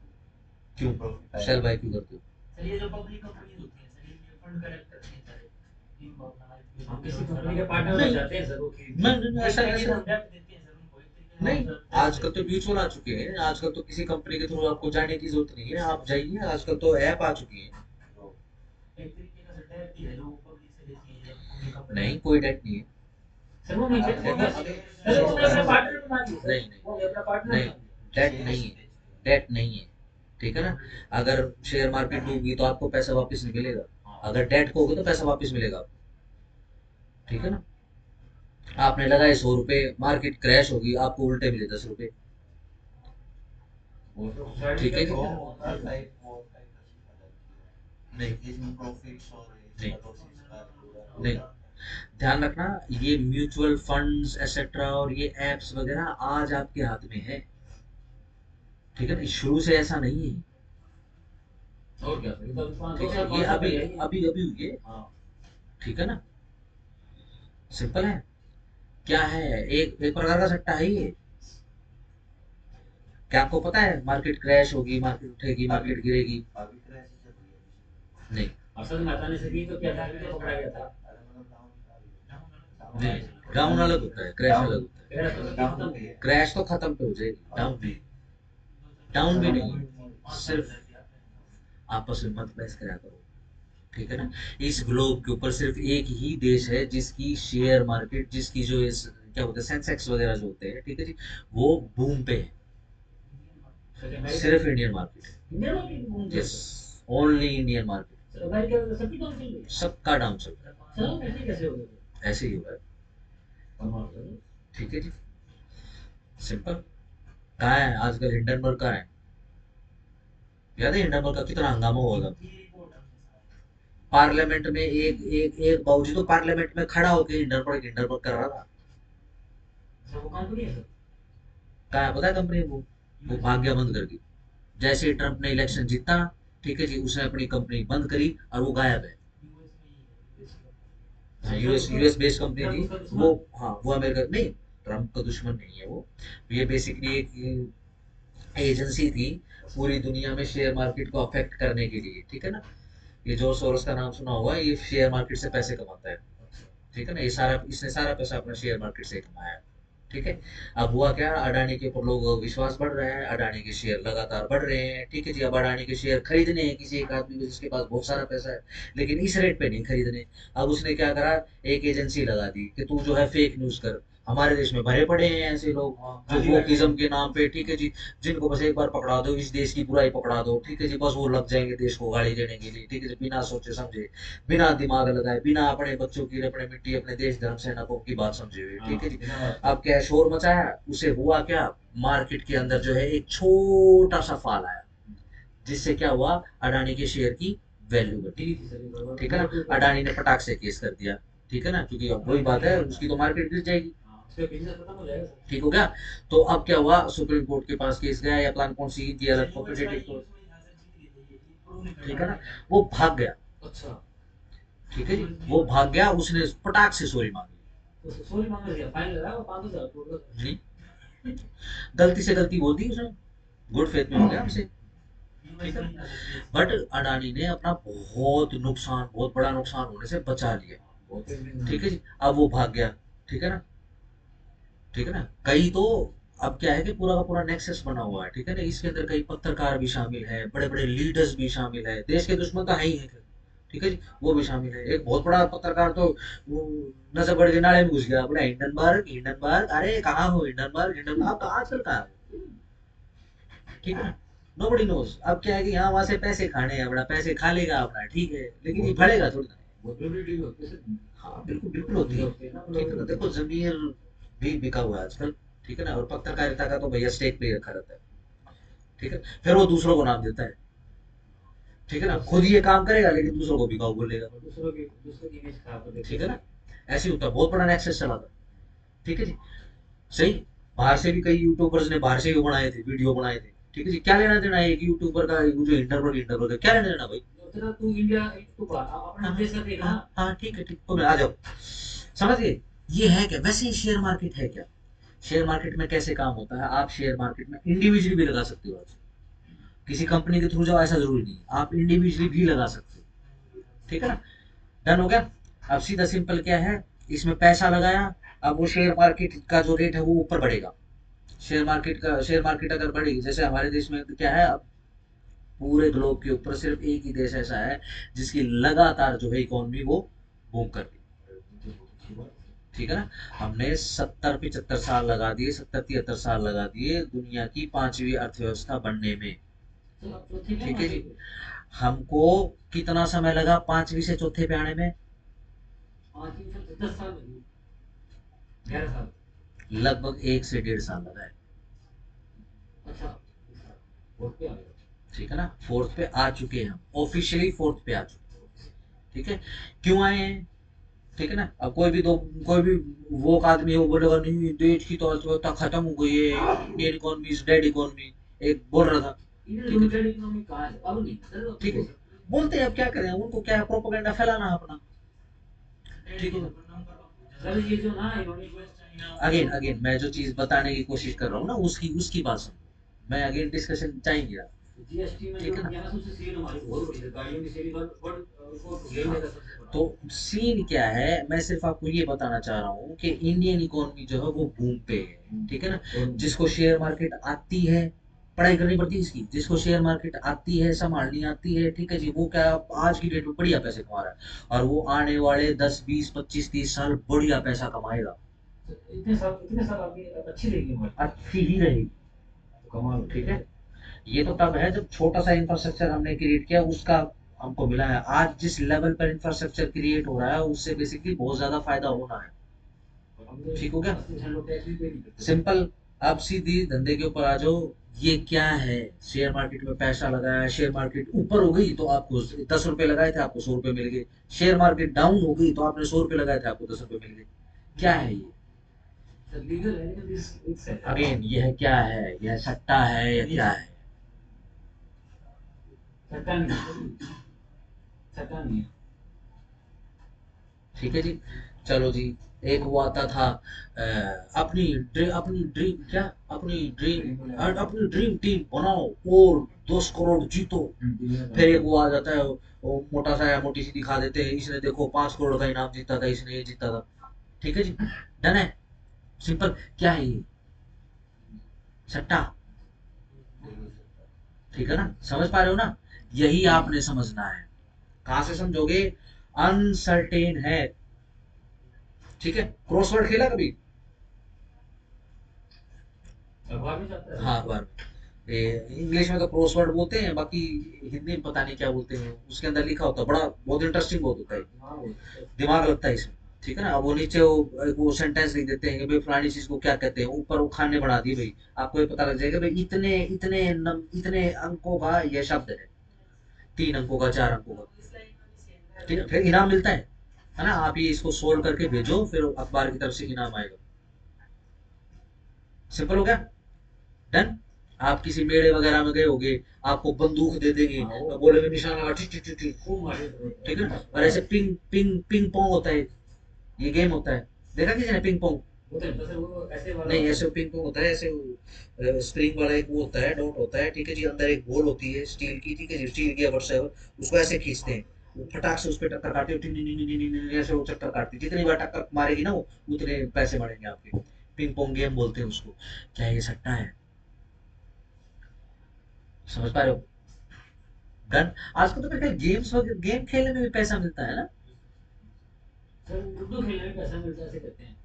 क्यों प्रॉफिट सेल आएगा। बाय क्यों करते हो, सर ये जो पब्लिक कंपनीज होती हैं सर, इनके फंड कलेक्ट करते हैं सारे। इन अपना हम किसी कंपनी के पार्टनर नहीं बन जाते हैं सर, वो खरीद मैं के। ऐसा एक ऐसा हम डेप्ट देते हैं सर उनको, एक तरीके से नहीं, हम debt आजकल तो देते हैं। म्यूचुअल आ चुके हैं, आजकल तो किसी कंपनी के थ्रू आपको जाने की जरूरत नहीं है, आप जाइए, आजकल तो ऐप आ चुकी है। एक तरीके का सर डेप्ट ही है जो पब्लिक से लेती है, जब अपनी कंपनी। नहीं कोई डेट नहीं है, सर वो नहीं देखो सर वो अपना पार्टनर बना दिया सर, नहीं नहीं वो अपना पार्टनर नहीं, बना दिया। डेट नहीं है, डेट नहीं है, ठीक है ना। अगर शेयर मार्केट डूबी तो आपको पैसा वापस नहीं मिलेगा, अगर डेट को होगा तो पैसा वापस मिलेगा आपको, ठीक है ना। आपने लगाए 100 रुपए, मार्केट क्रैश होगी, आपको उल्टे मिले 10 रुपए, वो तो शायद ठीक है जी। वो टाइप आ जाती है। नहीं इसमें प्रॉफिट्स और नहीं इसका लॉसेस का पूरा नहीं, ध्यान रखना, ये म्यूचुअल फंड्स एक्सेट्रा और ये एप्स वगैरह आज आपके हाथ में है, ठीक है ना, शुरू से ऐसा नहीं है, और क्या सर, ये तो अभी 5 2 ठीक है, साल ये 5 साल अभी पहले आई है। अभी अभी हुई है, हाँ ठीक है ना, सिंपल है, क्या है, एक प्रकार का सट्टा है ये। क्या आपको पता है मार्केट क्रैश होगी, मार्केट उठेगी, मार्केट गिरेगी, अभी क्रैश चल रही है। नहीं अरशद मेहता ने सभी तो किया था, अभी तो पकड़ा गया था। अरे मतलब नहीं, डाउन अलग होता है, क्रैश अलग होता है, मेरा तो सभी खत्म हो गया। क्रैश तो खत्म पे हो जाएगी, डाउन नहीं, डाउन भी नहीं, सिर्फ आपस में मत बहस करा करो, ठीक है ना। इस ग्लोब के ऊपर सिर्फ एक ही देश है जिसकी शेयर मार्केट, जिसकी जो इस क्या होता है सेंसेक्स वगैरह जो होते हैं, ठीक है जी, वो बूम पे है, सर अमेरिका, सिर्फ इंडियन मार्केट है, इंडिया में भी घूम यस, जाते only Indian market, sir, America में सभी डाउन चल रही है। सबका डाउन चल रहा सर ऐसे कैसे हो गए? है, ऐसे ही होगा, कमाल है। ठीक है जी, सिंपल। कहाँ है आजकल हिंडनबर्ग, कहाँ है, याद है हिंडनबर्ग का कितना हंगामा हुआ था? ये रिपोर्ट हमने सारा पार्लियामेंट में एक एक एक बाबूजी तो पार्लियामेंट में खड़ा होकर हिंडनबर्ग हिंडनबर्ग कर रहा था। अच्छा वो कंपनी है सर। कहा है पता है कंपनी वो भाग गया बंद करके। जैसे ही ट्रम्प ने इलेक्शन जीता, ठीक है जी, उसने अपनी कंपनी बंद करी और वो गायब है। यूएस में ही है। हाँ, अच्छा, यूएस बेस्ड कंपनी ट्रम्प थी उसका दुश्मन। वो। हाँ, वो अमेरिका नहीं, ट्रम्प का दुश्मन नहीं है वो। ये बेसिकली एक एजेंसी थी पूरी दुनिया में शेयर मार्केट को अफेक्ट करने के लिए, ठीक है ना। ये जॉर्ज सोरोस का नाम सुना होगा, ये शेयर मार्केट से पैसे कमाता है, ठीक है ना। ये सारा इसने सारा पैसा अपना शेयर मार्केट से कमाया है, ठीक है। अब हुआ क्या, अडानी के ऊपर लोग विश्वास बढ़ रहा है, अडानी के शेयर लगातार बढ़ रहे हैं, ठीक है जी। अब अडानी के शेयर खरीदने हैं किसी एक आदमी को जिसके पास बहुत सारा पैसा है, लेकिन इस रेट पे नहीं खरीदने। अब उसने क्या करा, एक एजेंसी लगा दी कि तू जो है फेक न्यूज कर। हमारे देश में भरे पड़े हैं ऐसे लोग जो वोकिज्म के नाम पे, ठीक है जी, जिनको बस एक बार पकड़ा दो, इस देश की बुराई पकड़ा दो, ठीक है जी, बस वो लग जाएंगे देश को गाली देने के लिए, ठीक है जी, बिना सोचे समझे, बिना दिमाग लगाए, बिना अपने बच्चों की, अपने मिट्टी, अपने देश धर्म सेनाकों की बात समझे हुए, ठीक है जी। अब क्या शोर मचाया, उसे हुआ क्या, मार्केट के अंदर जो है एक छोटा सा फॉल आया, जिससे क्या हुआ, अडानी के शेयर की वैल्यू घटी, ठीक है ना। अडानी ने पटाख से केस कर दिया, ठीक है ना, क्योंकि अब वही बात है, उसकी तो मार्केट गिर जाएगी, ठीक हो गया। तो अब क्या हुआ, सुप्रीम कोर्ट के पास केस गया, या प्लान कौन सी थी, अलग कॉम्पिटेटिव कोर्ट, ठीक है ना। वो भाग गया, अच्छा ठीक है जी, वो भाग गया, उसने पटाख से सॉरी मांगी। तो सॉरी मांगने दिया, फाइन लगाया और 5,000 टोटल। नहीं, गलती से गलती बोल दी उसने, गुड फेथ में हो गया हमसे, ठीक है। बट अडानी ने अपना बहुत नुकसान, बहुत बड़ा नुकसान होने से बचा लिया, ठीक है जी। अब वो भाग गया, ठीक है ना, ठीक है ना। कई तो, अब क्या है कि पूरा का पूरा नेक्सस बना हुआ है, ठीक है ना, इसके अंदर कई पत्रकार भी शामिल है, बड़े बड़े लीडर्स भी शामिल है, देश के दुश्मन तो है ही है, ठीक है जी, वो भी शामिल है। एक बहुत बड़ा पत्रकार तो वो नजफगढ़ के नाले में घुस गया, बोला हिंडनबर्ग हिंडनबर्ग, अरे कहाँ हो हिंडनबर्ग हिंडनबर्ग, अब तो आजकल कहाँ है, ठीक है ना। Nobody knows. अब क्या है कि यहाँ वहां से पैसे खाने हैं, बड़ा पैसे खा लेगा अपना, ठीक है, लेकिन ये फड़ेगा थोड़ी ना। हाँ बिल्कुल बिल्कुल होती है, ठीक है ना। देखो जमीर भी बिका हुआ है आजकल, ठीक है ना, और पत्रकारिता का तो भैया स्टेक पे ही रखा रहता है, ठीक है। फिर वो दूसरों को नाम देता है, ठीक है ना, खुद ये काम करेगा लेकिन दूसरों को बिकाऊ बोलेगा, दूसरों की इमेज खराब कर देते ठीक है ना। ऐसे ही होता है, बहुत बड़ा नेक्सस चला था, ठीक है जी, सही। बाहर से भी कई यूट्यूबर्स ने बाहर से भी बनाए थे, वीडियो बनाए थे, ठीक है जी। क्या लेना देना है एक यूट्यूबर का, वो जो इंटरवर्ड इंटरवर्ड क्या लेना देना भाई। तेरा तू इंडिया तू अपना देश का देख ना। हाँ हाँ, ठीक है, ठीक, तो आ जाओ, समझ गए। ये है क्या, वैसे ही शेयर मार्केट है क्या, शेयर मार्केट में कैसे काम होता है, आप शेयर मार्केट में इंडिविजुअली भी लगा सकते हो आज, किसी कंपनी के थ्रू जाओ ऐसा जरूरी नहीं, आप इंडिविजुअली भी लगा सकते हो, ठीक है ना। डन हो गया। अब सीधा सिंपल क्या है, इसमें पैसा लगाया, अब वो शेयर मार्केट का जो रेट है वो ऊपर बढ़ेगा, शेयर मार्केट अगर बढ़ेगी, जैसे हमारे देश में क्या है, अब पूरे ग्लोब के ऊपर सिर्फ एक ही देश ऐसा है जिसकी लगातार जो है इकोनॉमी वो बूम कर रही, ठीक है ना। हमने 70-75 साल लगा दिए, 70-73 साल लगा दिए दुनिया की पांचवी अर्थव्यवस्था बनने में, ठीक है जी। हमको कितना समय लगा पांचवी से चौथे पे आने में, 10 साल में 11 साल। लगभग 1 से 1.5 साल लगा है, अच्छा वोट पे आ गया। ठीक है ना। फोर्थ पे आ चुके हैं हम, ऑफिशियली फोर्थ पे आ चुके हैं, ठीक है। क्यों आए हैं, ठीक है ना। अब कोई भी वो आदमी है वो बोलेगा नहीं देश की तो अर्थव्यवस्था खत्म हो गई है, Indian economy is dead economy, एक बोल रहा था, इंडियन लिमिटेड इकोनॉमी कहाँ है अब नहीं ठीक है। बोलते हैं, अब क्या करें, उनको क्या है, प्रोपेगेंडा फैलाना है अपना, ठीक है। सर ये जो ना इन्होंने अगेन अगेन मैं जो चीज बताने की कोशिश कर रहा हूँ ना, उसकी उसकी बात सुनो, मैं अगेन डिस्कशन चाहेंगे आप, जीएसटी में ठीक जो है ना। किया ना सबसे सेल हमारी बहुत बड़ी है, गाड़ियों की सेल वर्ल्ड उसको लेने का सबसे बड़ा। तो सीन क्या है, मैं सिर्फ आपको ये बताना चाह रहा हूँ कि इंडियन इकोनॉमी जो है वो बूम पे है, ठीक है ना। जिसको शेयर मार्केट आती है, पढ़ाई करनी पड़ती है इसकी, जिसको शेयर मार्केट आती है, संभालनी आती है, ठीक है जी, वो क्या आज की डेट में बढ़िया पैसे कमा रहा है, और वो आने वाले 10-20-25-30 साल बढ़िया पैसा कमाएगा, इतने साल आपकी अच्छी रहेगी हमारी। अच्छी ही रहेगी, कमाल ठीक है। ये तो तब है जब छोटा सा इंफ्रास्ट्रक्चर हमने क्रिएट किया, उसका हमको मिला है। आज जिस लेवल पर इंफ्रास्ट्रक्चर क्रिएट हो रहा है उससे बेसिकली बहुत ज्यादा फायदा होना है, ठीक हो गया, सिंपल। आप सीधी धंधे के ऊपर आ जाओ, ये क्या है, शेयर मार्केट में पैसा लगाया, शेयर मार्केट ऊपर हो गई तो आपको 10 रुपए लगाए थे आपको 100 रुपए मिल गए, शेयर मार्केट डाउन हो गई तो आपने 100 रुपए लगाए थे आपको 10 रुपए मिल गए। क्या है ये? सर लीगल है लेकिन इट्स अगेन यह क्या है, यह सट्टा है या क्या है? सट्टा नहीं है, सट्टा नहीं है। ठीक है जी। चलो जी, एक वो आता था अपनी ड्रीम क्या, अपनी ड्रीम टीम बनाओ और 10 करोड़ जीतो। फिर एक वो आ जाता है, वो मोटा सा या मोटी सी दिखा देते हैं, इसने देखो 5 करोड़ का इनाम जीता था, इसने ये जीता था। ठीक है जी, डन है, सिंपल। क्या है ये? सट्टा। ठीक है ना, समझ पा रहे हो ना? यही आपने समझना है। कहां से समझोगे? अनसर्टेन है। ठीक है, क्रॉसवर्ड खेला कभी? अखबार में जाता है। हाँ, अखबार में। इंग्लिश में तो क्रॉसवर्ड बोलते हैं, बाकी हिंदी में पता नहीं क्या बोलते हैं। उसके अंदर लिखा होता है, बड़ा बहुत इंटरेस्टिंग बहुत होता है, हाँ वो तो- दिमाग लगता है इसमें। ठीक है ना, अब वो नीचे वो सेंटेंस लिख देते हैं कि भाई फलानी चीज को क्या कहते हैं, ऊपर वो खाने बढ़ा दिए भाई, आपको ये पता लग जाएगा भाई इतने इतने इतने अंकों का यह शब्द है, 3 अंकों का, 4 अंकों का। इस लाइन में भी सेम ठीक है, फिर इनाम मिलता है ना? आप ये इसको सोल्व करके भेजो, फिर अखबार की तरफ से इनाम आएगा। सिंपल हो गया, डन। आप किसी मेले वगैरह में गए होगे, आपको बंदूक दे देंगे, हाँ, वो- गोले में निशाना लगा, टिक टिक टिक टिक। खूब मारे ठीक है ना, और ऐसे पिंग पिंग पिंग पोंग होता है, ये गेम होता है, देखा किसी ने पिंग पोंग? वो तो नहीं, तो सर वो ऐसे वाला नहीं, होता ऐसे पिंग पोंग होता है, ऐसे स्प्रिंग वाला एक वो होता है, डॉट होता है। ठीक है जी, अंदर एक बॉल होती है स्टील की। ठीक है जी, स्टील की व्हाट्सएवर, उसको ऐसे खींचते हैं, वो फटाक से उस पर टक्कर काटते हो, tin tin tin tin tin, ऐसे वो चक्कर काटती है, जितनी बार टक्कर मारेगी ना वो, उतने पैसे बढ़ेंगे आपके। पिंग पोंग गेम बोलते हैं उसको। क्या ये सट्टा है? समझ पा रहे हो? डन। आजकल तो मेरे ख्याल गेम्स वगैरह, गेम खेलने में भी पैसा मिलता है ना? सर लूडो खेलने में पैसा मिलता है ऐसे कहते हैं।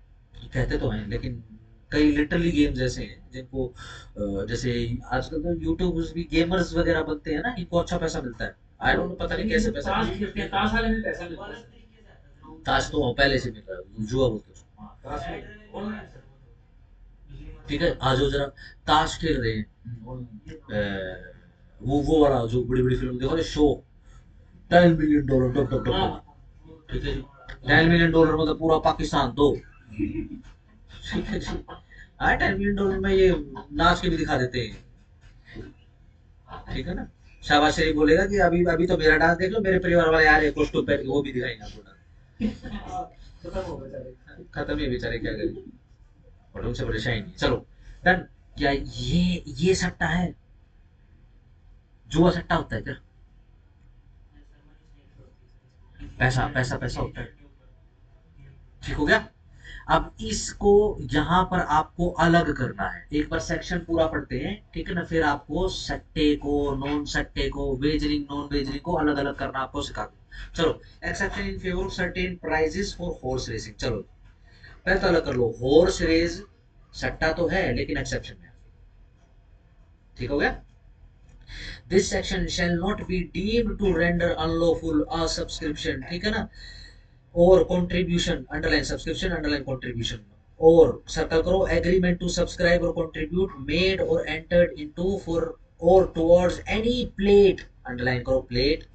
कहते तो हैं, लेकिन कई लिटरली गेम्स ऐसे हैं जिनको जैसे आजकल तो यूट्यूब भी गेमर्स वगैरह बनते हैं ना, इनको अच्छा पैसा मिलता है। आई डोंट नो, पता नहीं कैसे पैसा ताश मिलता खेलते हैं, ताश वाले में पैसा मिलता वो है अलग सर। तरीके से आता है, है। वो ताश तो पहले से मिल रहा है, जुआ बोलते हैं उसको। हाँ ताश में ऑनलाइन सर बिजली में ठीक है, आज वो जरा ताश खेल रहे हैं, ऑनलाइन। वो वाला जो बड़ी बड़ी फिल्म देखो ना, show, $10 million, dub dub dub dub. हाँ ठीक है जी, $10 मिलियन मतलब पूरा पाकिस्तान दो। ठीक है जी, हाँ, $10 मिलियन में ये नाच के भी दिखा देते हैं। ठीक है ना, शाबाश शरीफ बोलेगा कि अभी अभी तो मेरा डांस देख लो, मेरे परिवार वाले आ रहे हैं कॉस्ट्यूम पहन के, वो भी दिखाएंगे आपको डांस। खत्म हो गया सर। खत्म ही बेचारे, क्या करें, और उनसे बड़े शाइन। चलो डन। क्या ये सट्टा है? जुआ सट्टा होता है क्या? पैसा पैसा पैसा होता है। ठीक हो गया। अब इसको यहाँ पर आपको अलग करना है, एक बार सेक्शन पूरा पढ़ते हैं, ठीक है ना, फिर आपको सट्टे को, नॉन सट्टे को, वेजरिंग नॉन वेजरिंग को अलग अलग करना आपको सिखा दूं। चलो, exception in favour of certain prizes for horse racing. चलो पहले तो अलग कर लो, हॉर्स रेस सट्टा तो है लेकिन एक्सेप्शन है। ठीक हो गया। This section shall not be deemed to render unlawful a subscription, ठीक है ना, और contribution, underline subscription, underline contribution, और सर्कल करो, एग्रीमेंट टू सब्सक्राइब और कंट्रीब्यूट मेड और एंटर्ड इनटू फॉर और टुवर्ड्स एनी प्लेट, अंडरलाइन करो प्लेट,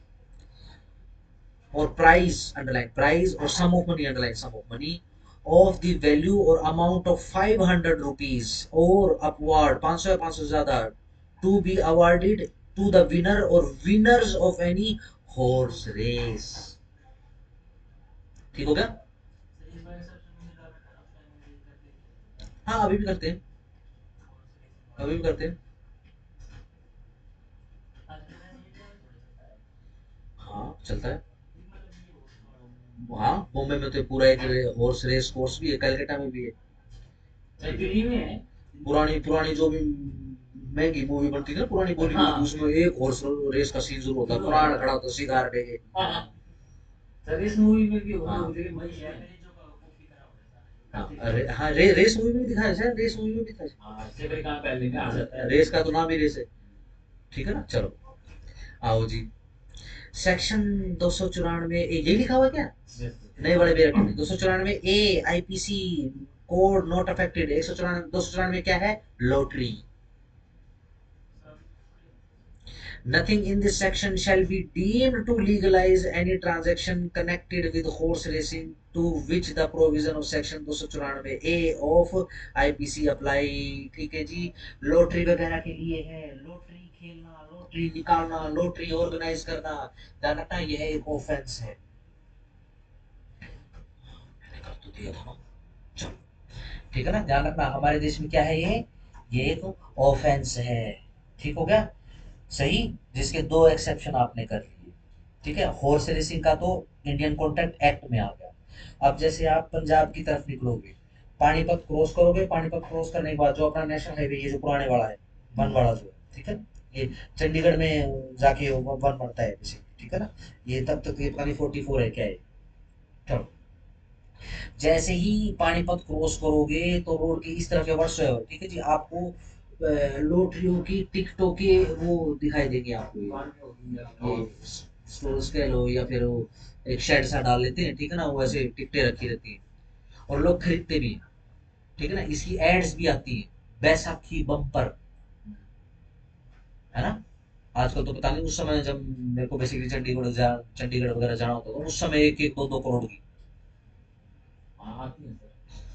और प्राइस, अंडरलाइन प्राइस, और sum of money, underline sum of money, of the value और अमाउंट ऑफ 500 रुपीज और अपवर्ड, 500 या 500 से ज्यादा, to be awarded to the winner और winners of any horse race. ठीक हो गया? हाँ, अभी भी करते हैं, अभी भी करते हैं। हाँ, चलता है। हाँ, बॉम्बे में तो पूरा एक हॉर्स रेस कोर्स भी है, कलकत्ता में भी है। सर दिल्ली में है। पुरानी पुरानी जो भी महंगी मूवी बनती थी ना, पुरानी बॉलीवुड की, हाँ। उसमें एक हॉर्स रेस का सीन जरूर होता है, प्राण खड़ा होता है शिकार लेके। हाँ सर इस मूवी में भी होगा, हाँ। लेकिन मई है। हाँ, हाँ, रेस मूवी में भी दिखाया है, रेस मूवी में भी दिखाया हाँ इससे कई काम पहले में आ जाता है, है। रेस का तो नाम ही रेस है। ठीक है ना, चलो आओ जी। सेक्शन 294 यही लिखा हुआ है क्या? नए वाले बेरट में 294 ए आईपीसी कोड नॉट अफेक्टेड। 194 294 क्या है? Lottery. Nothing in this section shall be deemed to legalize any transaction connected with horse racing to which the provision of section 294A of IPC apply। ठीक है जी, लॉटरी वगैरह के लिए है, लॉटरी खेलना, लॉटरी निकालना, लॉटरी ऑर्गेनाइज करना, ध्यान रखना यह एक ऑफेंस है। मैंने कर तो दिया था ना, चलो ठीक है ना, ध्यान रखना हमारे देश में क्या है ये एक ऑफेंस है। ठीक हो गया, सही, जिसके दो एक्सेप्शन आपने कर लिए। ठीक है, हॉर्स रेसिंग का तो इंडियन कॉन्ट्रैक्ट एक्ट में आ गया। अब जैसे आप पंजाब की तरफ निकलोगे, पानीपत क्रॉस करोगे, पानीपत क्रॉस करने के बाद जो अपना नेशनल हाईवे ये जो पुराने वाला है, वन वाला जो है, ठीक है, ये चंडीगढ़ में जाके वन पड़ता है बेसिकली, ठीक है ना, ये तब तक ये पता नहीं 44 है क्या है। चलो, जैसे ही पानीपत क्रॉस करोगे तो रोड की इस तरफ है व्हाट्सएवर, ठीक है जी, आपको लोटरियों की टिकटों के वो दिखाई देंगे आपको, ये स्टोर्स कह लो या फिर वो एक शेड सा डाल लेते हैं, ठीक है ना, वो ऐसे टिकटें रखी रहती हैं और लोग खरीदते भी हैं। ठीक है ना, इसकी एड्स भी आती हैं, बैसाखी बम्पर, है ना। आजकल तो पता नहीं, उस समय जब मेरे को बेसिकली चंडीगढ़ वगैरह जाना होता था, उस समय एक एक दो दो करोड़ की,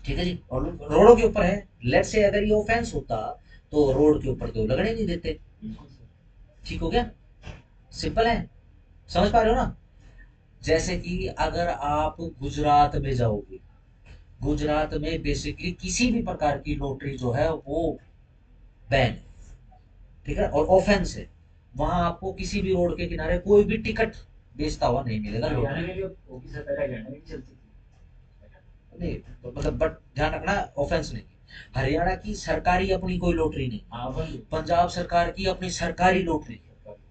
ठीक है जी, और रोडों के ऊपर है। लेट्स से अगर ये ऑफेंस होता तो रोड के ऊपर तो लगने नहीं देते। ठीक हो गया, सिंपल है, समझ पा रहे हो ना। जैसे कि अगर आप गुजरात में जाओगे, गुजरात में बेसिकली किसी भी प्रकार की लॉटरी जो है वो बैन है, ठीक है, और ऑफेंस है। वहां आपको किसी भी रोड के किनारे कोई भी टिकट बेचता हुआ नहीं मिलेगा हरियाणा लॉटरी। में भी होगी सर, पहले हरियाणा में भी चलती थी। नहीं तो मतलब, बट ध्यान रखना ऑफेंस नहीं। हरियाणा की सरकारी अपनी कोई लॉटरी नहीं, हाँ वही। पंजाब सरकार की अपनी सरकारी लॉटरी,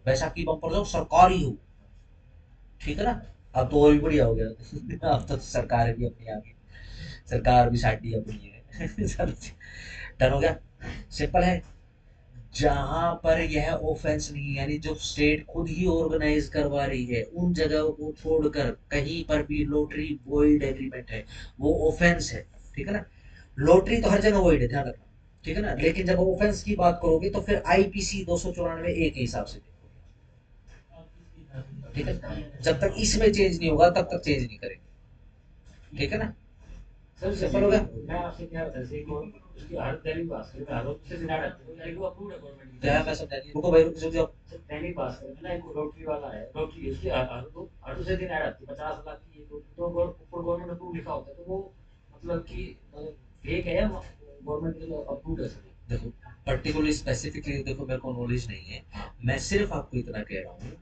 बैसाखी बम्पर जो सरकारी हो, ठीक है ना। अब तो और भी बढ़िया हो गया अब तो सरकार भी अपनी आ गई, सरकार भी साडी अपनी है सब डन हो गया, सिंपल है। जहां पर यह ऑफेंस नहीं है, यानी जो स्टेट खुद ही ऑर्गेनाइज करवा रही है, उन जगहों को छोड़कर कहीं पर भी लॉटरी वॉइड एग्रीमेंट है, वो ऑफेंस है। ठीक है ना, लॉटरी तो हर जगह वॉइड है, ध्यान रखना, ठीक है ना, लेकिन जब ऑफेंस की बात करोगे तो फिर आईपीसी 294 ए के हिसाब से देखोगे। ठीक है, जब तक इसमें चेंज नहीं होगा तब तक चेंज नहीं करेंगे। ठीक है ना, सर सिंपल हो गया। मैं आपसे क्या बता जैसे को उसकी हर दैनिक भास्कर में हर रोज से दिनाड़ आती है, यानी वो अप्रूव्ड है गवर्नमेंट की क्या तरफ मैं से। समझा नहीं, रुको भाई रुको, रुको, सर दैनिक भास्कर में ना एक लॉटरी वाला है, लॉटरी उसकी हर दूसरे दिन ऐड आती है 50 लाख की एक लॉटरी, तो ऊपर गवर्नमेंट अप्रूव लिखा होता है, तो वो मतलब कि फेक है या गवर्नमेंट के अप्रूव्ड है सर? देखो पर्टिकुलरली स्पेसिफिकली देखो, मेरे को नॉलेज नहीं है, मैं सिर्फ आपको इतना कह रहा हूँ,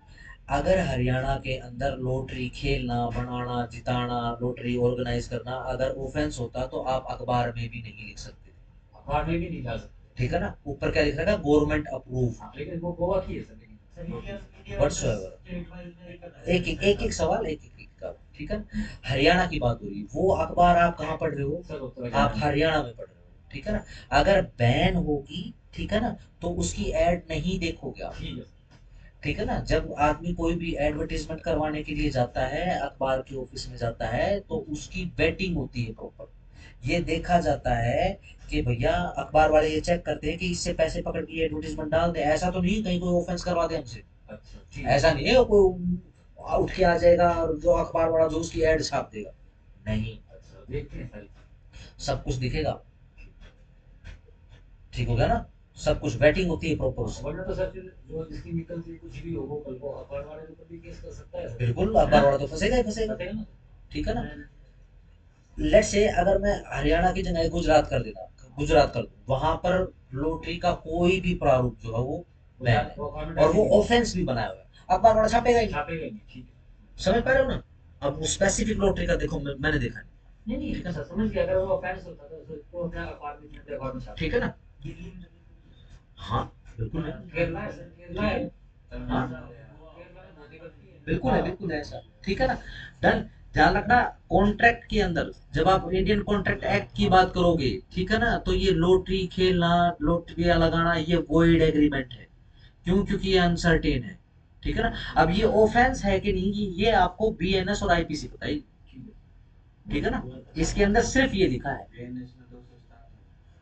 अगर हरियाणा के अंदर लॉटरी खेलना, बनाना, जिताना, लॉटरी ऑर्गेनाइज करना अगर ऑफेंस होता तो आप अखबार में भी नहीं लिख सकते थे। अखबार में भी नहीं जा सकते। ठीक है ना, ऊपर क्या लिख रखा, गवर्नमेंट अप्रूव, हाँ, लेकिन वो गोवा की है सर, लेकिन व्हाट्सएवर। एक एक सवाल, एक का, ठीक है। हरियाणा की बात हो रही है, वो अखबार आप कहाँ पढ़ रहे हो, सर वो तो आप हरियाणा में पढ़ रहे हो, ठीक है ना। अगर बैन होगी, ठीक है ना, तो उसकी एड नहीं देखोगे आप, ठीक है। ठीक है ना। जब आदमी कोई भी एडवर्टीजमेंट करवाने के लिए जाता है, अखबार के ऑफिस में जाता है, तो उसकी वेटिंग होती है प्रॉपर, ये देखा जाता है कि भैया, अखबार वाले ये चेक करते हैं कि इससे पैसे पकड़ के एडवर्टीजमेंट डाल दे, ऐसा तो नहीं कहीं कोई ऑफेंस करवा दे हमसे। अच्छा ठीक ऐसा नहीं है कोई उठ के आ जाएगा और जो अखबार वाला जो उसकी एड छाप देगा, नहीं, अच्छा देखते हैं सर। सब कुछ दिखेगा। ठीक हो गया ना, सब कुछ वेटिंग होती है प्रॉपर उसकी। वरना तो सर फिर जो जिसकी व्हीकल से कुछ भी हो वो कल को अखबार वाले के ऊपर भी केस कर सकता है सर। बिल्कुल, अखबार वाला तो फंसेगा ही फंसेगा, बताइए ना। ठीक है ना। लेट्स से अगर मैं हरियाणा की जगह गुजरात कर देता, गुजरात कर दूं, वहां पर लॉटरी का कोई भी प्रारूप जो है वो बैन है, और वो ऑफेंस भी बनाया हुआ है, अखबार वाला छापेगा ही नहीं। छापेगा नहीं, ठीक है। समझ पा रहे हो ना। अब वो स्पेसिफिक लॉटरी का देखो, मैंने देखा नहीं, नहीं नहीं सर समझ गया, अगर वो ऑफेंस होता तो सर तो अपना अखबार में अपने अखबार में छाप। ठीक है ना, हाँ बिल्कुल है, केरला है सर, केरला है। हाँ केरला में मोदी करती है। बिल्कुल है ऐसा, ठीक है ना, डन। ध्यान रखना, कॉन्ट्रैक्ट के अंदर जब आप इंडियन कॉन्ट्रैक्ट एक्ट की बात करोगे, ठीक है ना, तो ये लॉटरी खेलना, लॉटरी लगाना, ये वॉइड एग्रीमेंट है। क्यों, क्योंकि ये अनसर्टेन है, ठीक है ना। अब ये ऑफेंस है कि नहीं, ये आपको बीएनएस और आईपीसी बताइए, ठीक है ना, इसके अंदर सिर्फ ये लिखा है।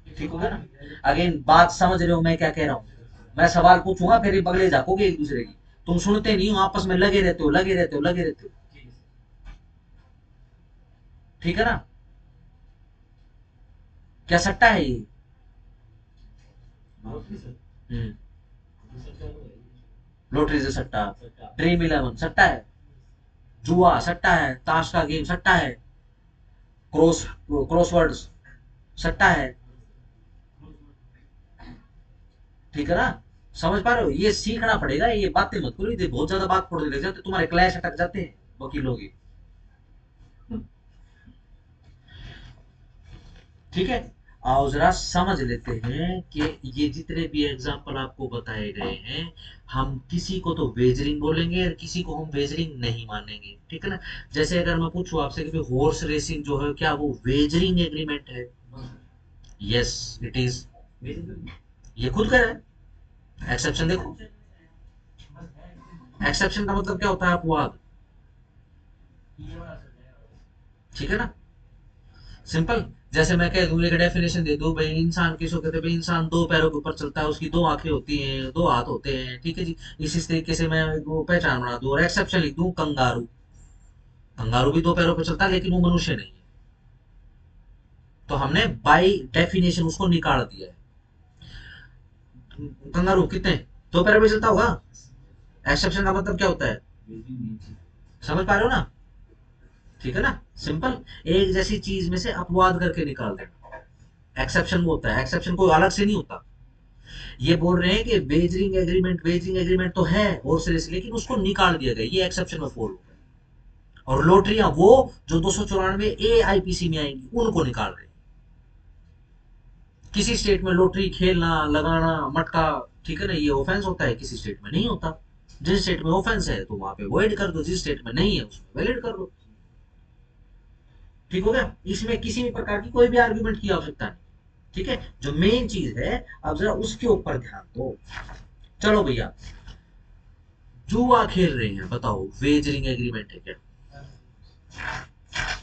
ठीक हो गया ना, अगेन बात समझ रहे हो मैं क्या कह रहा हूँ, मैं सवाल पूछूंगा फिर ये बगले झाकोगे एक दूसरे की, तुम सुनते नहीं हो, आपस में लगे रहते हो, लगे रहते हो, लगे रहते हो। ठीक है सर। ठीक है ना? क्या सट्टा है ये? लॉटरी सर, हम्म, सट्टा तो है ही। लॉटरी से सट्टा, सट्टा। ड्रीम इलेवन सट्टा है, जुआ सट्टा है, ताश का गेम सट्टा है, क्रॉसवर्ड्स सट्टा है। ठीक है ना? समझ पा रहे हो? ये सीखना पड़ेगा, ये बातें मत करो, ये बहुत ज्यादा बात पढ़ने लग जाते, तुम्हारे क्लैश अटक जाते हैं वकीलों के। ठीक है? आओ जरा समझ लेते हैं कि ये जितने भी एग्जाम्पल आपको बताए गए हैं, हम किसी को तो वेजरिंग बोलेंगे और किसी को हम वेजरिंग नहीं मानेंगे। ठीक है ना? जैसे अगर मैं पूछूं आपसे कि हॉर्स रेसिंग जो है क्या वो वेजरिंग एग्रीमेंट है? हाँ सर, यस इट इज। भेज दो। ये खुद कह रहा है। एक्सेप्शन देखो, बस है एक्सेप्शन का मतलब क्या होता है अपवाद। ये वाला सर है। ठीक है ना? सिंपल। जैसे मैं कह दूं, एक डेफिनेशन दे दूं, भाई इंसान किसको कहते हैं? भाई इंसान दो पैरों के ऊपर चलता है, उसकी दो आंखें होती हैं, दो हाथ होते हैं। ठीक है जी? इसी तरीके से मैं वो पहचान बना दूं और एक्सेप्शन लिख दूं कंगारू। कंगारू भी दो पैरों पर चलता है लेकिन वो मनुष्य नहीं है। तो हमने बाई डेफिनेशन उसको निकाल दिया है। कंगारू कितने दो पैरों पर चलता होगा? एक्सेप्शन का मतलब क्या होता है? भेजिंग नीचे। समझ पा रहे हो ना? ठीक है ना? सिंपल। एक जैसी चीज में से अपवाद करके निकाल देना, एक्सेप्शन वो होता है। एक्सेप्शन कोई अलग से नहीं होता। ये बोल रहे हैं कि वेजरिंग एग्रीमेंट तो है हॉर्स रेस, लेकिन उसको निकाल दिया गया, ये एक्सेप्शन में फॉल हो गया। और लॉटरियां वो जो 294 ए आईपीसी में आएंगी उनको निकाल रहे हैं। किसी स्टेट में लॉटरी खेलना, लगाना, मटका, ठीक है ना, ये ऑफेंस होता है, किसी स्टेट में नहीं होता। जिस स्टेट में ऑफेंस है तो वहां पे वॉइड कर दो, जिस स्टेट में नहीं है उसमें वैलिड कर दो। ठीक हो गया? इसमें किसी भी प्रकार की कोई भी आर्ग्यूमेंट की आवश्यकता नहीं। ठीक है? जो मेन चीज है, अब जरा उसके ऊपर ध्यान दो। चलो भैया, जुआ खेल रहे हैं, बताओ वेजरिंग एग्रीमेंट है क्या?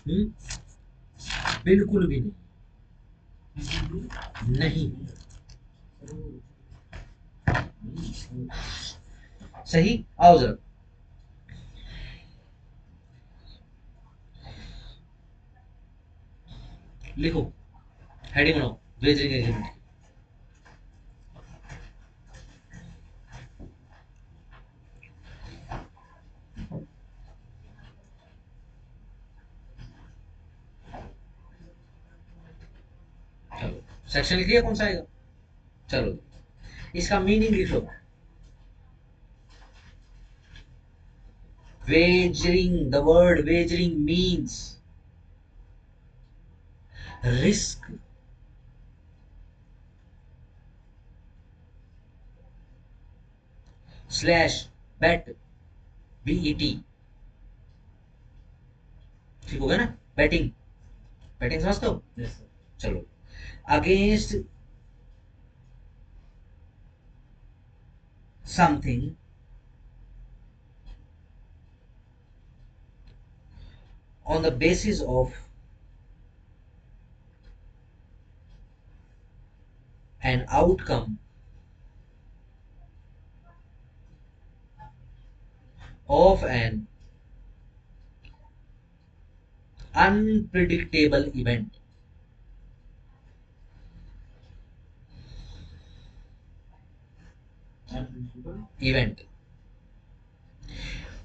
हम्म? बिल्कुल भी नहीं, नहीं। सही। आओ जरा लिखो, हेडिंग बनाओ, वेजरिंग एग्रीमेंट। चलो सेक्शन लिख लिया कौन सा आएगा? चलो इसका मीनिंग लिख लो। Wagering, the word wagering means risk slash bet, bet। ठीक हो गया ना? बैटिंग, बैटिंग समझते हो? Yes sir. चलो, against something on the basis of an outcome of an unpredictable event।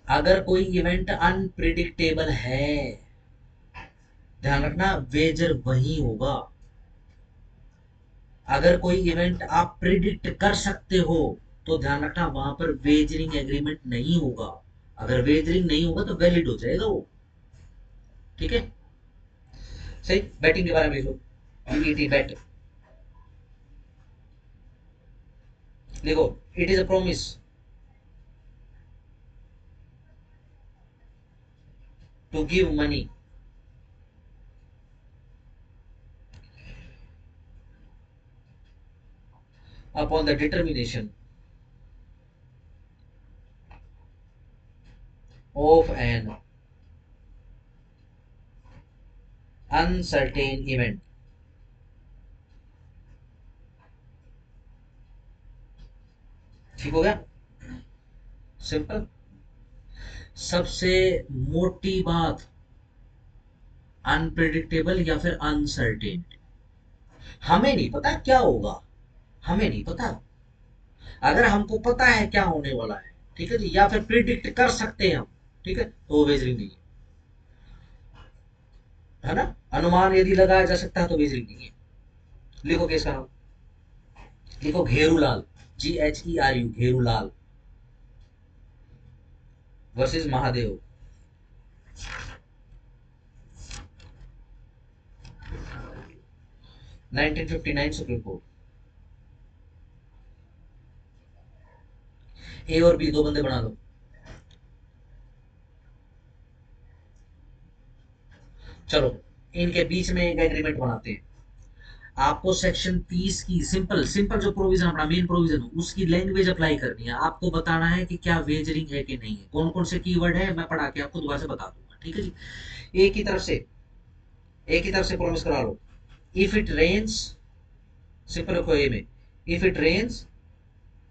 अगर कोई इवेंट अनप्रिडिक्टेबल है, ध्यान रखना वेजर वही होगा। अगर कोई इवेंट आप प्रिडिक्ट कर सकते हो तो ध्यान रखना वहां पर वेजरिंग एग्रीमेंट नहीं होगा। अगर वेजरिंग नहीं होगा तो वैलिड हो जाएगा वो। ठीक है? सही। बैटिंग के बारे में लिख लो, बीईटी बैट लिखो। It is a promise to give money upon the determination of an uncertain event ठीक हो गया, सिंपल। सबसे मोटी बात अनप्रिडिक्टेबल या फिर अनसर्टेन। हमें नहीं पता क्या होगा, हमें नहीं पता। अगर हमको पता है क्या होने वाला है, ठीक है जी, या फिर प्रिडिक्ट कर सकते हैं हम, ठीक है, तो वो वेजरिंग नहीं है ना। अनुमान यदि लगाया जा सकता है तो वेजरिंग नहीं है। लिखो केस का नाम, लिखो Gherulal, GHERU, Gherulal versus Mahadev. 1959 Supreme Court. A और बी दो बंदे बना लो। चलो, इनके बीच में एक एग्रीमेंट बनाते हैं। आपको सेक्शन 30 की सिंपल सिंपल जो प्रोविजन अपना मेन प्रोविजन उसकी लैंग्वेज अप्लाई करनी है। आपको बताना है कि क्या वेजरिंग है कि नहीं है, कौन कौन से कीवर्ड है मैं पढ़ा के आपको दोबारा से बता दूंगा, ठीक है जी। एक ही तरफ से, एक ही तरफ से प्रॉमिस करा लो। इफ इट रेन्स, सिंपल रखो ए में, if it rains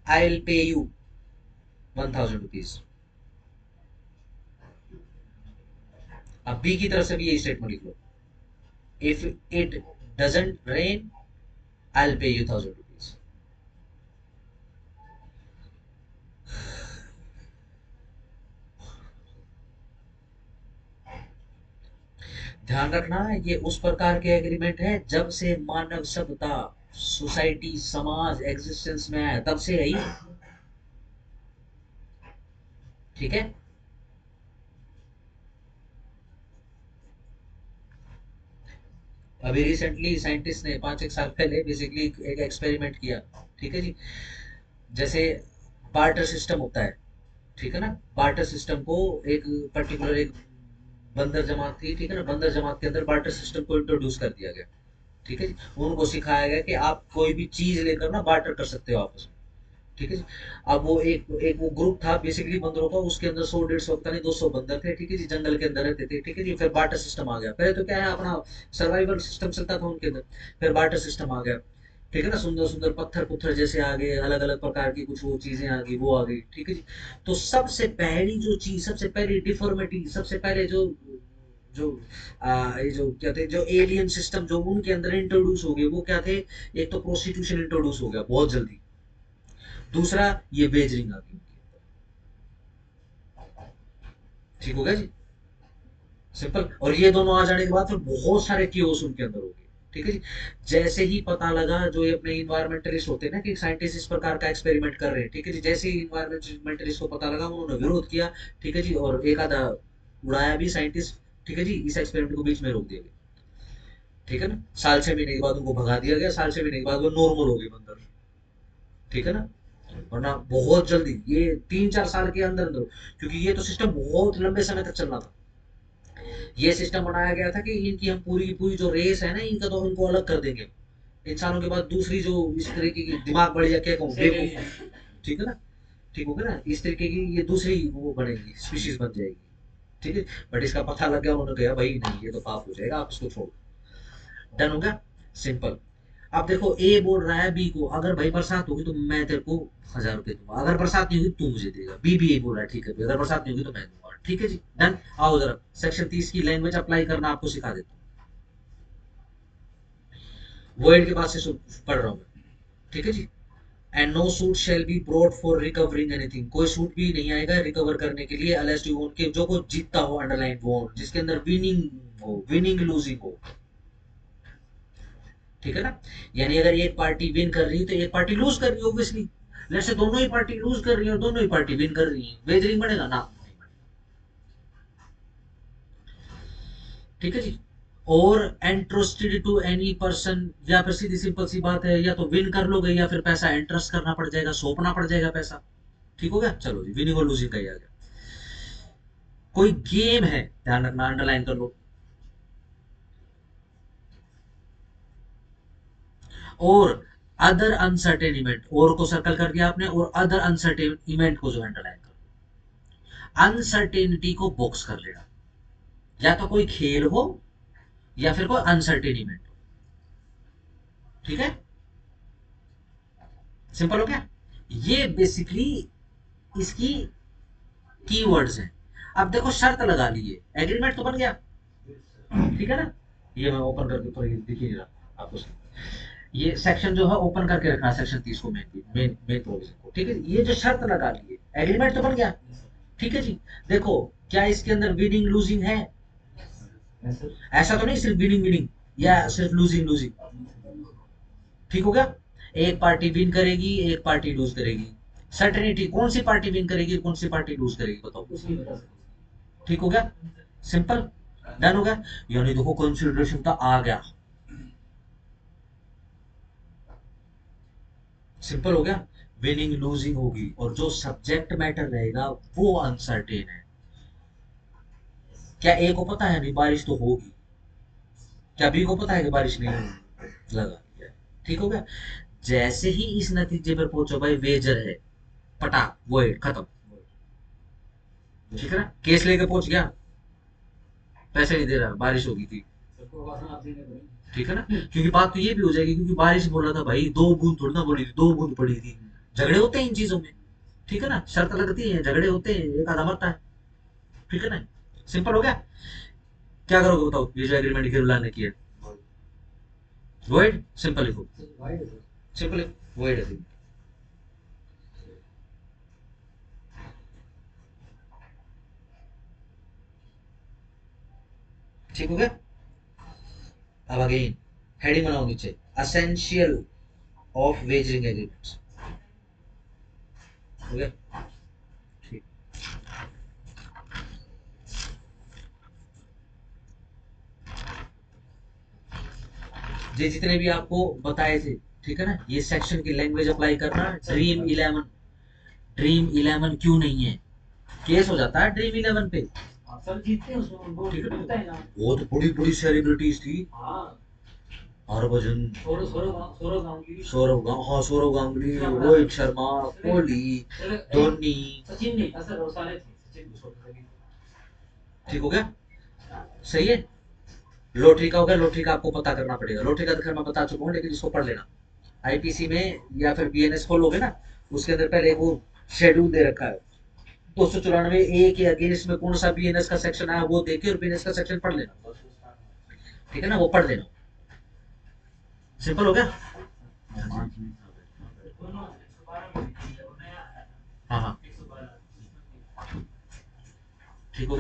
I will pay you 1000 rupees. अब बी की तरफ से भी यही स्टेटमेंट लिख लो, if it doesn't rain I will pay you 1000 rupees. ध्यान रखना ये उस प्रकार के एग्रीमेंट है जब से मानव सभ्यता, सोसाइटी, समाज एग्जिस्टेंस में आया तब से है ही, ठीक है। अभी रिसेंटली साइंटिस्ट ने 5 एक साल पहले बेसिकली एक एक्सपेरिमेंट किया, ठीक है जी। जैसे बार्टर सिस्टम होता है, ठीक है ना। बार्टर सिस्टम को एक पर्टिकुलर एक बंदर जमात थी, ठीक है ना, बंदर जमात के अंदर बार्टर सिस्टम को इंट्रोड्यूस कर दिया गया, ठीक है जी। उनको सिखाया गया कि आप कोई भी चीज लेकर ना बार्टर कर सकते हो आपस में, ठीक है जी। अब वो एक एक वो ग्रुप था बेसिकली बंदरों का, उसके अंदर 100 150 पता नहीं 200 बंदर थे, ठीक है जी, जंगल के अंदर रहते थे, ठीक है जी। फिर बार्टर सिस्टम आ गया। पहले तो क्या है अपना सर्वाइवल सिस्टम चलता था उनके अंदर, फिर बार्टर सिस्टम आ गया, ठीक है ना। सुंदर सुंदर पत्थर पुत्थर जैसे आ गए, अलग अलग प्रकार की कुछ वो चीजें आ गई, वो आ गई, ठीक है जी। तो सबसे पहली जो चीज, सबसे पहली डिफॉर्मिटी, सबसे पहले जो जो ये जो क्या थे, जो एलियन सिस्टम जो उनके अंदर इंट्रोड्यूस हो गए वो क्या थे। एक तो प्रोस्टिट्यूशन इंट्रोड्यूस हो गया बहुत जल्दी, दूसरा ये वेजरिंग आ गई उनकी, ठीक हो गया जी, सिंपल। और ये दोनों आ जाने के बाद फिर बहुत सारे कियोस उनके अंदर हो गए, ठीक है जी। जैसे ही पता लगा, जो ये अपने इन्वायरमेंटलिस्ट होते हैं ना कि साइंटिस्ट इस प्रकार का एक्सपेरिमेंट कर रहे हैं, ठीक है जी, जैसे ही इन्वायरमेंटलिस्ट को पता लगा उन्होंने विरोध किया, ठीक है जी। और एक आधा उड़ाया भी साइंटिस्ट, ठीक है जी, इस एक्सपेरिमेंट को बीच में रोक दिया गया, ठीक है ना। साल 6 महीने के बाद उनको भगा दिया गया, साल 6 महीने के बाद वो नॉर्मल हो गए बंदर, ठीक है ना। वरना बहुत जल्दी ये 3 4 साल के अंदर अंदर, क्योंकि ये तो सिस्टम बहुत लंबे समय तक चलना था। ये सिस्टम बनाया गया था कि इनकी हम पूरी की पूरी जो रेस है ना इनका, तो इनको अलग कर देंगे इंसानों के बाद। दूसरी जो इस तरीके की दिमाग बढ़िया क्या कहूँ बेवकूफ, ठीक है ना, ठीक हो गया ना, इस तरीके की ये दूसरी वो बनेगी, स्पीशीज बन जाएगी, ठीक है। बट इसका पता लग गया, उन्होंने कहा भाई नहीं ये तो पाप हो जाएगा, आप इसको छोड़ो। डन हो गया, सिंपल। अब देखो ए बोल रहा है बी को, अगर भाई बरसात होगी तो मैं तेरे को 1000 रुपए दूंगा, अगर बरसात नहीं होगी तू मुझे देगा। बी भी यही बोल रहा है, ठीक है भाई, अगर बरसात नहीं होगी तो मैं दूंगा, ठीक है जी, डन। आओ जरा सेक्शन 30 की लैंग्वेज अप्लाई करना आपको सिखा देता हूँ। वर्ड के पास से पढ़ रहा हूँ मैं, ठीक है जी। And no suit shall be brought for recovering anything, कोई सूट भी नहीं आएगा रिकवर करने के लिए, अनलेस यू वॉन्ट, के जो को जीतता हो, अंडरलाइन वॉन्ट, जिसके अंदर विनिंग हो, विनिंग लूजिंग हो, ठीक है ना। यानी अगर एक पार्टी विन कर रही है तो एक पार्टी लूज कर रही है ऑब्वियसली। जैसे दोनों ही पार्टी लूज कर रही है और दोनों ही पार्टी विन कर रही है, वेजरिंग बनेगा ना, ठीक है जी। और एंट्रस्टेड टू एनी पर्सन, या फिर सीधी सिंपल सी बात है, या तो विन कर लोगे या फिर पैसा एंट्रस्ट करना पड़ जाएगा, सौंपना पड़ जाएगा पैसा, ठीक हो गया। चलो जी, विनिंग और लूजिंग का ही आ गया। कोई गेम है, ध्यान रखना, अंडरलाइन कर लो। और अदर अनसर्टेन इवेंट, और को सर्कल कर दिया आपने, और अदर अनसर्टेन इवेंट को जो अंडरलाइन कर, अनसर्टेनिटी को बॉक्स कर लेना। या तो कोई खेल हो या फिर कोई अनसर्टेन इवेंट हो, ठीक है, सिंपल हो गया। ये बेसिकली इसकी कीवर्ड्स हैं। अब देखो शर्त लगा ली है, एग्रीमेंट तो बन गया, ठीक है ना। ये मैं ओपन करके तो ये दिख ही नहीं रहा आपको। ये सेक्शन जो है ओपन करके रखना, सेक्शन 30 को मेन मेन मेन प्रोविजन को, ठीक है। ये जो शर्त लगा ली है, एग्रीमेंट तो बन गया, ठीक है जी। देखो क्या इसके अंदर विनिंग लूजिंग है? ऐसा तो नहीं सिर्फ विनिंग विनिंग या सिर्फ लूजिंग लूजिंग, ठीक हो गया। एक पार्टी विन करेगी, एक पार्टी लूज करेगी। सर्टेनिटी, कौन सी पार्टी विन करेगी, कौन सी पार्टी लूज करेगी, बताओ। कुछ नहीं बता सकते। ठीक हो गया, सिंपल, डन हो गया। यानी देखो कंसिडरेशन का आ गया, सिंपल हो गया। विनिंग लूजिंग होगी और जो सब्जेक्ट मैटर रहेगा वो अनसर्टेन है। क्या ए को पता है नहीं बारिश तो होगी, क्या बी को पता है कि बारिश नहीं होगी, लगा दिया, ठीक हो गया। जैसे ही इस नतीजे पर पहुंचो भाई, वेजर है, पटा वो खत्म, ठीक है ना। केस लेके पहुंच गया, पैसे नहीं दे रहा, बारिश होगी थी, सबको वासना आप देने पड़ेंगे। ठीक है ना। क्योंकि बात तो ये भी हो जाएगी, क्योंकि बारिश बोल रहा था भाई, 2 बूंद थोड़ी ना बोली थी, 2 बूंद पड़ी थी। झगड़े होते हैं इन चीजों में, ठीक है ना, शर्त लगती है, झगड़े होते हैं, एक आधा मरता है, ठीक है ना। सिंपल हो गया। क्या करोगे बताओ, ये जो एग्रीमेंट गिरलाने की है, वॉइड, सिंपल लिखो, वाइड है सर। सिंपल वॉइड एग्रीमेंट, ठीक हो गया। अब अगेन हेडिंग बनाओ नीचे, असेंशियल ऑफ वेजरिंग एग्रीमेंट्स, हो गया, ठीक। ये जितने भी आपको बताए थे, ठीक है ना, ये सेक्शन की लैंग्वेज अप्लाई करना। ड्रीम 11, ड्रीम 11 क्यों नहीं है, केस हो जाता है ड्रीम 11 पे, हाँ, सर जीतते हैं उसमें, वो ठीक है मिलता है ना। ना। बहुत बड़ी बड़ी सेलिब्रिटीज थी, हाँ, हरभजन, सौरव गांगुली, हाँ सौरव गांगुली, रोहित शर्मा, कोहली, चलो, धोनी, सचिन नहीं था सर, वो साले थे, सचिन को छोड़ के। ठीक हो गया, सही है। लॉटरी का हो गया, लॉटरी का आपको पता करना पड़ेगा। लॉटरी का तो खैर मैं बता चुका हूँ, लेकिन इसको पढ़ लेना। आईपीसी में या फिर बीएनएस खोलोगे ना, उसके अंदर पहले वो शेड्यूल दे रखा है, 294 ए के अगेंस्ट में कौन सा बीएनएस का सेक्शन आया वो देखे और बीएनएस का सेक्शन पढ़ लेना, ठीक है ना, वो पढ़ लेना, सिंपल हो गया। दोनों 112 में, और नया हाँ हाँ, 112 ठीक हो गया।